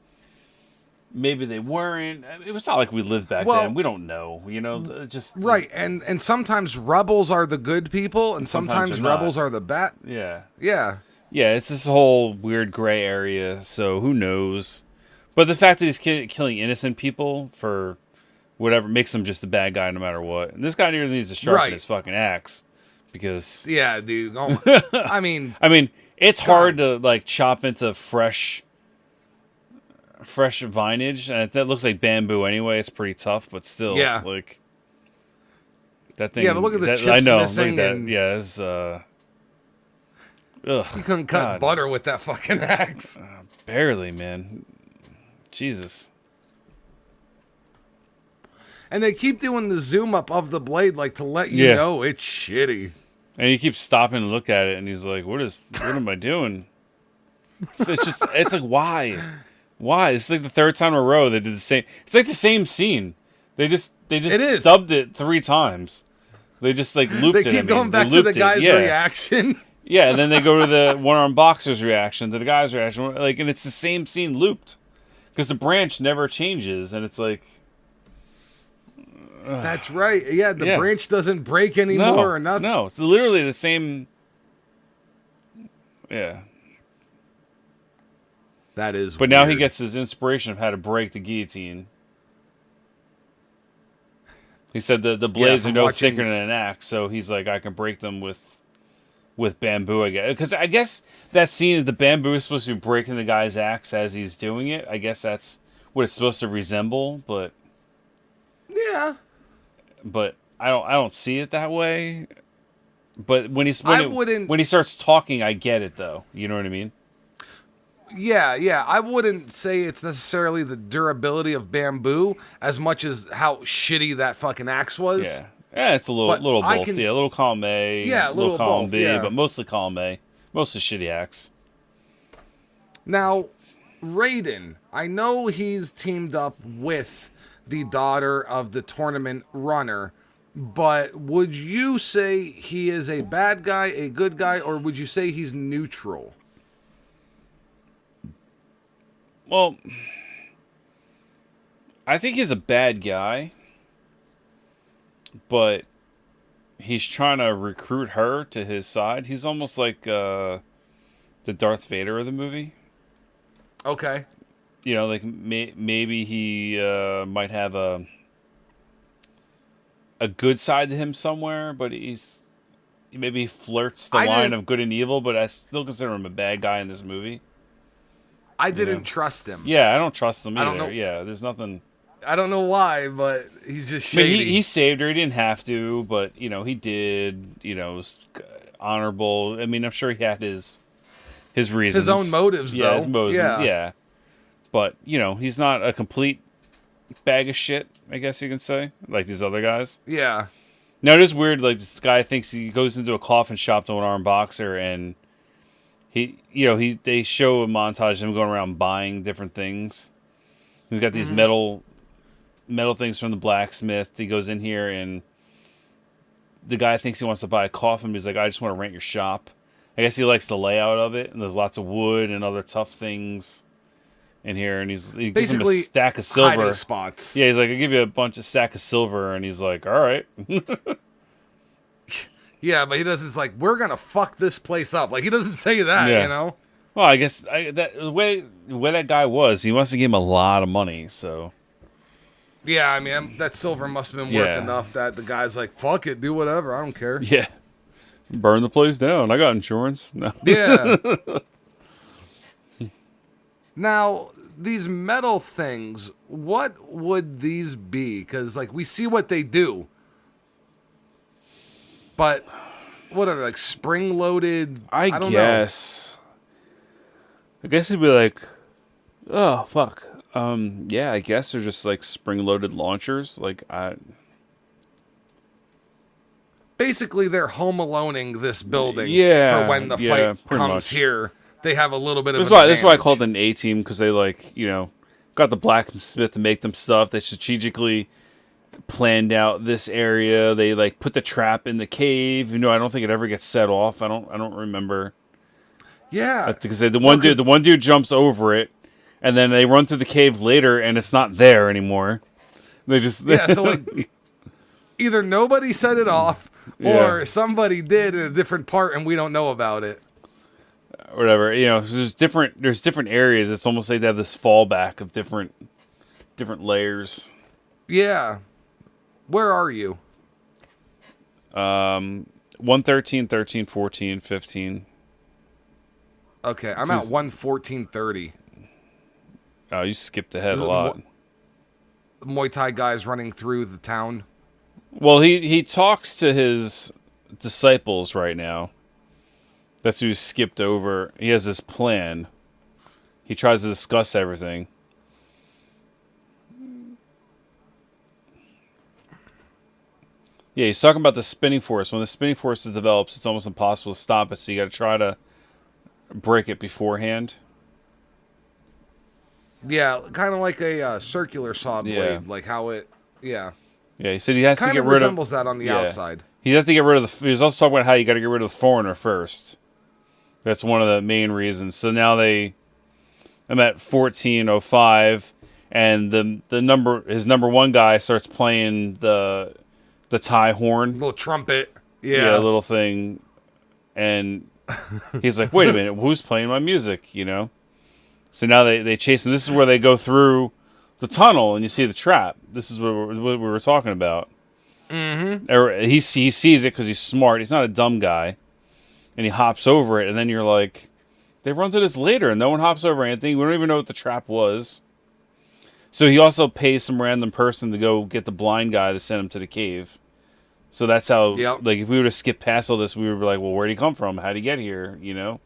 S2: maybe they weren't. I mean, it was not like we lived back then. We don't know. You know, just
S1: right. And sometimes rebels are the good people, and sometimes rebels are the bad.
S2: Yeah.
S1: Yeah.
S2: Yeah. It's this whole weird gray area. So who knows? But the fact that he's killing innocent people for whatever makes him just a bad guy no matter what. And this guy needs to sharpen his fucking axe because
S1: dude. Oh, I mean,
S2: it's hard to like chop into fresh vinage, and that looks like bamboo anyway. It's pretty tough, but still, like that thing.
S1: Yeah, but look at the chips
S2: I know.
S1: missing.
S2: Look at that. Yeah, it's
S1: you couldn't cut butter with that fucking axe.
S2: Barely, man. Jesus.
S1: And they keep doing the zoom up of the blade, like to let you know it's shitty.
S2: And he keeps stopping and look at it, and he's like, "What am I doing?" It's like, why? Why? It's like the third time in a row they did the same. It's like the same scene. It
S1: is.
S2: dubbed it 3 times. They just like looped it.
S1: They keep going back to the guy's reaction.
S2: Yeah, and then they go to the one-armed boxer's reaction, to the guy's reaction, like, and it's the same scene looped, because the branch never changes, and it's like.
S1: That's right. Yeah, the branch doesn't break anymore or nothing.
S2: No, it's literally the same. Yeah.
S1: That is.
S2: But now he gets his inspiration of how to break the guillotine. He said the blades are no thicker than an axe, so he's like, I can break them with bamboo, I guess. Because I guess that scene, the bamboo is supposed to be breaking the guy's axe as he's doing it. I guess that's what it's supposed to resemble, but
S1: yeah.
S2: But I don't see it that way. But when he starts talking, I get it though. You know what I mean?
S1: Yeah. I wouldn't say it's necessarily the durability of bamboo as much as how shitty that fucking axe was.
S2: Yeah, it's a little both. A little column A,
S1: yeah, a little
S2: column
S1: both,
S2: B,
S1: yeah.
S2: but mostly column A. Mostly shitty axe.
S1: Now, Raiden, I know he's teamed up with the daughter of the tournament runner, but would you say he is a bad guy, a good guy, or would you say he's neutral?
S2: Well, I think he's a bad guy, but he's trying to recruit her to his side. He's almost like the Darth Vader of the movie.
S1: Okay.
S2: You know, like maybe he might have a good side to him somewhere, but maybe he flirts the line of good and evil, but I still consider him a bad guy in this movie.
S1: I didn't trust him.
S2: Yeah, I don't trust him either.
S1: I don't know.
S2: Yeah, there's nothing.
S1: I don't know why, but he's just shady.
S2: I mean, he saved her. He didn't have to, but he did. Honorable. I mean, I'm sure he had his reasons,
S1: his own motives, though.
S2: Yeah, his motives. Yeah. But he's not a complete bag of shit, I guess you can say, like these other guys.
S1: Yeah.
S2: Now it is weird. Like this guy thinks he goes into a coffin shop to an armed boxer, and they show a montage of him going around buying different things. He's got these metal things from the blacksmith. He goes in here, and the guy thinks he wants to buy a coffin. But he's like, I just want to rent your shop. I guess he likes the layout of it, and there's lots of wood and other tough things in here. And he gives him a stack of silver.
S1: Hiding spots.
S2: Yeah, he's like, I'll give you a stack of silver. And he's like, all right.
S1: Yeah, but he doesn't. It's like, we're gonna fuck this place up. Like, he doesn't say that,
S2: Well, I guess the way that guy was, he must have gave him a lot of money. So.
S1: Yeah, I mean, that silver must have been worth enough that the guy's like, fuck it, do whatever, I don't care.
S2: Yeah. Burn the place down. I got insurance. No.
S1: Yeah. Now, these metal things, what would these be? Because, like, we see what they do. But what are they, like, spring-loaded? I don't
S2: guess. Know. I guess it'd be like, oh, fuck. Yeah, I guess they're just like spring-loaded launchers. Like
S1: basically, they're home aloneing this building.
S2: Yeah,
S1: for when the fight comes here, they have a little bit of.
S2: That's why I called it an A-team, because they got the blacksmith to make them stuff. They strategically planned out this area. They put the trap in the cave. I don't think it ever gets set off. I don't remember.
S1: Yeah,
S2: because the one dude jumps over it. And then they run through the cave later, and it's not there anymore. They just
S1: so like either nobody set it off, or somebody did in a different part, and we don't know about it.
S2: Whatever, there's different areas. It's almost like they have this fallback of different layers.
S1: Yeah, where are you?
S2: 113, 13, 14, 15.
S1: Okay, I'm at 114.30.
S2: Oh, you skipped ahead a lot.
S1: Muay Thai guys running through the town.
S2: Well, he talks to his disciples right now. That's who skipped over. He has this plan. He tries to discuss everything. Yeah, he's talking about the spinning force. When the spinning force develops, it's almost impossible to stop it, so you got to try to break it beforehand.
S1: Yeah, kind of like a circular saw
S2: Yeah.
S1: blade, like how it. Yeah,
S2: Yeah, he said he has to
S1: kind
S2: get
S1: of
S2: rid of.
S1: resembles that on the
S2: Yeah,
S1: outside.
S2: he has to get rid of the. He was also talking about how you got to get rid of the foreigner first. That's one of the main reasons. So now I'm at 1405, and his number one guy starts playing the Thai horn.
S1: Little trumpet.
S2: Yeah,
S1: Yeah.
S2: little thing, and he's like, "Wait a minute, who's playing my music?" You know. So now they chase him. This is where they go through the tunnel, and you see the trap. This is what we were talking about.
S1: Mm-hmm.
S2: He sees it because he's smart. He's not a dumb guy, and he hops over it. And then you're like, they run through this later, and no one hops over anything. We don't even know what the trap was. So he also pays some random person to go get the blind guy to send him to the cave. So that's how,
S1: Yep.
S2: like, if we were to skip past all this, we would be like, well, where'd he come from? How'd he get here? You know?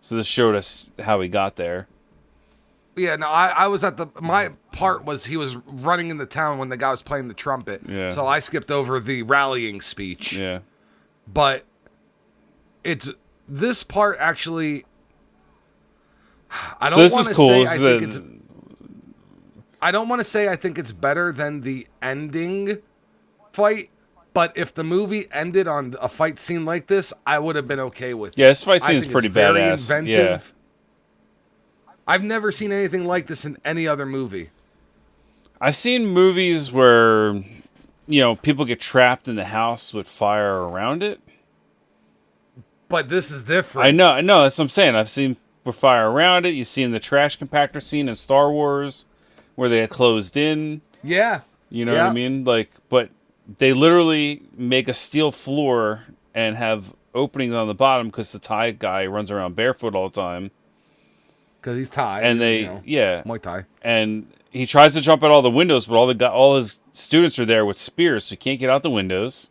S2: So this showed us how he got there.
S1: Yeah, no, I was at my part was he was running in the town when the guy was playing the trumpet.
S2: Yeah.
S1: So I skipped over the rallying speech.
S2: Yeah.
S1: But it's this part actually. I
S2: So
S1: don't
S2: this
S1: want
S2: is
S1: to
S2: cool.
S1: say
S2: It's
S1: I think it's. I don't want to say I think it's better than the ending fight, but if the movie ended on a fight scene like this, I would have been okay with it.
S2: Yeah, this fight
S1: I
S2: scene is
S1: think
S2: pretty
S1: it's very
S2: badass.
S1: inventive. I've never seen anything like this in any other movie.
S2: I've seen movies where, people get trapped in the house with fire around it.
S1: But this is different.
S2: I know, that's what I'm saying. I've seen with fire around it. You've seen the trash compactor scene in Star Wars where they get closed in.
S1: Yeah.
S2: You know what I mean? But they literally make a steel floor and have openings on the bottom because the Thai guy runs around barefoot all the time.
S1: Because he's Thai.
S2: And
S1: Muay Thai.
S2: And he tries to jump out all the windows, but all his students are there with spears, so he can't get out the windows.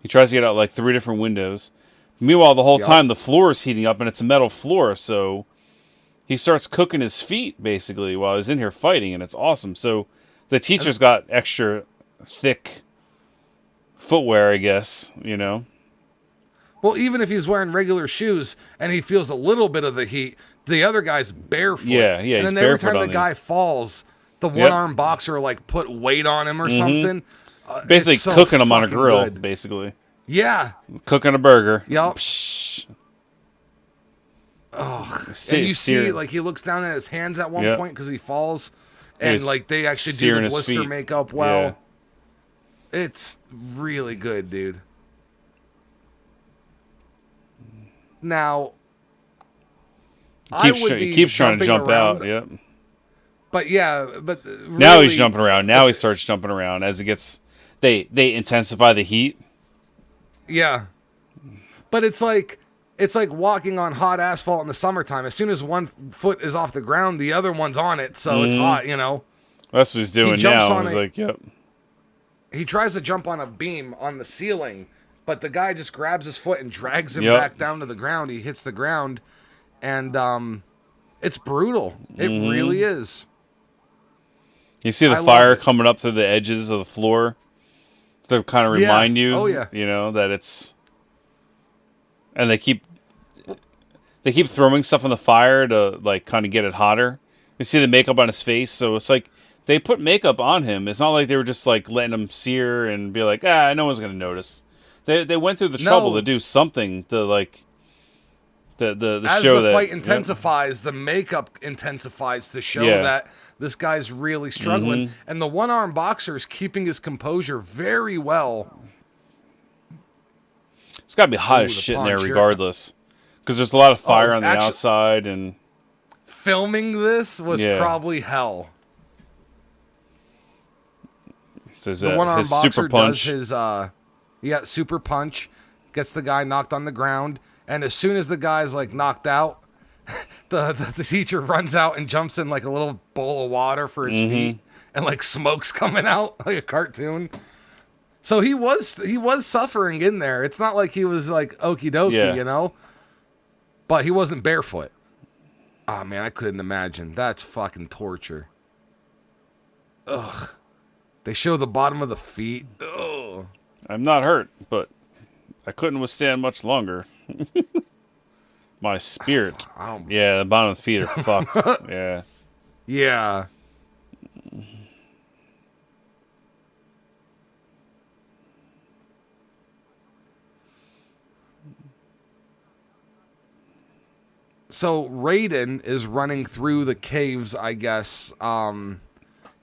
S2: He tries to get out like 3 different windows. Meanwhile, the whole time the floor is heating up, and it's a metal floor, so he starts cooking his feet basically while he's in here fighting, and it's awesome. So the teacher's got extra thick footwear, I guess.
S1: Well, even if he's wearing regular shoes and he feels a little bit of the heat, the other guy's barefoot.
S2: Yeah,
S1: And
S2: he's
S1: then every
S2: barefoot
S1: time
S2: on
S1: the guy
S2: these.
S1: falls, the one-armed boxer put weight on him or something.
S2: Basically
S1: it's so
S2: cooking him on a
S1: fucking
S2: grill,
S1: good.
S2: basically.
S1: Yeah.
S2: Cooking a burger.
S1: Yup.
S2: Psh.
S1: Oh, and you see, he looks down at his hands at one point because he falls, and they actually do the
S2: his
S1: blister
S2: feet.
S1: makeup well.
S2: Yeah.
S1: It's really good, dude. Now,
S2: He keeps trying to jump out. Yep.
S1: But really,
S2: Now he's jumping around. Now he starts jumping around as it gets. They intensify the heat.
S1: Yeah, but it's like walking on hot asphalt in the summertime. As soon as one foot is off the ground, the other one's on it, so it's hot.
S2: That's what he's doing now. He's like, yep.
S1: He tries to jump on a beam on the ceiling, but the guy just grabs his foot and drags him
S2: Yep.
S1: back down to the ground. He hits the ground, and it's brutal. It really is.
S2: You see the
S1: I love
S2: fire
S1: it.
S2: coming up through the edges of the floor to kind of remind you,
S1: Oh, yeah.
S2: that it's. And they keep throwing stuff in the fire to kind of get it hotter. You see the makeup on his face, so it's like they put makeup on him. It's not like they were just letting him sear and be like, no one's gonna notice. They went through the trouble to do something to the
S1: As
S2: show
S1: the
S2: that
S1: fight intensifies, the makeup intensifies to show that this guy's really struggling. And the one-armed boxer is keeping his composure very well.
S2: It's got to be hot
S1: Ooh,
S2: as
S1: the
S2: shit in there
S1: punch here.
S2: regardless. Because there's a lot of fire on the
S1: actually-
S2: outside. And
S1: Filming this was probably hell.
S2: there's
S1: The one-armed
S2: his
S1: boxer
S2: super punch.
S1: does his super punch, gets the guy knocked on the ground, and as soon as the guy's knocked out, the teacher runs out and jumps in a little bowl of water for his feet, and smoke's coming out like a cartoon. So he was suffering in there. It's not like he was okie dokie, but he wasn't barefoot. Oh man, I couldn't imagine. That's fucking torture. Ugh. They show the bottom of the feet. Ugh.
S2: I'm not hurt, but I couldn't withstand much longer. My spirit.
S1: I don't.
S2: Yeah, the bottom of the feet are fucked. Yeah.
S1: Yeah. So Raiden is running through the caves, I guess.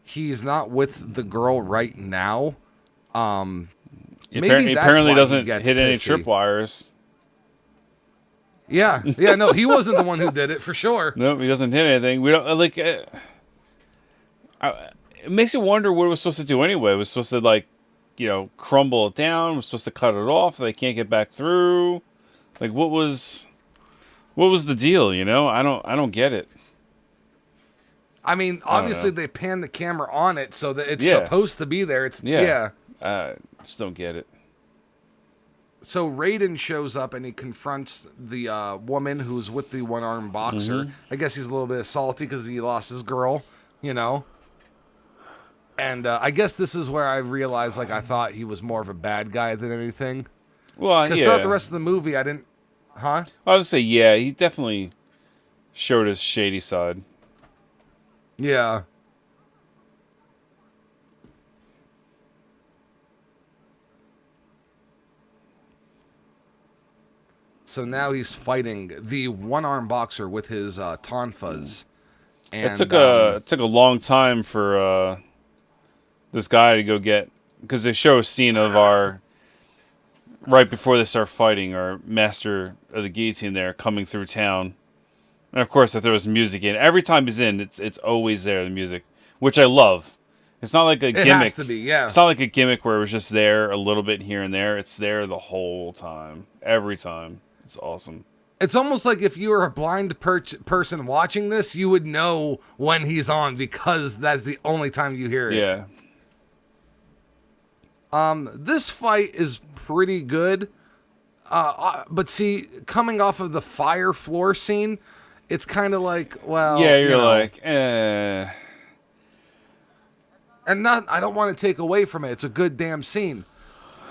S1: He's not with the girl right now. Maybe
S2: He
S1: that's
S2: apparently
S1: why he
S2: doesn't
S1: gets
S2: hit any
S1: pissy.
S2: tripwires.
S1: Yeah, yeah, no, he wasn't the one who did it for sure.
S2: Nope, he doesn't hit anything. We don't like. It makes you wonder what it was supposed to do anyway. It was supposed to crumble it down. It was supposed to cut it off. They can't get back through. Like what was the deal? I don't get it.
S1: I mean, obviously they pan the camera on it so that it's
S2: Yeah.
S1: supposed to be there. It's
S2: Yeah. Just don't get it.
S1: So Raiden shows up and he confronts the woman who's with the one-armed boxer. I guess he's a little bit salty because he lost his girl, And I guess this is where I realized, I thought he was more of a bad guy than anything.
S2: Well,
S1: Because throughout the rest of the movie, I didn't... Huh?
S2: I was gonna say, yeah, he definitely showed his shady side.
S1: Yeah. So now he's fighting the one-armed boxer with his tonfas. And,
S2: It took a long time for this guy to go get, because they show a scene of our right before they start fighting, our master of the guillotine there coming through town, and of course that there was music in. Every time he's in, it's always there, the music, which I love. It's not like a gimmick.
S1: It has to be, yeah.
S2: It's not like a gimmick where it was just there a little bit here and there. It's there the whole time, every time. It's awesome.
S1: It's almost like if you were a blind person watching this, you would know when he's on because that's the only time you hear it.
S2: Yeah.
S1: This fight is pretty good. But see, coming off of the fire floor scene, it's kind of like, well...
S2: Yeah, you're like, eh...
S1: And I don't want to take away from it. It's a good damn scene.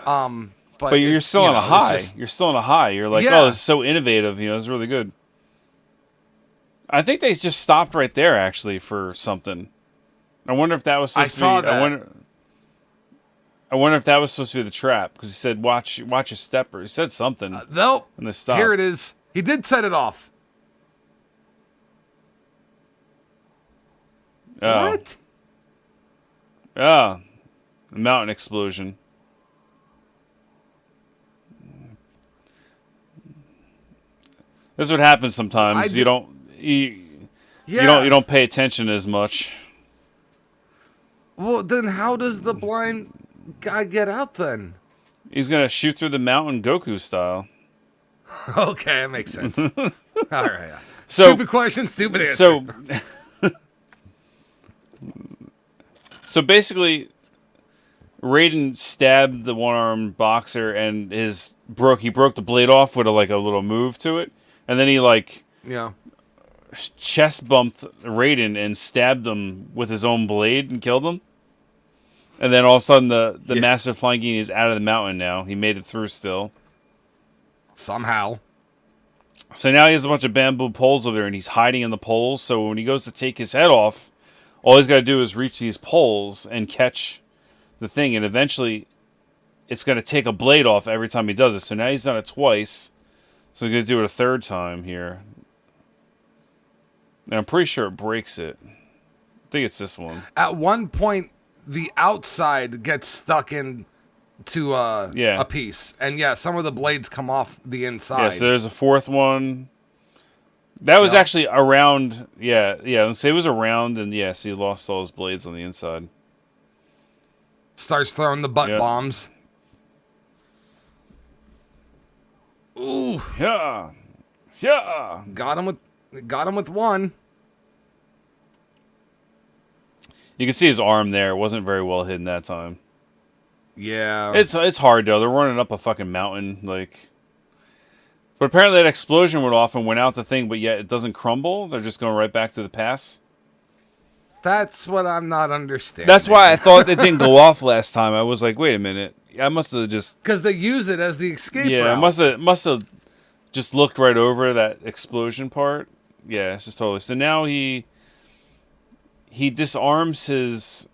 S1: But
S2: you're still on a high. You're still on a high. You're like,
S1: Yeah.
S2: oh, it's so innovative. It's really good. I think they just stopped right there, actually, for something. I wonder if that was supposed to be... I wonder if that was supposed to be the trap, because he said, watch your stepper. He said something.
S1: Nope.
S2: And they stopped.
S1: Here it is. He did set it off.
S2: Oh.
S1: What?
S2: Ah. The mountain explosion. This is what happens sometimes. You don't pay attention as much.
S1: Well, then how does the blind guy get out then?
S2: He's gonna shoot through the mountain Goku style.
S1: Okay, that makes sense. All right.
S2: So,
S1: stupid question, stupid answer.
S2: So basically, Raiden stabbed the one-armed boxer and he broke the blade off with a little move to it, and then he
S1: Yeah.
S2: chest bumped Raiden and stabbed him with his own blade and killed him. And then all of a sudden, the master flying guillotine is out of the mountain now. He made it through still.
S1: Somehow.
S2: So now he has a bunch of bamboo poles over there, and he's hiding in the poles. So when he goes to take his head off, all he's got to do is reach these poles and catch the thing. And eventually, it's going to take a blade off every time he does it. So now he's done it twice. So he's going to do it a third time here. And I'm pretty sure it breaks it. I think it's this one.
S1: At one point, the outside gets stuck in to a piece. And some of the blades come off the inside.
S2: Yeah, so there's a fourth one. That was actually around, let's say it was around, and so he lost all his blades on the inside.
S1: Starts throwing the butt bombs. Ooh.
S2: Yeah.
S1: Got him with one.
S2: You can see his arm there. It wasn't very well hidden that time.
S1: Yeah.
S2: It's hard, though. They're running up a fucking mountain, But apparently that explosion went off and went out the thing, but yet it doesn't crumble. They're just going right back to the pass.
S1: That's what I'm not understanding.
S2: That's why I thought it didn't go off last time. I was like, wait a minute. I must have just...
S1: Because they use it as the escape route.
S2: Yeah, I must have just looked right over that explosion part. Yeah, it's just totally... So now he he disarms his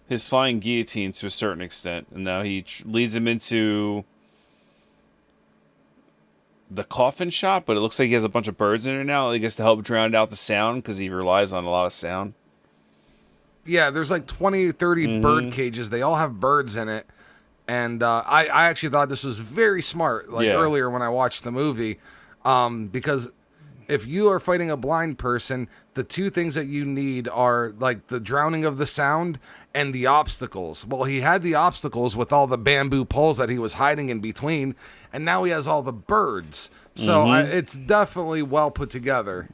S2: flying guillotine to a certain extent, and now he leads him into the coffin shop, but it looks like he has a bunch of birds in there now, I guess, to help drown out the sound, because he relies on a lot of sound.
S1: Yeah, there's like 20, 30 bird cages. They all have birds in it. And I actually thought this was very smart, like earlier when I watched the movie, because if you are fighting a blind person, the two things that you need are like the drowning of the sound and the obstacles. Well, he had the obstacles with all the bamboo poles that he was hiding in between, and now he has all the birds. So it's definitely well put together.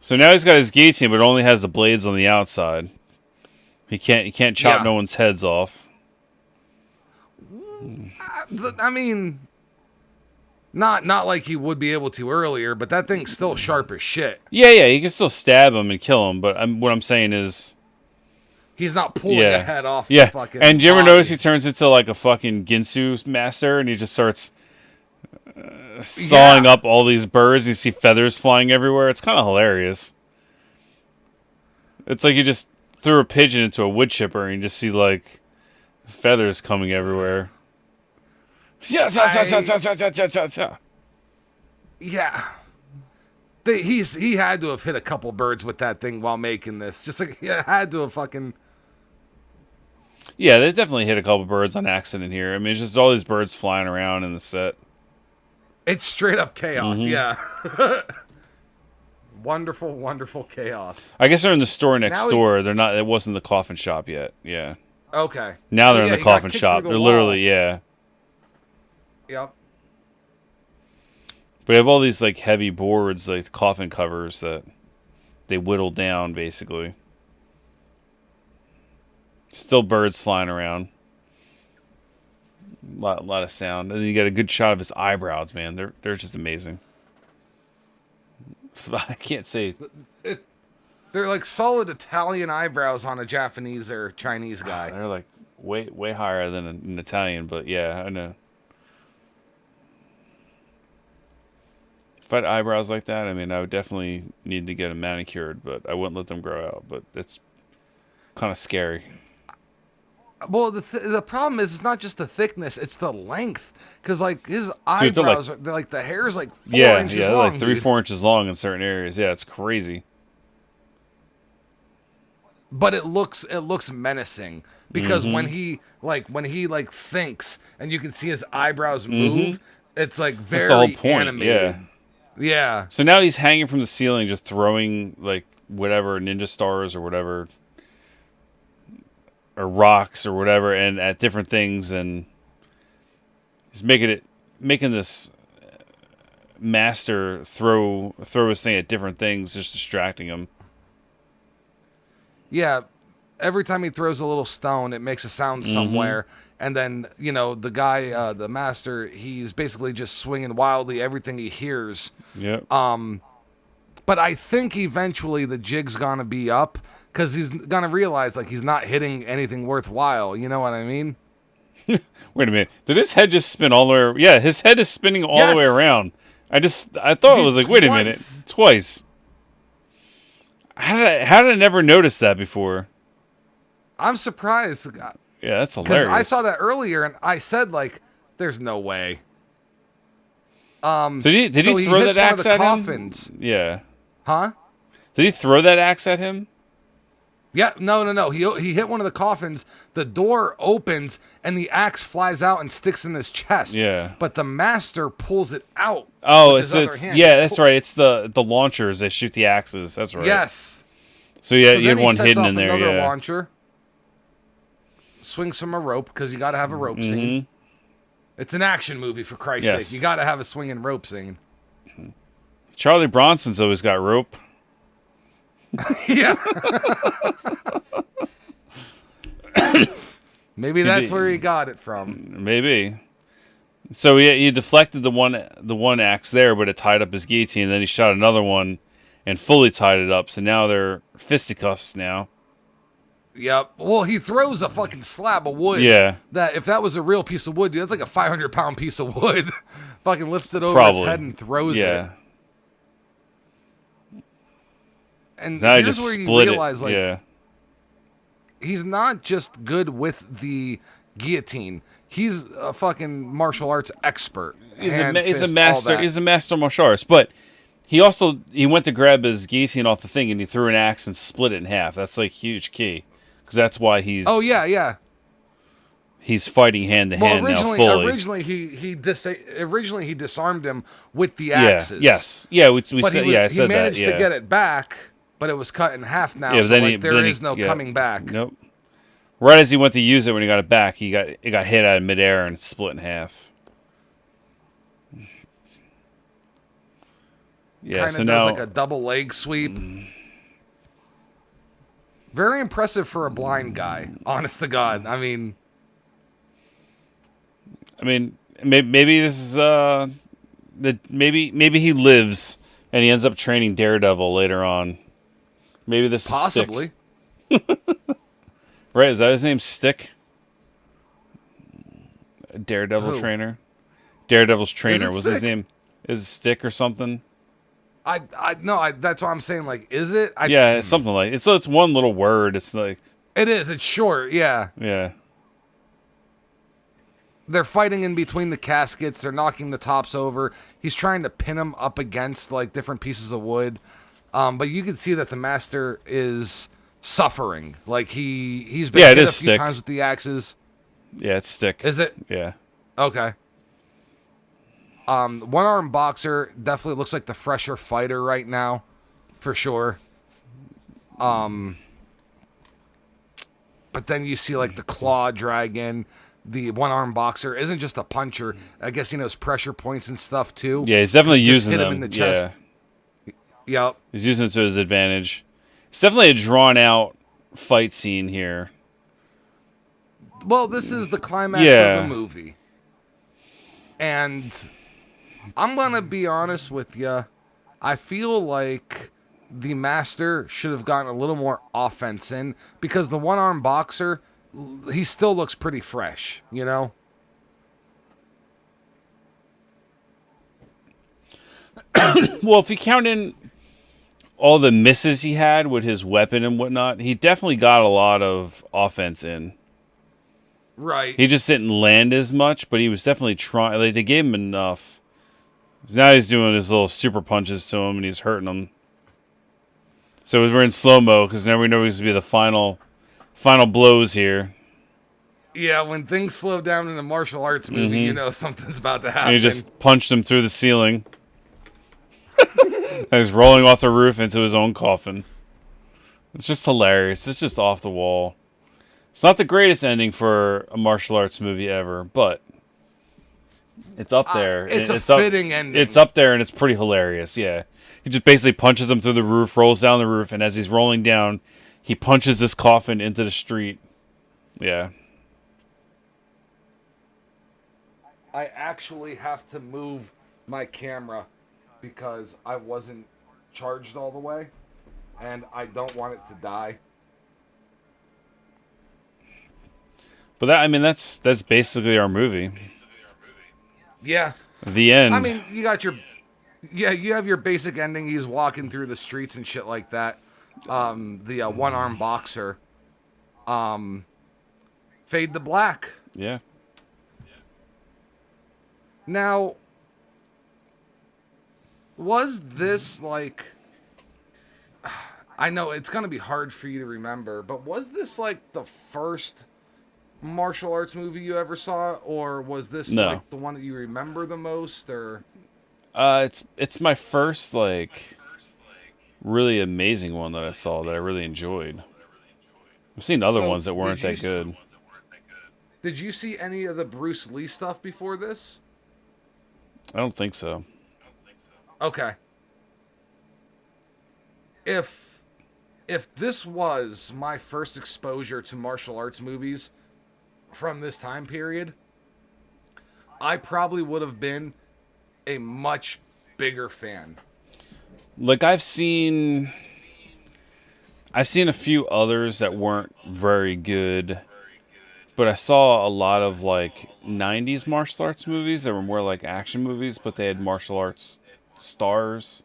S2: So now he's got his guillotine, but it only has the blades on the outside. He can't chop no one's heads off.
S1: I mean, not like he would be able to earlier, but that thing's still sharp as shit.
S2: Yeah, you can still stab him and kill him, but what I'm saying is,
S1: he's not pulling a head off.
S2: Yeah,
S1: the fucking
S2: and do you ever
S1: body.
S2: notice he turns into like a fucking Ginsu master, and he just starts sawing up all these birds? You see feathers flying everywhere. It's kind of hilarious. It's like you just threw a pigeon into a wood chipper, and you just see like feathers coming everywhere. Yeah.
S1: He had to have hit a couple birds with that thing while making this. Just like he had to have fucking.
S2: Yeah, they definitely hit a couple birds on accident here. I mean, it's just all these birds flying around in the set.
S1: It's straight up chaos. Yeah. Wonderful, wonderful chaos.
S2: I guess they're in the store next door. They're not. It wasn't the coffin shop yet. Yeah.
S1: Okay.
S2: Now they're in the coffin shop. They're literally
S1: Yep.
S2: But they have all these like heavy boards, like coffin covers that they whittle down, basically. Still birds flying around. A lot of sound, and then you get a good shot of his eyebrows. Man, they're just amazing. I can't say.
S1: They're like solid Italian eyebrows on a Japanese or Chinese guy.
S2: They're like way higher than an Italian, but yeah, I know. If I had eyebrows like that, I mean, I would definitely need to get them manicured, but I wouldn't let them grow out. But it's kind of scary.
S1: Well, the problem is it's not just the thickness; it's the length. Because like his eyebrows, they're like the hair's like 4 inches long.
S2: Yeah, like 3-4 inches long in certain areas. Yeah, it's crazy.
S1: But it looks menacing because when he thinks and you can see his eyebrows move, it's like very
S2: That's the whole point.
S1: animated. Yeah.
S2: So now he's hanging from the ceiling, just throwing like whatever ninja stars or whatever, or rocks or whatever, and at different things, and he's making this master throw his thing at different things, just distracting him.
S1: Yeah, every time he throws a little stone, it makes a sound somewhere. And then, the guy, the master, he's basically just swinging wildly everything he hears.
S2: Yep.
S1: But I think eventually the jig's going to be up because he's going to realize, like, he's not hitting anything worthwhile. You know what I mean?
S2: Wait a minute. Did his head just spin all the way? Yeah, his head is spinning all the way around. I thought it was like, wait a minute. Twice. How did I never notice that before?
S1: I'm surprised.
S2: Yeah, that's hilarious.
S1: I saw that earlier, and I said, like, there's no way.
S2: Did he throw that axe at
S1: coffins.
S2: him? Yeah.
S1: Huh?
S2: Did he throw that axe at him?
S1: Yeah, no. He hit one of the coffins. The door opens, and the axe flies out and sticks in his chest.
S2: Yeah.
S1: But the master pulls it out.
S2: Oh, it's that's right. It's the launchers that shoot the axes. That's right.
S1: Yes.
S2: So you had one hidden in there.
S1: Another launcher. Swings from a rope because you got to have a rope scene. It's an action movie, for Christ's sake. You got to have a swinging rope scene.
S2: Charlie Bronson's always got rope.
S1: Yeah. Maybe that's where he got it from.
S2: Maybe. So he deflected the one axe there, but it tied up his guillotine. And then he shot another one and fully tied it up. So now they're fisticuffs now.
S1: Yep. Well, he throws a fucking slab of wood.
S2: Yeah.
S1: That if that was a real piece of wood, dude, that's like a 500-pound piece of wood. Fucking lifts it over his head and throws it. And
S2: Now he
S1: here's
S2: just
S1: where you
S2: split
S1: realize,
S2: it.
S1: like,
S2: Yeah.
S1: he's not just good with the guillotine. He's a fucking martial arts expert.
S2: He's
S1: Hand,
S2: a
S1: fist, all
S2: master.
S1: that.
S2: He's a master martial artist, but he went to grab his guillotine off the thing and he threw an axe and split it in half. That's like huge key because that's why
S1: Oh yeah, yeah.
S2: he's fighting hand to hand now fully.
S1: Originally he disarmed him with the
S2: Yeah.
S1: axes.
S2: Yes. Yeah. We
S1: But
S2: said.
S1: he
S2: Yeah. I said
S1: managed
S2: that. Yeah.
S1: to get it back, but it was cut in half now.
S2: Yeah.
S1: So
S2: Then
S1: like, there is no
S2: yeah.
S1: coming back.
S2: Nope. Right as he went to use it, when he got it back, it got hit out of midair and it split in half. Yeah.
S1: Kind
S2: So
S1: of
S2: now
S1: does like a double leg sweep. Very impressive for a blind guy. Honest to God. I mean,
S2: maybe this is maybe he lives and he ends up training Daredevil later on. Maybe this
S1: possibly.
S2: is Stick. Right? Is that his name? Stick. A Daredevil
S1: Who?
S2: trainer. Daredevil's trainer was his
S1: Stick?
S2: name. Is it Stick or something?
S1: That's what I'm saying. Like, is it?
S2: Yeah, it's something like it's one little word. It's like
S1: It is. It's short. Yeah.
S2: yeah.
S1: They're fighting in between the caskets. They're knocking the tops over. He's trying to pin him up against like different pieces of wood. But you can see that the master is suffering. Like he's been hit a few times with the axes.
S2: Yeah, it's Stick.
S1: Is it?
S2: Yeah.
S1: Okay. One-arm boxer definitely looks like the fresher fighter right now, for sure. But then you see like the claw dragon. The one-arm boxer isn't just a puncher. I guess he knows pressure points and stuff too.
S2: Yeah, he's definitely
S1: Just
S2: using
S1: hit
S2: them.
S1: him in the chest.
S2: Yeah.
S1: Yep.
S2: He's using it to his advantage. It's definitely a drawn-out fight scene here.
S1: Well, this is the climax of the movie. And I'm going to be honest with you. I feel like the master should have gotten a little more offense in because the one-arm boxer, he still looks pretty fresh, you know?
S2: Well, if you count in all the misses he had with his weapon and whatnot, he definitely got a lot of offense in.
S1: Right.
S2: He just didn't land as much, but he was definitely trying. Like, they gave him enough. Now he's doing his little super punches to him, and he's hurting him. So we're in slow-mo, because now we know he's going to be the final blows here.
S1: Yeah, when things slow down in a martial arts movie, you know something's about to happen.
S2: And he just punched him through the ceiling. And he's rolling off the roof into his own coffin. It's just hilarious. It's just off the wall. It's not the greatest ending for a martial arts movie ever, but it's up there.
S1: It's a fitting ending.
S2: It's up there, and it's pretty hilarious, yeah. He just basically punches him through the roof, rolls down the roof, and as he's rolling down, he punches this coffin into the street. Yeah.
S1: I actually have to move my camera because I wasn't charged all the way, and I don't want it to die.
S2: But that's basically our movie.
S1: Yeah.
S2: The end.
S1: I mean, you have your basic ending. He's walking through the streets and shit like that. The one-arm boxer. Fade to black.
S2: Yeah.
S1: Now, was this like... I know it's going to be hard for you to remember, but was this like the first martial arts movie you ever saw, or was this like the one that you remember the most, or...
S2: It's my first like really amazing one that I saw that I really enjoyed. I've seen other ones that weren't that good.
S1: Did you see any of the Bruce Lee stuff before this?
S2: I don't think so.
S1: Okay. If this was my first exposure to martial arts movies from this time period, I probably would have been a much bigger fan.
S2: Like I've seen a few others that weren't very good, but I saw a lot of like 90s martial arts movies that were more like action movies, but they had martial arts stars.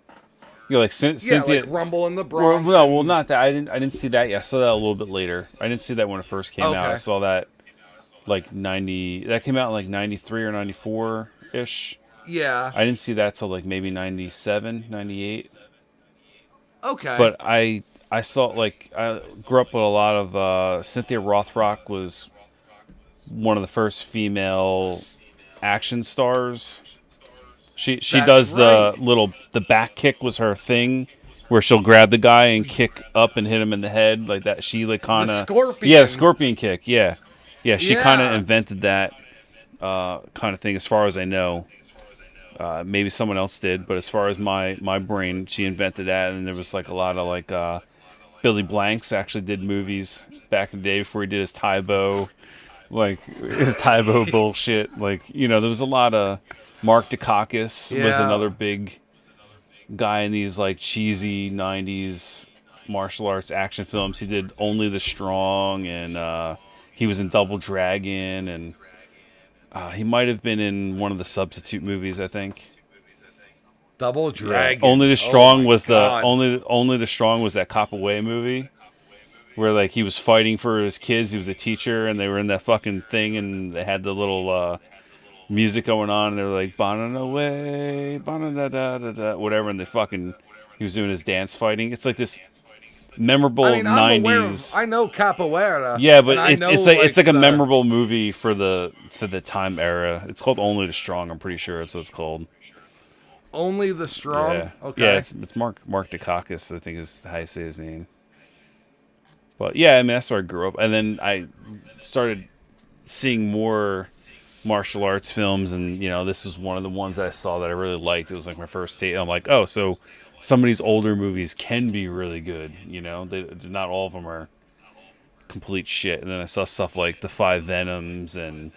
S2: You know, like
S1: Yeah,
S2: Cynthia.
S1: like Rumble in the
S2: Well,
S1: Bronx.
S2: no, well,
S1: And,
S2: not that. I didn't see that yet. I saw that a little bit later. I didn't see that when it first came out. I
S1: okay.
S2: saw that like 90. That came out in like 93 or 94 ish.
S1: Yeah.
S2: I didn't see that till like maybe 97, 98.
S1: Okay.
S2: But I saw like I grew up with a lot of Cynthia Rothrock was one of the first female action stars. She
S1: That's
S2: does
S1: right.
S2: the back kick was her thing, where she'll grab the guy and kick up and hit him in the head like that. She like
S1: The
S2: kind of the
S1: Scorpion.
S2: scorpion kick. Yeah, yeah. She kind of
S1: Yeah.
S2: invented that kind of thing, as far as I know. Maybe someone else did, but as far as my brain, she invented that. And there was like a lot of like Billy Blanks actually did movies back in the day before he did his Tybo, like his Tybo bullshit. Like, you know, there was a lot of Mark Dukakis was
S1: Yeah.
S2: another big guy in these like cheesy '90s martial arts action films. He did Only the Strong, and he was in Double Dragon, and he might have been in one of the Substitute movies, I think.
S1: Double
S2: Yeah,
S1: Dragon.
S2: Only the
S1: Oh
S2: Strong
S1: my
S2: was the
S1: god.
S2: only the Strong was that Cop Away movie where like he was fighting for his kids. He was a teacher, and they were in that fucking thing, and they had the little music going on, and they were like "Banana away, banana da da da," whatever, and they fucking he was doing his dance fighting. It's like this
S1: I
S2: memorable
S1: mean, I'm aware of.
S2: '90s.
S1: I know Capoeira.
S2: Yeah, but
S1: And I know
S2: it's like a
S1: the.
S2: memorable movie for the time era. It's called Only the Strong. I'm pretty sure that's what it's called.
S1: Only the Strong.
S2: Yeah, yeah.
S1: Okay.
S2: It's Mark Dukakis, I think is how you say his name. But yeah, I mean that's where I grew up, and then I started seeing more martial arts films, and you know this was one of the ones I saw that I really liked. It was like my first date. I'm like, oh, so some of these older movies can be really good. You know, they not all of them are complete shit. And then I saw stuff like The Five Venoms, and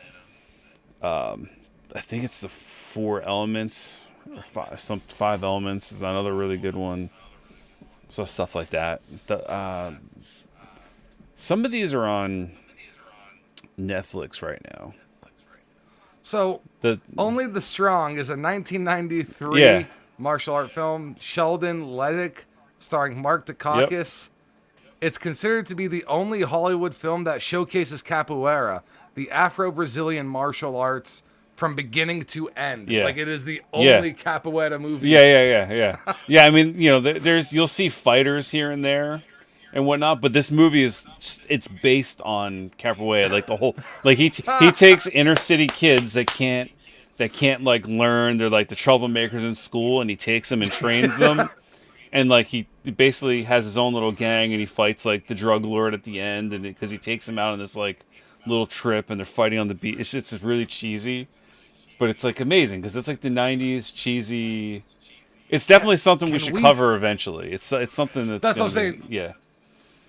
S2: I think it's The Four Elements, or Five Elements is another really good one. So stuff like that. Some of these are on Netflix right now.
S1: So,
S2: The
S1: Only the Strong is a
S2: Yeah.
S1: 1993 martial art film. Sheldon Levick, starring Mark
S2: Yep.
S1: Dukakis. It's considered to be the only Hollywood film that showcases capoeira, the Afro-Brazilian martial arts, from beginning to end.
S2: Yeah.
S1: Like, it is the
S2: Yeah.
S1: only capoeira movie.
S2: Yeah. Yeah, I mean, you know, there's you'll see fighters here and there and whatnot, but this movie it's based on capoeira, like the whole like he takes inner city kids that can't like learn, they're like the troublemakers in school, and he takes them and trains them. And like he basically has his own little gang, and he fights like the drug lord at the end, and because he takes them out on this like little trip, and they're fighting on the beach. It's just really cheesy, but it's like amazing because it's like the '90s cheesy. It's definitely something we
S1: Can
S2: should
S1: we
S2: cover eventually. It's something
S1: That's what I'm
S2: gonna be,
S1: saying.
S2: yeah,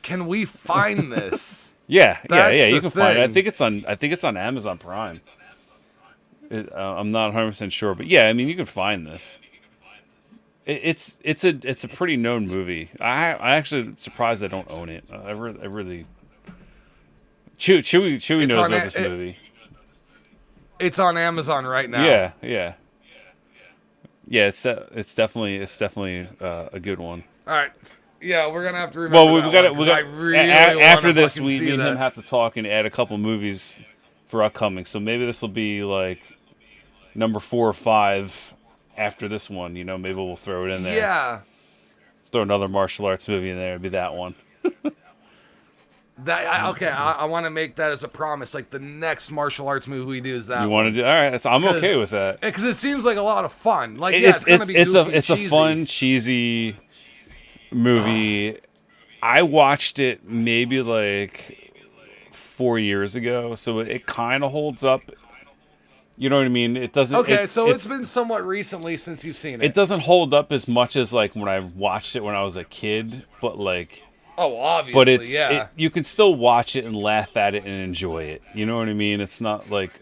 S1: Can we find this?
S2: yeah.
S1: That's
S2: You
S1: the
S2: can find it.
S1: thing.
S2: I think it's on Amazon Prime. I'm not 100% sure, but yeah, I mean you can find this. It's a pretty known movie. I actually surprised I don't own it. I really Chewy
S1: It's
S2: knows
S1: on
S2: about
S1: a-
S2: this
S1: it-
S2: movie.
S1: It's on Amazon right now.
S2: Yeah. It's definitely a good one.
S1: All right. Yeah, we're gonna have to remember.
S2: Well, we
S1: that
S2: got
S1: one,
S2: we
S1: 'cause
S2: got
S1: I really
S2: after
S1: wanna
S2: this
S1: fucking
S2: we
S1: see
S2: me and him
S1: that.
S2: have to talk and add a couple movies for upcoming. So maybe this will be like number 4 or 5 after this one. You know, maybe we'll throw it in there.
S1: Yeah.
S2: Throw another martial arts movie in there. It'd be that one.
S1: Okay, I want to make that as a promise. Like the next martial arts movie we do is that.
S2: You want to do? All right, so I'm okay with that.
S1: Because it seems like a lot of fun. Like yeah, it's gonna be
S2: it's
S1: goofy,
S2: a
S1: cheesy.
S2: fun cheesy movie. I watched it maybe like 4 years ago, so it kind of holds up. You know what I mean? It doesn't.
S1: Okay, so it's been somewhat recently since you've seen it.
S2: It doesn't hold up as much as like when I watched it when I was a kid, but like.
S1: Oh, obviously,
S2: But it's
S1: yeah.
S2: you can still watch it and laugh at it and enjoy it. You know what I mean? It's not like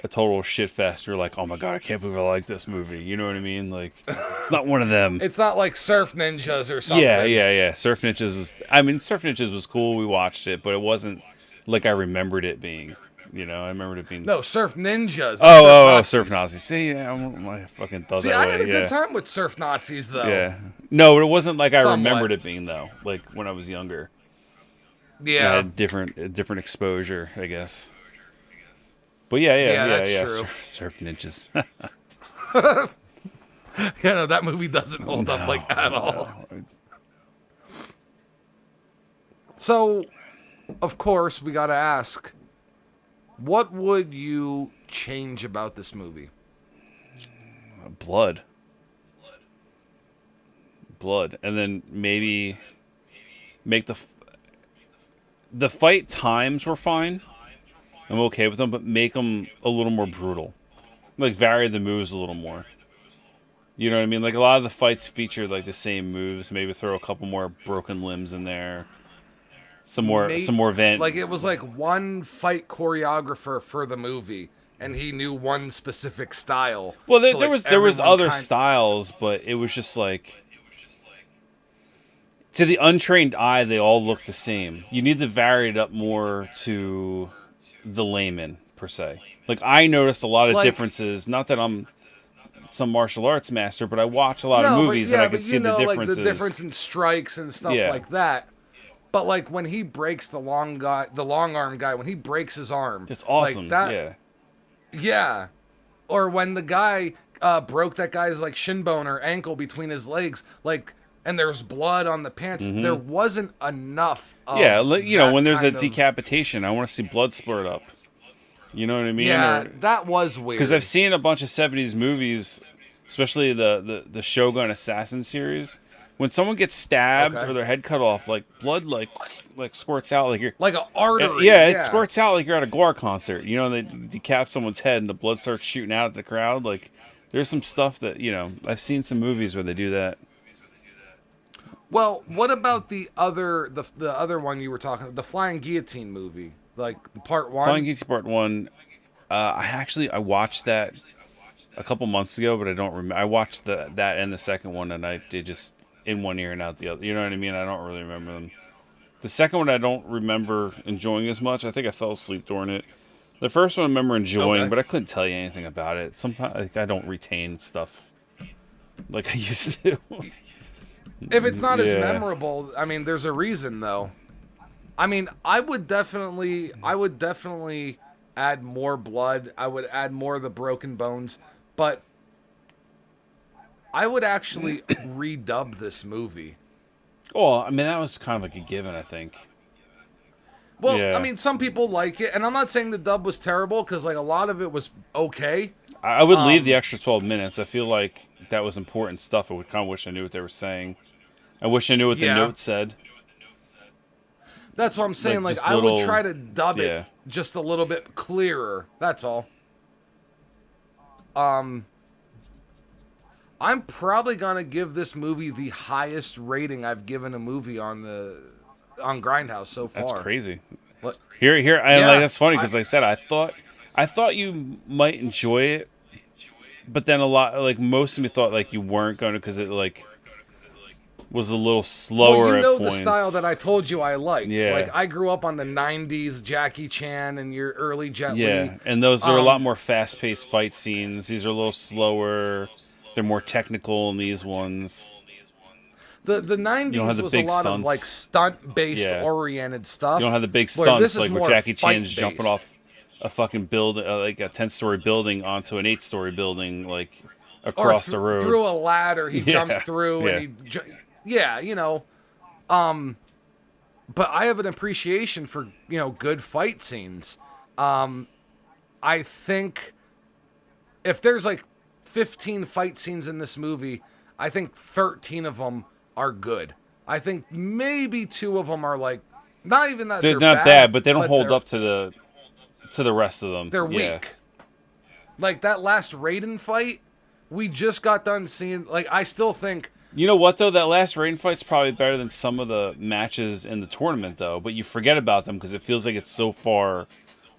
S2: a total shit fest. You're like, oh my god, I can't believe I like this movie. You know what I mean? Like, it's not one of them.
S1: It's not like Surf Ninjas or something.
S2: Yeah. Surf Ninjas was. I mean, Surf Ninjas was cool. We watched it, but it wasn't like I remembered it being. You know, I remembered it being
S1: No, Surf Ninjas.
S2: oh, Surf Nazis. See, yeah, I fucking thought
S1: See,
S2: that
S1: I
S2: way.
S1: had a good time with Surf Nazis, though.
S2: Yeah. No, it wasn't like I
S1: Somewhat.
S2: remembered it being though. Like when I was younger, I
S1: Yeah.
S2: had different exposure, I guess. But yeah.
S1: That's true.
S2: Surf Ninjas.
S1: Yeah, no, that movie doesn't hold up like at all. So, of course, we gotta ask, what would you change about this movie?
S2: Blood, and then maybe make the fight times were fine. I'm okay with them, but make them a little more brutal. Like vary the moves a little more. You know what I mean? Like a lot of the fights feature like the same moves. Maybe throw a couple more broken limbs in there. Some more event.
S1: Like it was like one fight choreographer for the movie, and he knew one specific style.
S2: Well,
S1: So,
S2: there was
S1: everyone
S2: other styles, but it was just like to the untrained eye, they all look the same. You need to vary it up more to the layman per se. Like I noticed a lot of differences. Not that I'm some martial arts master, but I watch a lot of movies and I can see the differences.
S1: Like the difference in strikes and stuff like that. But like when he breaks the long arm guy, when he breaks his arm,
S2: it's awesome.
S1: Like that, yeah. Or when the guy broke that guy's like shin bone or ankle between his legs, like, and there's blood on the pants.
S2: Mm-hmm.
S1: There wasn't enough.
S2: You know, when there's a decapitation, I want to see blood splurt up. You know what I mean?
S1: Yeah, that was weird.
S2: Because I've seen a bunch of 70s movies, especially the Shogun Assassin series. When someone gets stabbed or their head cut off, like blood like squirts out like you're
S1: like an artery.
S2: It squirts out like you're at a gore concert. You know, they decap someone's head and the blood starts shooting out at the crowd. Like there's some stuff that, you know, I've seen some movies where they do that.
S1: Well, what about the other one you were talking about, the Flying Guillotine movie, like part 1?
S2: Flying Guillotine Part 1. I watched that a couple months ago, but I don't remember. I watched that and the second one, and I did just in one ear and out the other. You know what I mean? I don't really remember them. The second one I don't remember enjoying as much. I think I fell asleep during it. The first one I remember enjoying, but I couldn't tell you anything about it. Sometimes like, I don't retain stuff like I used to.
S1: If it's not as memorable, I mean, there's a reason though. I mean, I would definitely add more blood. I would add more of the broken bones, but I would actually redub this movie.
S2: Well, I mean, that was kind of like a given, I think.
S1: Well, I mean, some people like it, and I'm not saying the dub was terrible, because like a lot of it was okay.
S2: I would leave the extra 12 minutes. I feel like that was important stuff. I would kind of wish I knew what they were saying. I wish I knew what the note said.
S1: That's what I'm saying. Like I would try to dub it just a little bit clearer. That's all. I'm probably gonna give this movie the highest rating I've given a movie on GrindHaus so far.
S2: That's crazy.
S1: What?
S2: Here, and like that's funny because like I said I thought you might enjoy it, but then most of me thought like you weren't going to because it like was a little slower.
S1: Well, you know
S2: at points.
S1: The style that I told you I like.
S2: Yeah.
S1: Like I grew up on the '90s Jackie Chan and your early Jet Li.
S2: Yeah, and those are a lot more fast-paced fight scenes. These are a little slower. They're more technical in these ones.
S1: The 90s was a lot of like stunt-based oriented stuff.
S2: You don't have the big stunts like where Jackie Chan's jumping off a fucking building, like a 10-story building onto an 8-story building, like across the road.
S1: Through a ladder, he jumps through and you know. But I have an appreciation for, you know, good fight scenes. I think if there's like 15 fight scenes in this movie, I think 13 of them are good. I think maybe 2 of them are like not even that they're
S2: not bad, but they don't hold up to the rest of them.
S1: They're weak. Like that last Raiden fight, we just got done seeing. Like I still think.
S2: You know what though? That last Raiden fight's probably better than some of the matches in the tournament though. But you forget about them because it feels like it's so far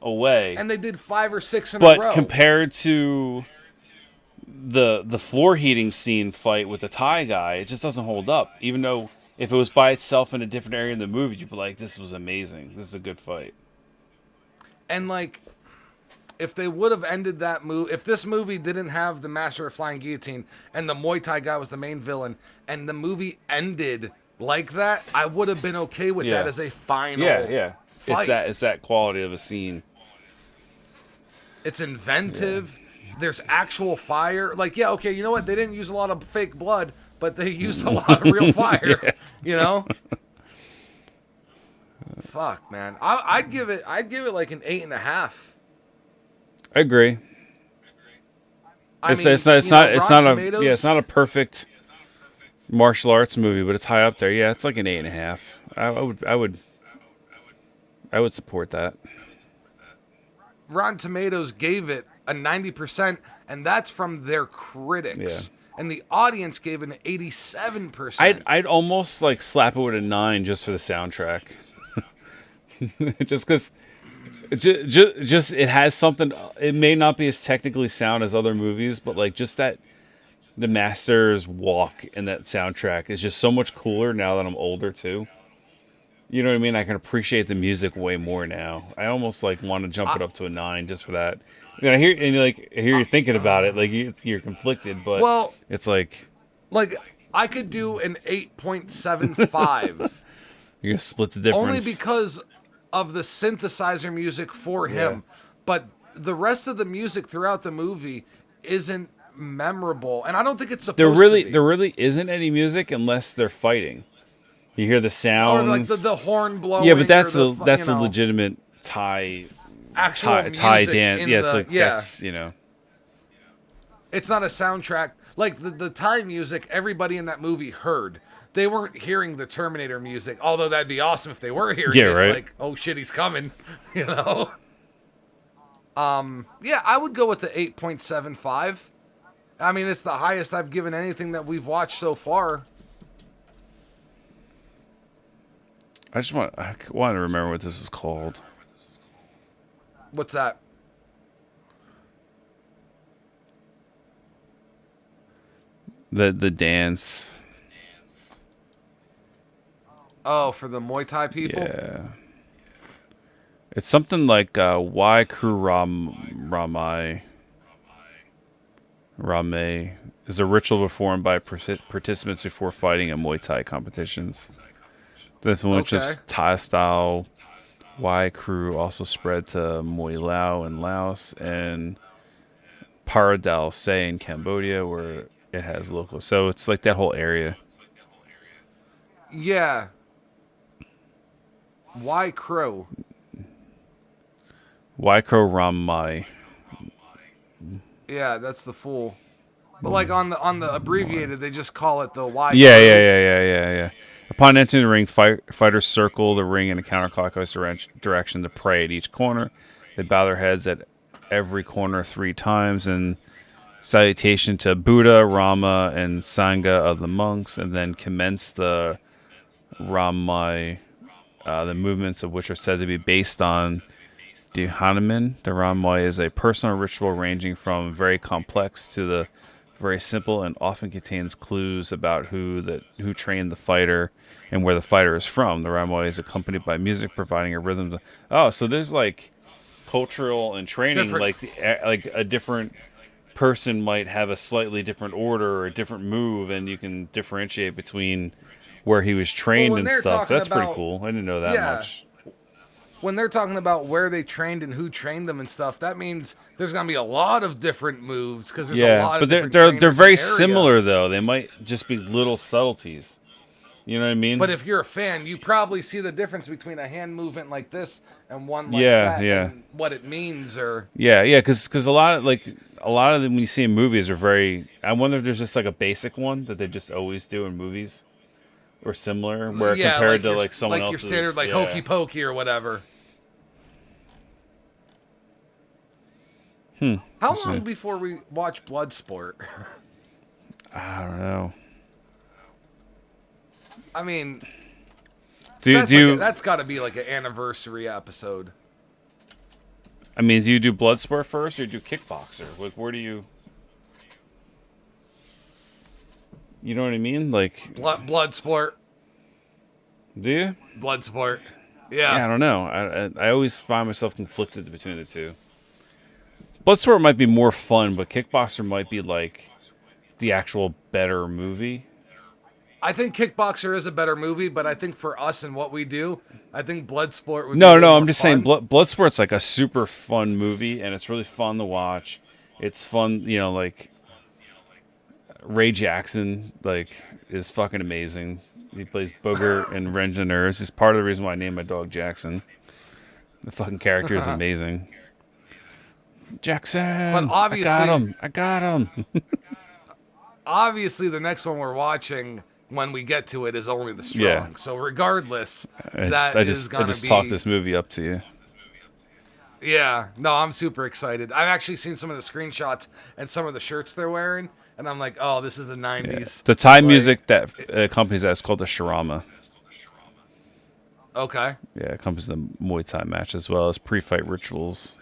S2: away.
S1: And they did 5 or 6 in a row.
S2: But compared to the floor heating scene fight with the Thai guy, it just doesn't hold up. Even though if it was by itself in a different area in the movie, you'd be like, this was amazing. This is a good fight.
S1: And like if they would have ended that movie, if this movie didn't have the Master of Flying Guillotine and the Muay Thai guy was the main villain, and the movie ended like that, I would have been okay with that as a final fight.
S2: It's that quality of a scene.
S1: It's inventive. Yeah. There's actual fire. Like, yeah, okay, you know what? They didn't use a lot of fake blood, but they used a lot of real fire. Yeah. You know? Fuck, man. I'd give it like an 8.5.
S2: I agree. It's not a perfect martial arts movie, but it's high up there. Yeah, it's like an 8.5. I would support that.
S1: Rotten Tomatoes gave it a 90%, and that's from their critics. Yeah. And the audience gave it an 87%.
S2: I'd almost like slap it with a 9 just for the soundtrack. Just because just it has something. It may not be as technically sound as other movies, but like just that the Master's walk and that soundtrack is just so much cooler now that I'm older too. You know what I mean? I can appreciate the music way more now. I almost like want to jump it up to a 9 just for that. You know, I hear you thinking about it, like you're conflicted, but it's like
S1: I could do an 8.75.
S2: You're gonna split the difference
S1: only because of the synthesizer music for him, but the rest of the music throughout the movie isn't memorable, and I don't think it's supposed to be.
S2: There really isn't any music unless they're fighting. You hear the sounds,
S1: or like the horn blowing.
S2: Yeah, but that's a legitimate Thai dance. Yeah, it's like that's
S1: It's not a soundtrack like the Thai music. Everybody in that movie heard. They weren't hearing the Terminator music, although that'd be awesome if they were hearing it.
S2: Right.
S1: Like, oh shit, he's coming, you know? Yeah, I would go with the 8.75. I mean, it's the highest I've given anything that we've watched so far.
S2: I want to remember what this is called.
S1: What's that?
S2: The dance.
S1: Oh, for the Muay Thai people?
S2: Yeah. It's something like Wai Kru Ramai is a ritual performed by participants before fighting in Muay Thai competitions. The influence of Thai style Wai Kru also spread to Muay Lao in Laos and Paradal Se in Cambodia, where it has local. So it's like that whole area.
S1: Yeah. Wai Kru.
S2: Wai Kru Ramai.
S1: Yeah, that's the full. But like on the abbreviated, they just call it the Wai.
S2: Yeah. Upon entering the ring, fighters circle the ring in a counterclockwise direction to pray at each corner. They bow their heads at every corner 3 times in salutation to Buddha, Rama, and Sangha of the monks, and then commence the Ramai, the movements of which are said to be based on Hanuman. The Ramai is a personal ritual ranging from very complex to the very simple, and often contains clues about who trained the fighter and where the fighter is from. The Ramai is accompanied by music providing a rhythm. So there's like cultural and training, like a different person might have a slightly different order or a different move, and you can differentiate between where he was trained and stuff. That's pretty cool. I didn't know that much.
S1: When they're talking about where they trained and who trained them and stuff, that means there's gonna be a lot of different moves because there's a lot of different trainers
S2: they're very
S1: in the area.
S2: similar though. They might just be little subtleties. You know what I mean?
S1: But if you're a fan, you probably see the difference between a hand movement like this and one like that, and what it means, or
S2: because a lot of them when you see in movies are very. I wonder if there's just like a basic one that they just always do in movies, or similar, where compared to like someone else's,
S1: your standard hokey pokey or whatever. How long before we watch Bloodsport?
S2: I don't know.
S1: I mean, that's got to be like an anniversary episode.
S2: I mean, do you do Bloodsport first or do Kickboxer? Like, where do you? You know what I mean? Like
S1: Bloodsport.
S2: Do you?
S1: Bloodsport. Yeah.
S2: I don't know. I always find myself conflicted between the two. Bloodsport might be more fun, but Kickboxer might be like the actual better movie.
S1: I think Kickboxer is a better movie, but I think for us and what we do, I think Bloodsport would be a
S2: No,
S1: little
S2: no,
S1: more
S2: I'm just saying
S1: fun.
S2: Bloodsport's like a super fun movie, and it's really fun to watch. It's fun, like Ray Jackson, like, is fucking amazing. He plays Booger in Revenge of the Nerds. He's part of the reason why I named my dog Jackson. The fucking character is amazing.
S1: But
S2: Jackson, I got
S1: obviously,
S2: him. I got him.
S1: obviously, the next one we're watching when we get to it is Only the
S2: Yeah,
S1: Strong. So regardless,
S2: I just,
S1: that
S2: I
S1: is
S2: just, I
S1: gonna
S2: just talked
S1: be.
S2: this movie up to you.
S1: Yeah, no, I'm super excited. I've actually seen some of the screenshots and some of the shirts they're wearing, and I'm like, oh, this is the
S2: Yeah.
S1: '90s.
S2: The Thai
S1: Like,
S2: music that accompanies that is called the Sharama.
S1: okay.
S2: Yeah, it accompanies the Muay Thai match as well as pre-fight rituals.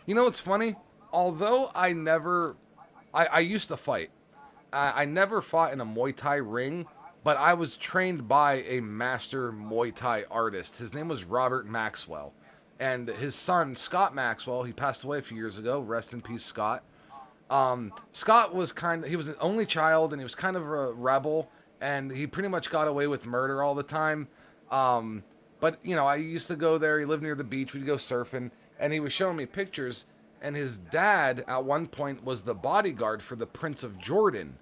S1: You know what's funny? Although I used to fight. I never fought in a Muay Thai ring, but I was trained by a master Muay Thai artist. His name was Robert Maxwell. And his son, Scott Maxwell, he passed away a few years ago. Rest in peace, Scott. Scott was he was an only child and he was kind of a rebel and he pretty much got away with murder all the time. But, I used to go there. He lived near the beach. We'd go surfing and he was showing me pictures. And his dad, at one point, was the bodyguard for the Prince of Jordan.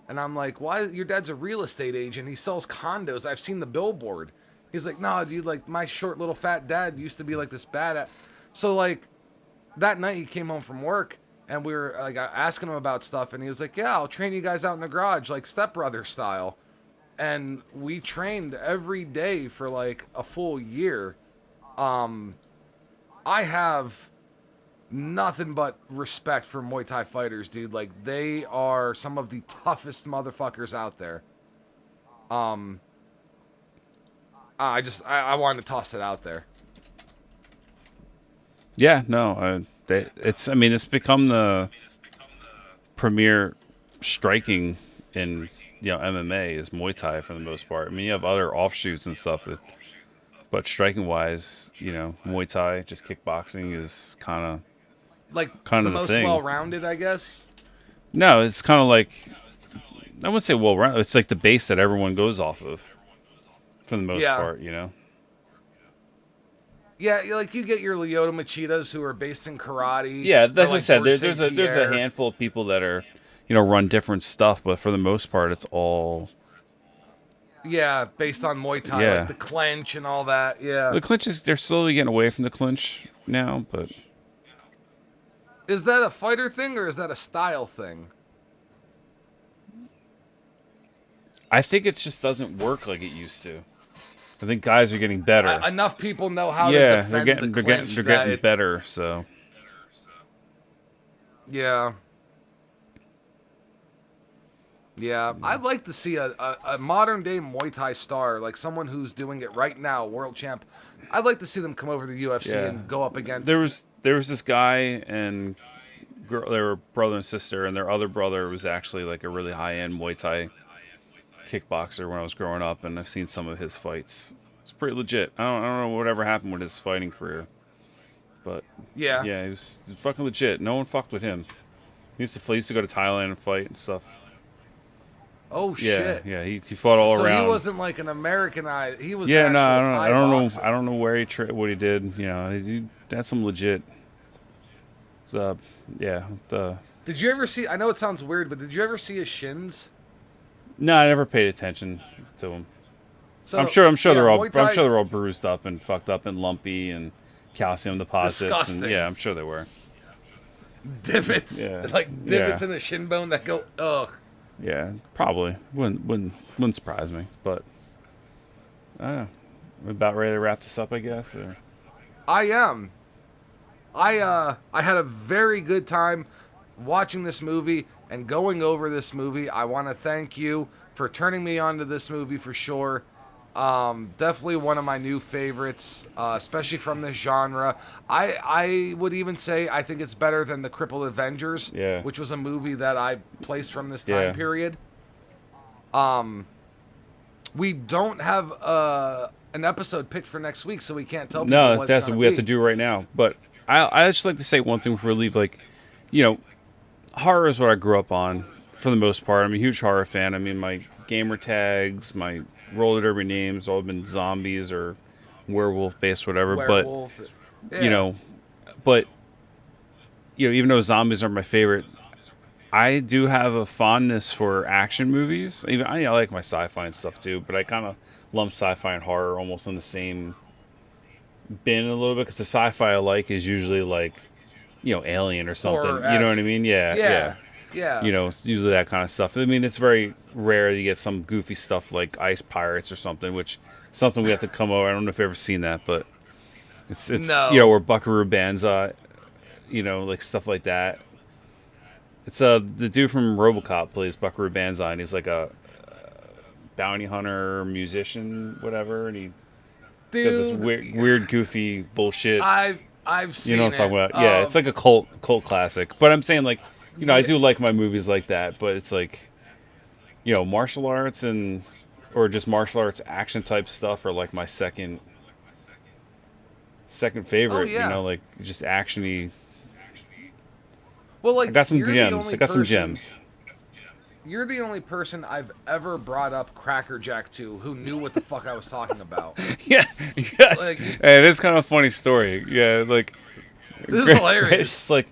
S1: And I'm like, why? Your dad's a real estate agent. He sells condos. I've seen the billboard. He's like, no, dude, like, my short little fat dad used to be like this bad. So, like, that night he came home from work and we were, like, asking him about stuff. And he was like, yeah, I'll train you guys out in the garage, like, stepbrother style. And we trained every day for, like, a full year. I have nothing but respect for Muay Thai fighters, dude. Like, they are some of the toughest motherfuckers out there. I wanted to toss it out there.
S2: Yeah, no, it's become the premier striking in MMA is Muay Thai for the most part. I mean, you have other offshoots and stuff, but striking wise, Muay Thai, just kickboxing is kind
S1: Like,
S2: of
S1: the
S2: the
S1: most
S2: thing.
S1: well-rounded, I guess.
S2: No, it's kind of like, I wouldn't say well rounded. It's like the base that everyone goes off of for the most
S1: Yeah.
S2: part.
S1: Yeah, like, you get your Lyoto Machitas who are based in karate.
S2: Yeah,
S1: or
S2: that's
S1: like
S2: just said.
S1: George
S2: There's
S1: St.
S2: a
S1: Pierre.
S2: handful of people that are run different stuff, but for the most part, it's all
S1: Yeah, based on Muay Thai,
S2: Yeah.
S1: like the clench and all that. Yeah.
S2: the clinch is. They're slowly getting away from the clinch now, but
S1: Is that a fighter thing or is that a style thing?
S2: I think it just doesn't work like it used to. I think guys are getting better.
S1: Enough people know how to
S2: Yeah,
S1: defend
S2: they're getting
S1: the clinch
S2: they're
S1: that
S2: getting
S1: it-
S2: better. So
S1: Yeah. Yeah, I'd like to see a modern day Muay Thai star, like someone who's doing it right now, world champ. I'd like to see them come over to the UFC
S2: Yeah.
S1: and go up against.
S2: there was this guy and girl. They were brother and sister, and their other brother was actually like a really high end Muay Thai kickboxer when I was growing up, and I've seen some of his fights. It's pretty legit. I don't know whatever happened with his fighting career, but
S1: Yeah.
S2: yeah, he was fucking legit. No one fucked with him. He used to go to Thailand and fight and stuff.
S1: Oh
S2: Yeah,
S1: shit.
S2: yeah, he fought all
S1: So
S2: around.
S1: he wasn't like an Americanized. He was.
S2: Yeah,
S1: an
S2: no,
S1: actual Thai
S2: I don't know.
S1: boxer.
S2: I don't know where what he did. He had some legit. So, yeah.
S1: Did you ever see? I know it sounds weird, but did you ever see his shins?
S2: No, I never paid attention to him.
S1: So
S2: I'm sure
S1: yeah,
S2: they're all.
S1: Muay Thai-
S2: I'm sure they're all bruised up and fucked up and lumpy and calcium deposits.
S1: Disgusting.
S2: And, yeah, I'm sure they were.
S1: divots,
S2: Yeah.
S1: like divots
S2: Yeah.
S1: in the shin bone that go. Ugh.
S2: Yeah, probably wouldn't surprise me. But I don't know. We're about ready to wrap this up, I guess. Or...
S1: I am. I had a very good time watching this movie and going over this movie. I want to thank you for turning me on to this movie for sure. Definitely one of my new favorites, especially from this genre. I would even say I think it's better than The Crippled Avengers,
S2: Yeah.
S1: which was a movie that I placed from this time
S2: Yeah.
S1: period. We don't have an episode picked for next week, so we can't tell people
S2: No,
S1: what
S2: that's
S1: it's
S2: what
S1: gonna
S2: we have
S1: be.
S2: to do right now. But I just like to say one thing before we leave. Like, you know, horror is what I grew up on for the most part. I'm a huge horror fan. I mean, my gamer tags, my roller derby names, all have been zombies or werewolf based, whatever.
S1: Werewolf.
S2: But you know, but even though zombies are my favorite, I do have a fondness for action movies. Even I like my sci-fi and stuff too, but I kind of lump sci-fi and horror almost in the same bin a little bit because the sci-fi I like is usually like, Alien or something. You know what I mean? Yeah. It's usually that kind of stuff. I mean, it's very rare you get some goofy stuff like Ice Pirates or something, which something we have to come over. I don't know if you've ever seen that, but it's
S1: No.
S2: Where Buckaroo Banzai, like stuff like that. It's the dude from RoboCop plays Buckaroo Banzai, and he's like a bounty hunter, musician, whatever, and he does this weird, goofy bullshit.
S1: I've seen
S2: You know what I'm talking about? Yeah, it's like a cult classic. But I'm saying, like, I do like my movies like that, but it's like, martial arts or just martial arts action type stuff are like my second favorite.
S1: Oh, yeah.
S2: Like just actiony.
S1: Well, like,
S2: I got some gems.
S1: You're the only person I've ever brought up Cracker Jack to who knew what the fuck I was talking about.
S2: Yeah, yes. Like, it is kind of a funny story. Yeah, like
S1: this is hilarious.
S2: It's like,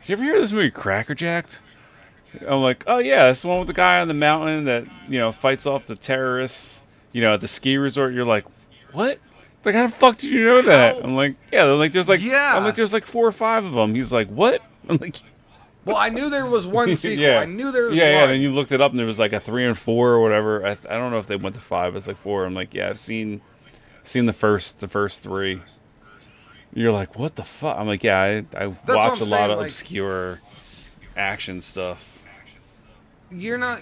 S2: did you ever hear this movie Cracker Jacked? I'm like, oh yeah, it's the one with the guy on the mountain that fights off the terrorists. At the ski resort. You're like, what? Like, how the fuck did you know that? I'm like, yeah. They're like, I'm like, there's like 4 or 5 of them. He's like, what? I'm like.
S1: Well, I knew there was one sequel.
S2: Yeah.
S1: I knew there was one.
S2: Yeah, and then you looked it up, and there was like a 3 and 4 or whatever. I don't know if they went to 5. It's like 4. I'm like, yeah, I've seen the first 3. You're like, what the fuck? I'm like, yeah, I watch a lot of obscure action stuff.
S1: You're not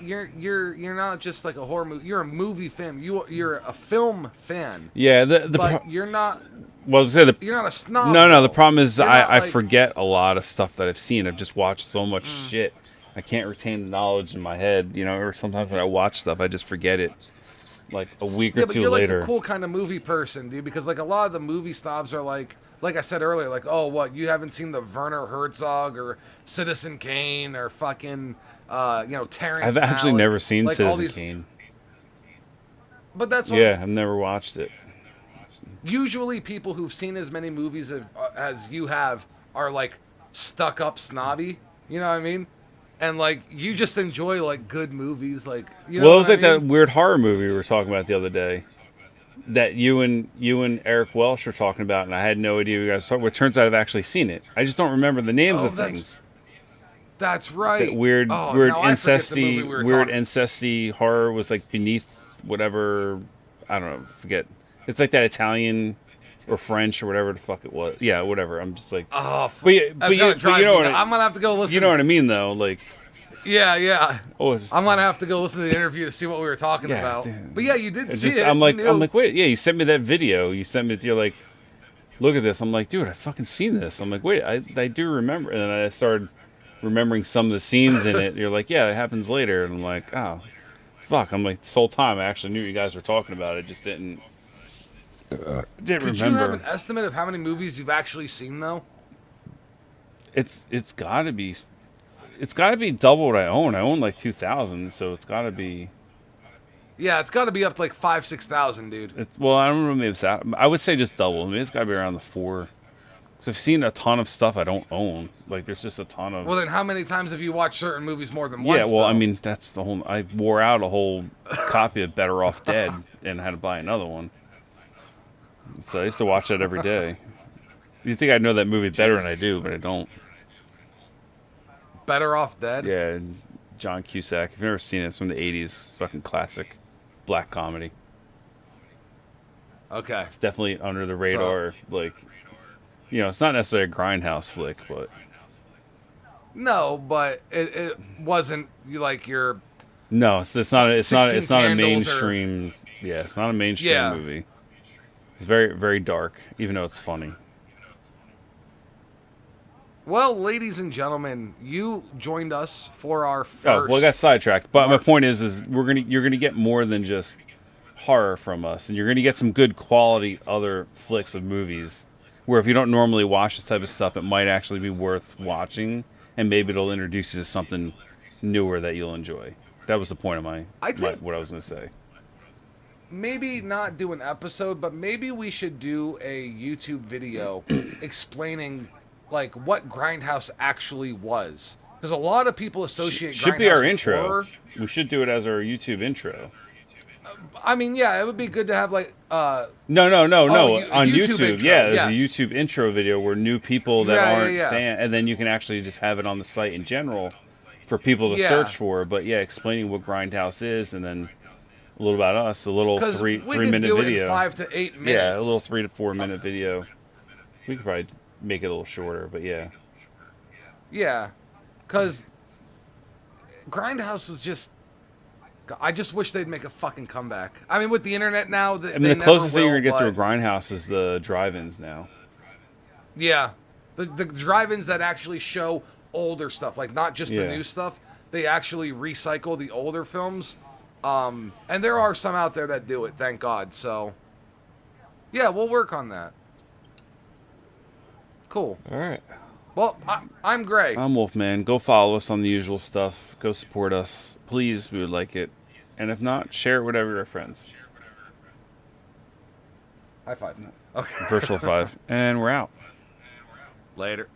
S1: just like a horror movie. You're a movie fan. You're a film fan.
S2: Yeah,
S1: but you're not.
S2: Well,
S1: you're not a snob.
S2: No. The problem is I forget a lot of stuff that I've seen. I've just watched so much shit. I can't retain the knowledge in my head, or sometimes when I watch stuff, I just forget it. Like a week or two later.
S1: Yeah, but you're like the cool kind of movie person, dude. Because like a lot of the movie snobs are like I said earlier, like, oh, what, you haven't seen the Werner Herzog or Citizen Kane or fucking, Terrence.
S2: I've actually never seen
S1: like
S2: Citizen Kane.
S1: But that's
S2: I've never watched it.
S1: Usually people who've seen as many movies as you have are like stuck up snobby, you know what I mean? And like you just enjoy like good movies, like
S2: it was like that weird horror movie we were talking about the other day that you and Eric Welsh were talking about, and I had no idea you guys were talking. Well, it turns out I've actually seen it. I just don't remember the names of things.
S1: That's right.
S2: That weird incesty horror was like beneath whatever. I don't know. Forget. It's like that Italian or French or whatever the fuck it was. Yeah, whatever. I'm just like,
S1: but you know what I'm gonna have to go listen.
S2: You know what I mean, though. Like,
S1: yeah.
S2: Oh,
S1: I'm gonna have to go listen to the interview to see what we were talking about. Dude. But yeah, you did see it.
S2: I'm like, wait, yeah, you sent me that video. You sent me. You're like, look at this. I'm like, dude, I fucking seen this. I'm like, wait, I do remember. And then I started remembering some of the scenes in it. You're like, yeah, it happens later. And I'm like, oh, fuck. I'm like, this whole time I actually knew you guys were talking about it. Just didn't remember.
S1: Could you have an estimate of how many movies you've actually seen, though?
S2: It's gotta be double what I own. I own like 2,000, so it's gotta be.
S1: Yeah, it's gotta be up to like 5,000-6,000, dude.
S2: Well, I don't know, maybe it's that. I would say just double. I mean, it's gotta be around the 4. So I've seen a ton of stuff I don't own. Like, there's just a ton of.
S1: Well, then how many times have you watched certain movies more than once?
S2: Yeah, well,
S1: though?
S2: I mean, that's the whole. I wore out a whole copy of Better Off Dead and had to buy another one. So I used to watch that every day. You'd think I'd know that movie better than I do, but I don't.
S1: Better Off Dead?
S2: Yeah, John Cusack. If you've never seen it, it's from the 80s. It's fucking classic black comedy.
S1: Okay.
S2: It's definitely under the radar. So, like, it's not necessarily a grindhouse flick, but.
S1: No, but it wasn't like your.
S2: No, it's not a mainstream. Yeah, it's not a mainstream movie. It's very, very dark, even though it's funny.
S1: Well, ladies and gentlemen, you joined us for our first.
S2: Oh, well, I got sidetracked. But my point is you're gonna get more than just horror from us, and you're gonna get some good quality other flicks of movies. where if you don't normally watch this type of stuff, it might actually be worth watching, and maybe it'll introduce you to something newer that you'll enjoy. That was the point of what I was going to say.
S1: Maybe not do an episode, but maybe we should do a YouTube video explaining like what GrindHaus actually was, because a lot of people associate
S2: should
S1: GrindHaus
S2: be our
S1: with
S2: intro.
S1: horror.
S2: We should do it as our YouTube intro.
S1: I mean, yeah, it would be good to have like
S2: No.
S1: Oh,
S2: On
S1: YouTube
S2: YouTube,
S1: intro,
S2: yeah, there's
S1: yes.
S2: a YouTube intro video where new people that
S1: Yeah,
S2: aren't
S1: yeah.
S2: fan, and then you can actually just have it on the site in general for people to
S1: Yeah.
S2: search for. But yeah, explaining what GrindHaus is, and then a little about us, a little
S1: because we
S2: three
S1: could
S2: minute
S1: do
S2: video.
S1: it in 5 to 8 minutes.
S2: Yeah, a little 3 to 4 minute video. We could probably make it a little shorter, but yeah.
S1: Yeah, because GrindHaus was just. I just wish they'd make a fucking comeback. I mean, with the internet now,
S2: I mean, the closest thing you're gonna get to a GrindHaus is the drive-ins now.
S1: Yeah, the drive-ins that actually show older stuff, like not just the new stuff. They actually recycle the older films, and there are some out there that do it. Thank God. So, yeah, we'll work on that. Cool.
S2: All right.
S1: Well, I'm Gray.
S2: I'm Wolfman. Go follow us on the usual stuff. Go support us, please. We would like it. And if not, share it with your friends.
S1: High five. Okay.
S2: Virtual 5. And we're out.
S1: Later.